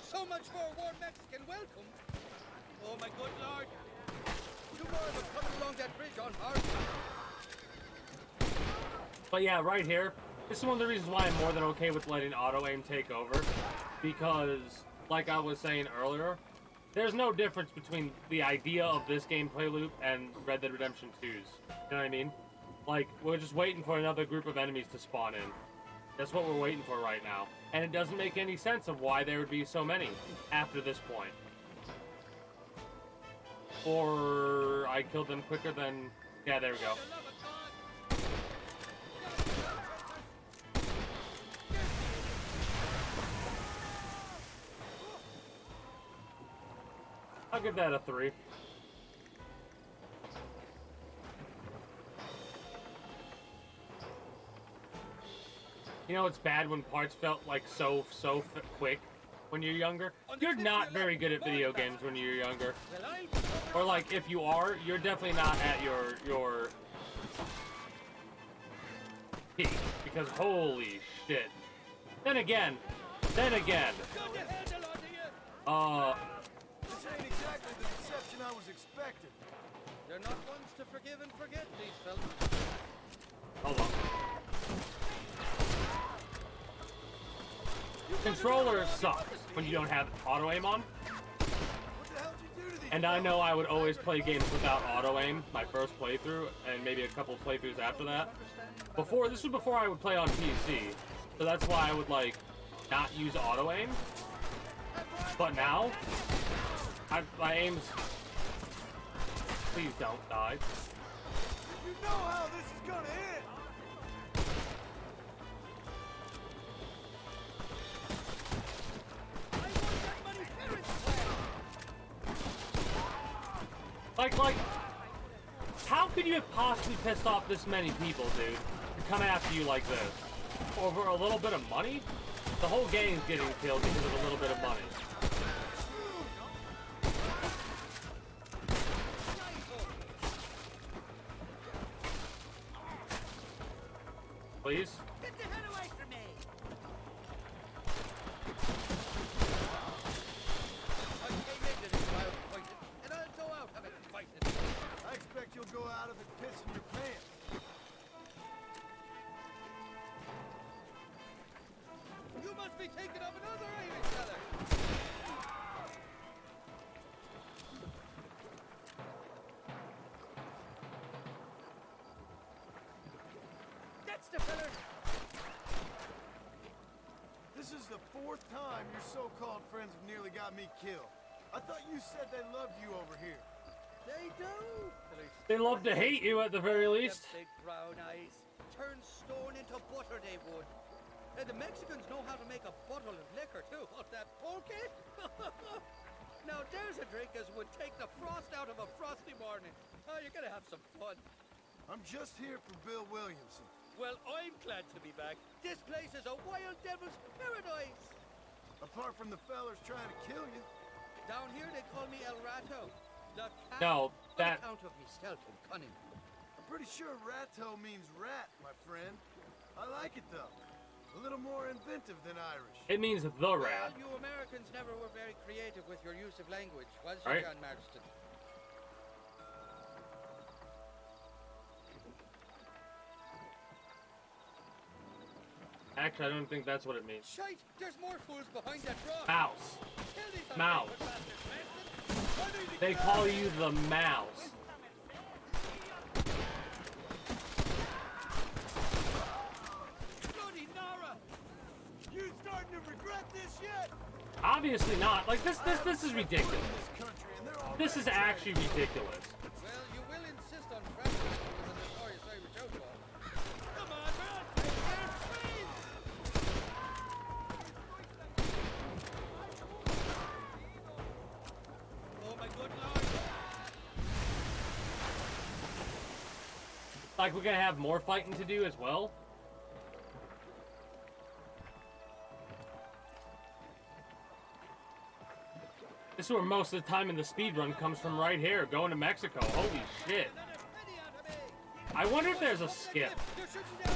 So much for a warm Mexican welcome. Oh my good lord. Two more of them coming along that bridge on hard. But yeah, right here, this is one of the reasons why I'm more than okay with letting auto-aim take over. Because, like I was saying earlier, there's no difference between the idea of this gameplay loop and Red Dead Redemption 2's. You know what I mean? Like, we're just waiting for another group of enemies to spawn in. That's what we're waiting for right now. And it doesn't make any sense of why there would be so many after this point. Or I killed them quicker than... Yeah, there we go. I'll give that a 3. You know, it's bad when parts felt like so quick when you're younger. You're not very good at video games when you're younger. Or like, if you are, you're definitely not at your peak. Because holy shit. Then again. This ain't exactly the reception I was expecting. They're not ones to forgive and forget, these fellas. Hold on. Controller sucks when you don't have auto-aim on. And I know I would always play games without auto-aim, my first playthrough, and maybe a couple playthroughs after that. This was before I would play on PC, so that's why I would, like, not use auto-aim. But now, my aim's... Please don't die. You know how this is gonna end. Like, how could you have possibly pissed off this many people, dude, to come after you like this? Over a little bit of money? The whole gang's getting killed because of a little bit of money. Please? Get the hell away from me! I came into this wild fighting, and I'll go out of it fighting. I expect you'll go out of it pissing your pants. You must be thinking of another Irish fella. That's the fella. This is the 4th time your so-called friends have nearly got me killed. I thought you said they loved you over here. They do. They love to hate you at the very least. Them big brown eyes. Turn stone into butter they would. And the Mexicans know how to make a bottle of liquor too. What, that pulque? Now there's a drink as would take the frost out of a frosty morning. Oh, you're gonna have some fun. I'm just here for Bill Williamson. Well, I'm glad to be back. This place is a wild devil's paradise. Apart from the fellers trying to kill you. Down here they call me El Rato. The cat No, on that... account of me stealth and cunning. pretty sure ratto means rat, my friend. I like it though. A little more inventive than Irish. It means the rat. Well, you Americans never were very creative with your use of language, was you, Right. John Marston? Actually, I don't think that's what it means. Shite! There's more fools behind that rock! Mouse. Kill these Mouse. ungrateful bastards, Marston! They call you the mouse. Bloody Nara! You starting to regret this yet? Obviously not. Like this is ridiculous. This is actually ridiculous. Well, you will insist on Frank as a notorious Irish outlaw. Come on, man! Here's Queens! Oh my good lord! Like we're gonna have more fighting to do as well. This is where most of the time in the speed run comes from, right here, going to Mexico. Holy shit. I wonder if there's a skip. You're shooting down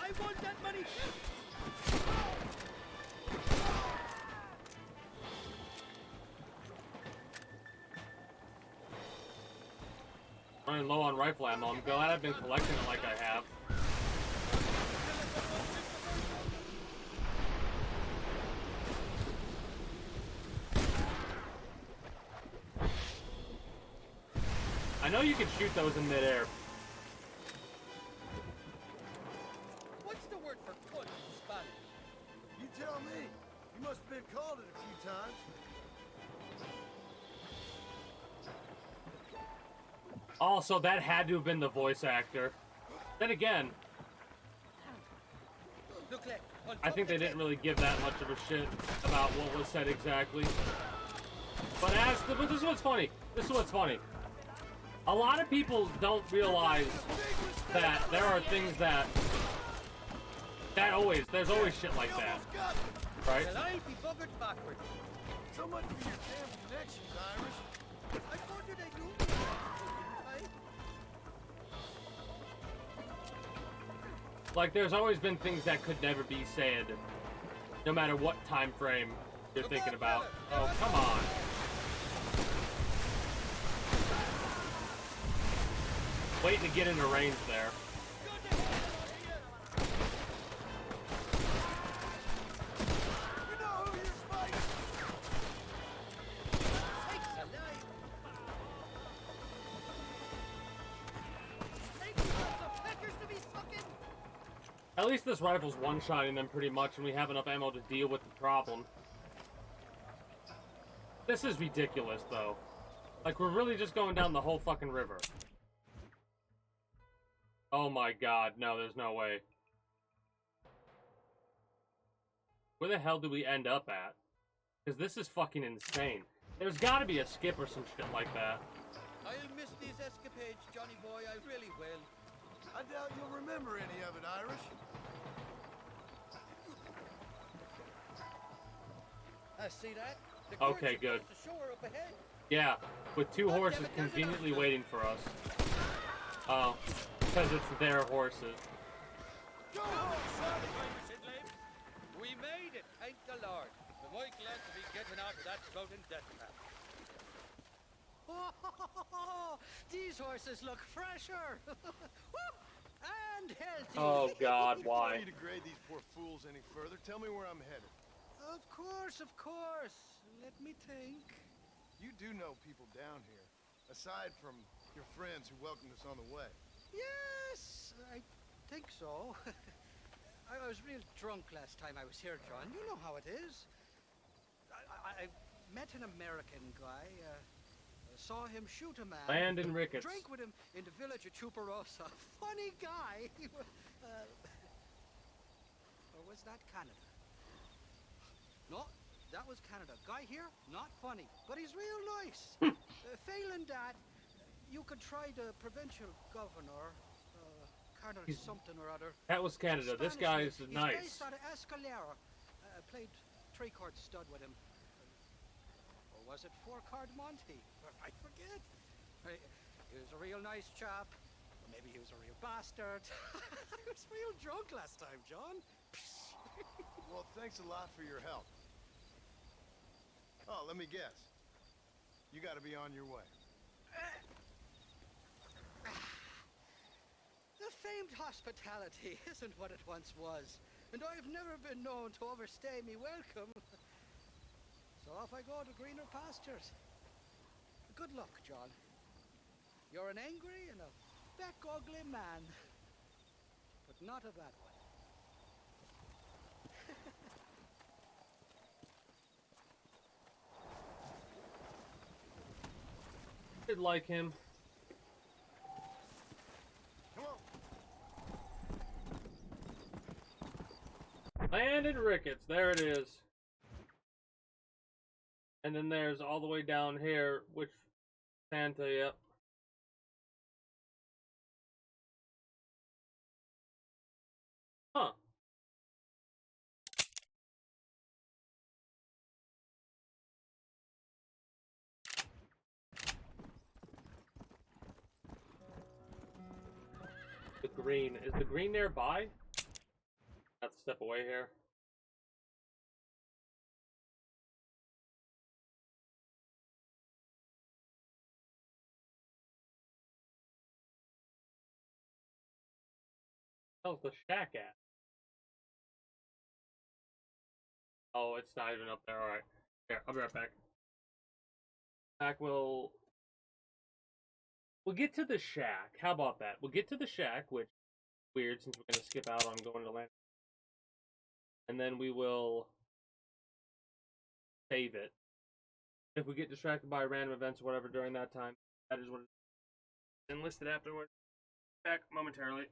I want that money! Running low on rifle ammo. I'm glad I've been collecting it like I have. I know you can shoot those in midair. What's the word for cunt in Spanish? You tell me. You must have been called it a few times. Also, that had to have been the voice actor. Then again, Look left. On I top think they the didn't cliff. really give that much of a shit about what was said exactly. But this is what's funny. This is what's funny. A lot of people don't realize that there are things there's always shit like that, right? Well, I'll be buggered backward. So much for your damn connections, Irish. I told you they knew me, didn't I? Like there's always been things that could never be said, no matter what time frame you're thinking about. Oh, come on. Waiting to get into range there. You know who you're fighting? Sakes alive! Take you want some peckers to be sucking? At least this rifle's one-shotting them pretty much, and we have enough ammo to deal with the problem. This is ridiculous, though. Like, we're really just going down the whole fucking river. Oh my god, no, there's no way. Where the hell do we end up at? Because this is fucking insane. There's gotta be a skip or some shit like that. I'll miss these escapades, Johnny boy, I really will. I doubt you'll remember any of it, Irish. I see that. The Okay, current's good. across the shore up ahead. Yeah, with two horses conveniently waiting for us. Oh, because it's their horses. Go on, son! We made it, thank the Lord. But my glad to be getting out of that spouting death trap. Oh, these horses look fresher. Whoop, and healthy. Oh god, Before why? you degrade these poor fools any further, tell me where I'm headed. Of course, of course. Let me think. You do know people down here, aside from your friends who welcomed us on the way. Yes, I think so. I was real drunk last time I was here, John. You know how it is. I met an American guy. Saw him shoot a man. Landon Ricketts. Drank with him in the village of Chuparosa. Funny guy. Or was that Canada? No, that was Canada. Guy here, not funny, but he's real nice. Failing that, you could try the provincial governor, Colonel something or other. That was Canada. This guy is He's nice. based out of Escalera. Played three-chord stud with him. was it 4 Card Monte? I forget. He was a real nice chap. Or maybe he was a real bastard. I was real drunk last time, John. Well, thanks a lot for your help. Oh, let me guess. You gotta be on your way. The famed hospitality isn't what it once was, and I've never been known to overstay me welcome. So off I go to greener pastures. Good luck, John. You're an angry and a back-ugly man, but not a bad one. Did like him. Landed Ricketts, there it is. And then there's all the way down here, which Santa, yep. Huh. The green. Is the green nearby? Have to step away here. How's the shack at? Oh, it's not even up there. Alright. Here, I'll be right back. We'll get to the shack. How about that? We'll get to the shack, which is weird since we're gonna skip out on going to land. And then we will save it. If we get distracted by random events or whatever during that time, that is what it is. Enlisted afterward. Back momentarily.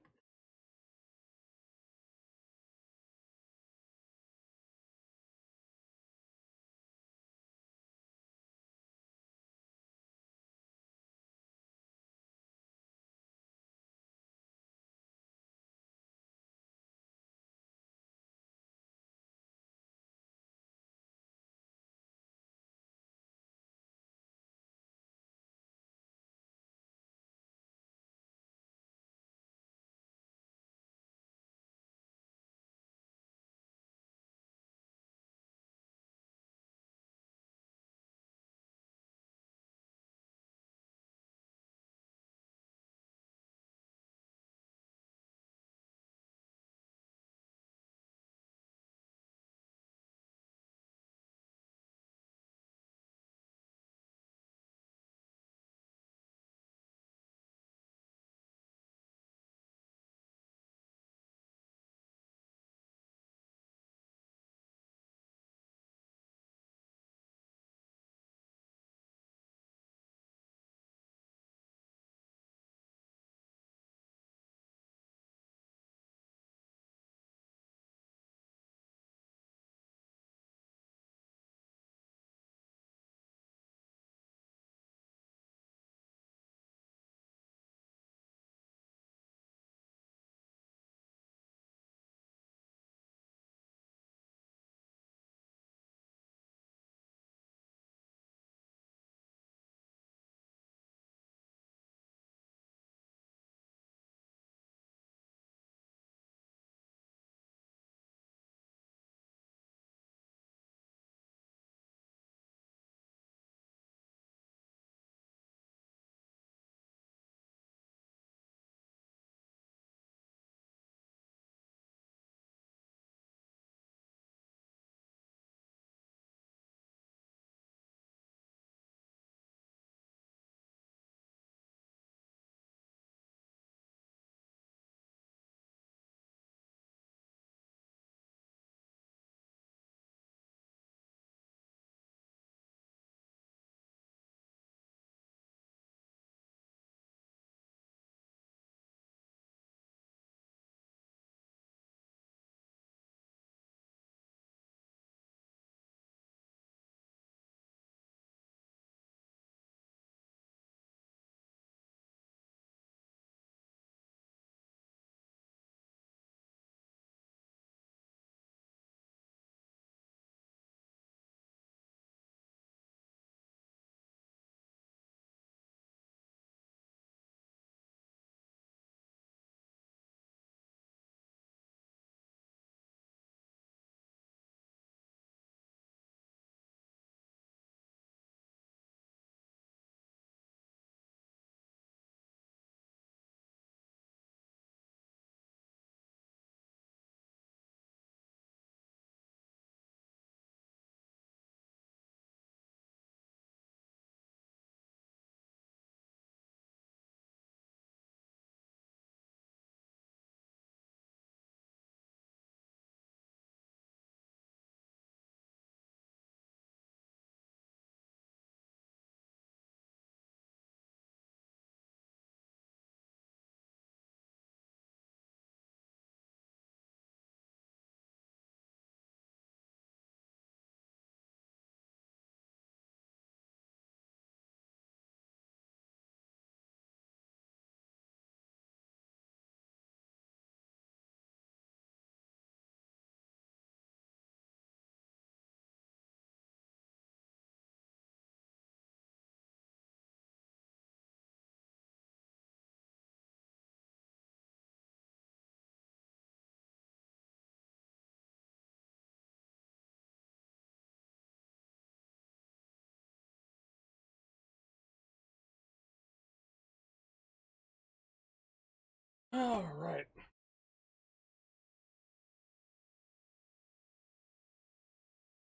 All right.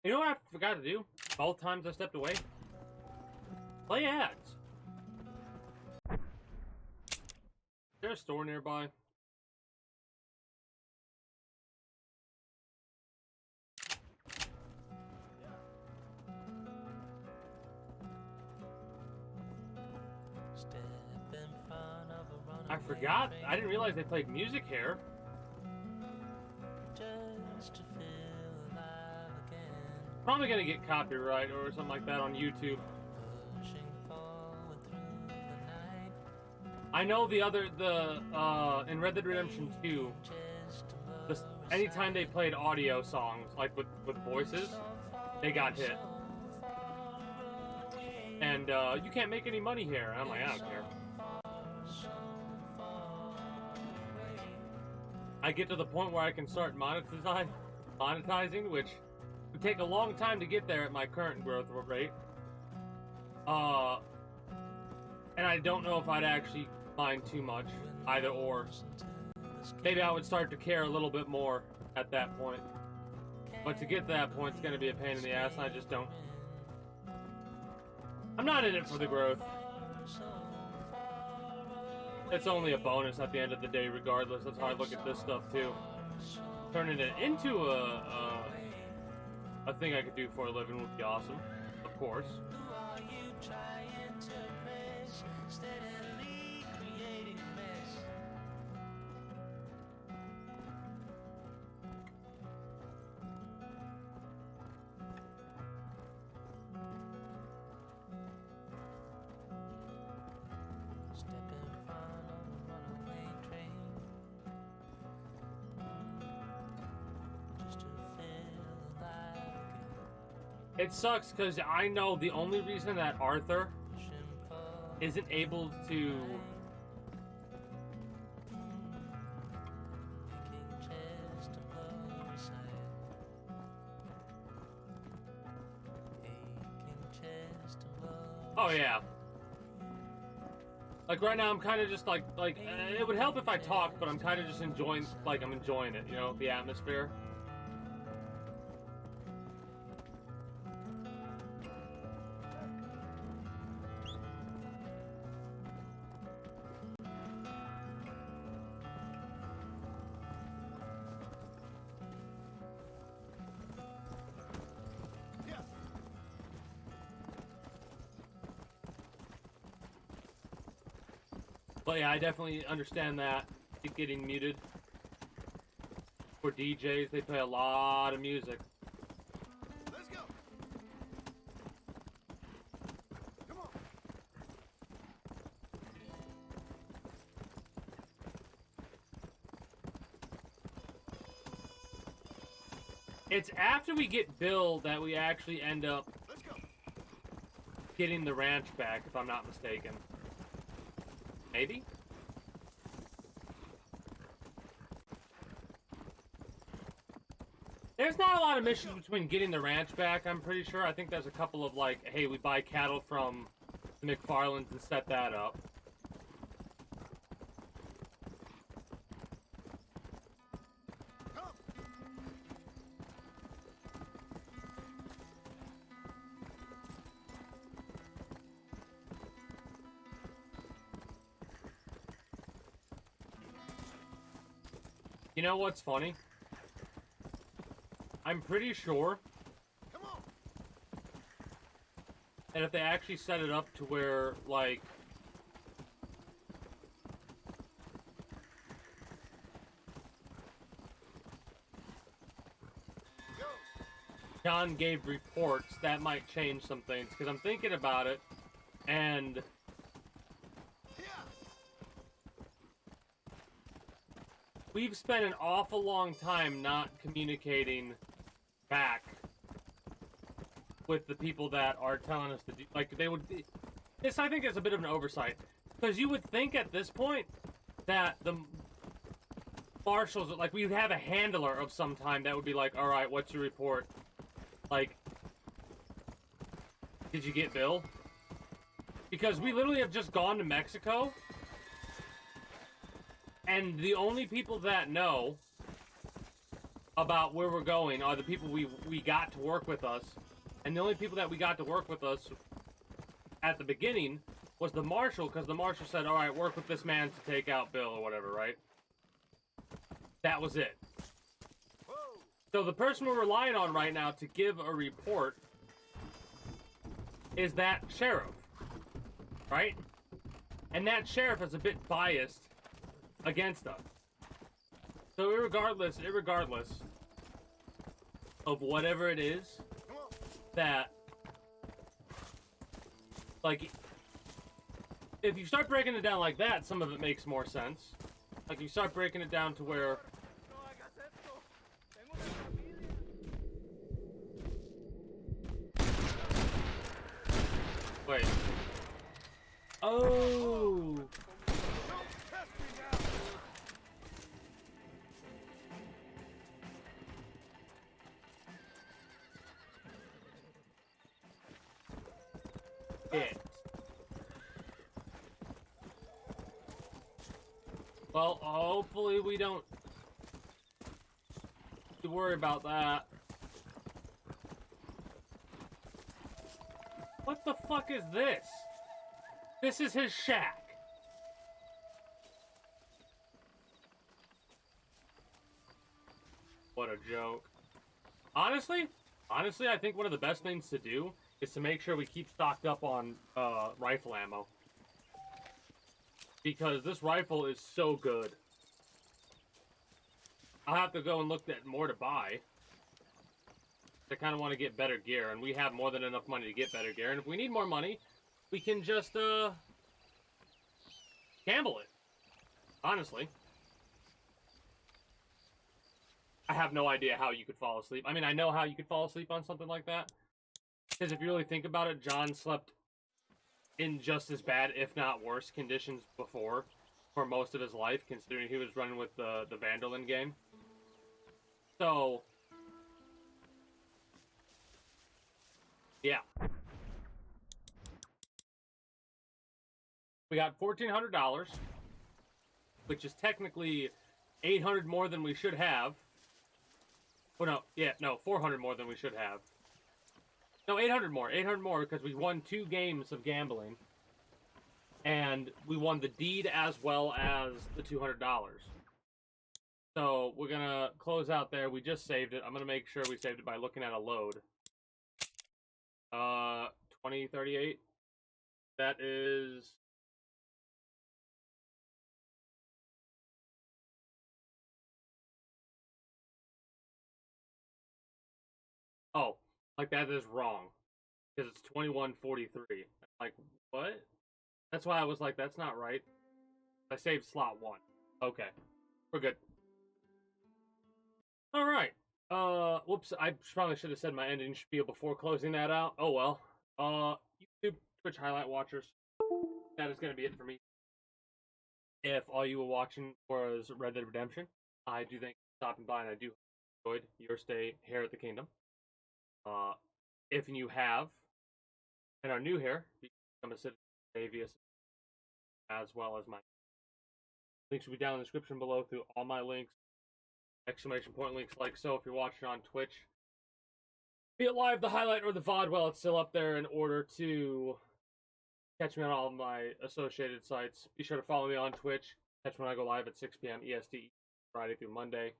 You know what I forgot to do? Both times I stepped away? Play ads. Is there a store nearby? I forgot. I didn't realize they played music here. Probably gonna get copyright or something like that on YouTube. I know in Red Dead Redemption 2, anytime they played audio songs, like with voices, they got hit. And you can't make any money here. I'm like, I don't care. I get to the point where I can start monetizing, which would take a long time to get there at my current growth rate. And I don't know if I'd actually mind too much, either or. Maybe I would start to care a little bit more at that point. But to get to that point, it's going to be a pain in the ass, and I just don't. I'm not in it for the growth. It's only a bonus at the end of the day, regardless. That's how I look at this stuff, too. Turning it into a thing I could do for a living would be awesome, of course. It sucks because I know the only reason that Arthur isn't able to oh yeah, like right now I'm kind of just like it would help if I talked, but I'm kind of just enjoying it, you know, the atmosphere. But yeah, I definitely understand that. It getting muted. For DJs, they play a lot of music. Let's go. Come on. It's after we get Bill that we actually end up getting the ranch back, if I'm not mistaken. Maybe? There's not a lot of missions between getting the ranch back, I'm pretty sure. I think there's a couple of like, hey, we buy cattle from the McFarlands and set that up. You know what's funny? I'm pretty sure that if they actually set it up to where, like, John gave reports, that might change some things, because I'm thinking about it, and we've spent an awful long time not communicating back with the people that are telling us to do, like, they would, this I think is a bit of an oversight, because you would think at this point that the marshals, like, we'd have a handler of some time that would be like, alright, what's your report? Like, did you get Bill? Because we literally have just gone to Mexico, And the only people that know about where we're going are the people we got to work with us. And the only people that we got to work with us at the beginning was the marshal, because the marshal said, all right, work with this man to take out Bill or whatever, right? That was it. So the person we're relying on right now to give a report is that sheriff, right? And that sheriff is a bit biased against us. So irregardless of whatever it is that, like, if you start breaking it down like that, some of it makes more sense. Like, you start breaking it down to where... Wait. Oh! It. Well, hopefully we don't have to worry about that. What the fuck is this? This is his shack. What a joke. Honestly, I think one of the best things to do is to make sure we keep stocked up on rifle ammo. Because this rifle is so good. I'll have to go and look at more to buy. I kind of want to get better gear, and we have more than enough money to get better gear. And if we need more money, we can just gamble it. Honestly. I have no idea how you could fall asleep. I mean, I know how you could fall asleep on something like that. Because if you really think about it, John slept in just as bad, if not worse, conditions before for most of his life, considering he was running with the Vandalin game. So, yeah. We got $1,400, which is technically $800 more than we should have. Oh, no, yeah, no, 400 more than we should have. No, 800 more. 800 more because we won 2 games of gambling. And we won the deed as well as the $200. So we're going to close out there. We just saved it. I'm going to make sure we saved it by looking at a load. 2038. That is... Oh, like that is wrong. Because it's 2143. Like, what? That's why I was like, that's not right. I saved slot 1. Okay. We're good. Alright. Whoops, I probably should have said my ending spiel before closing that out. Oh well. YouTube, Twitch highlight watchers. That is going to be it for me. If all you were watching was Red Dead Redemption, I do thank you for stopping by, and I do enjoyed your stay here at the Kingdom. If you have, and are new here, you can become a citizen of Avius, as well as my links will be down in the description below through all my links. Exclamation point links like so if you're watching on Twitch. Be it live, the highlight, or the VOD while it's still up there in order to catch me on all of my associated sites. Be sure to follow me on Twitch. Catch me when I go live at 6 p.m. EST, Friday through Monday.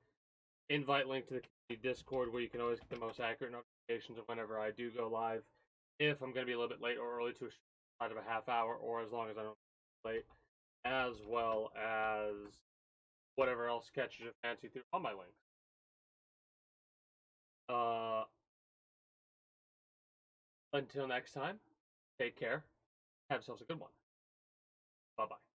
Invite link to the community Discord where you can always get the most accurate notifications of whenever I do go live. If I'm going to be a little bit late or early to a side of a half hour, or as long as I don't be late, as well as whatever else catches your fancy through all my links. Until next time, take care. Have yourselves a good one. Bye-bye.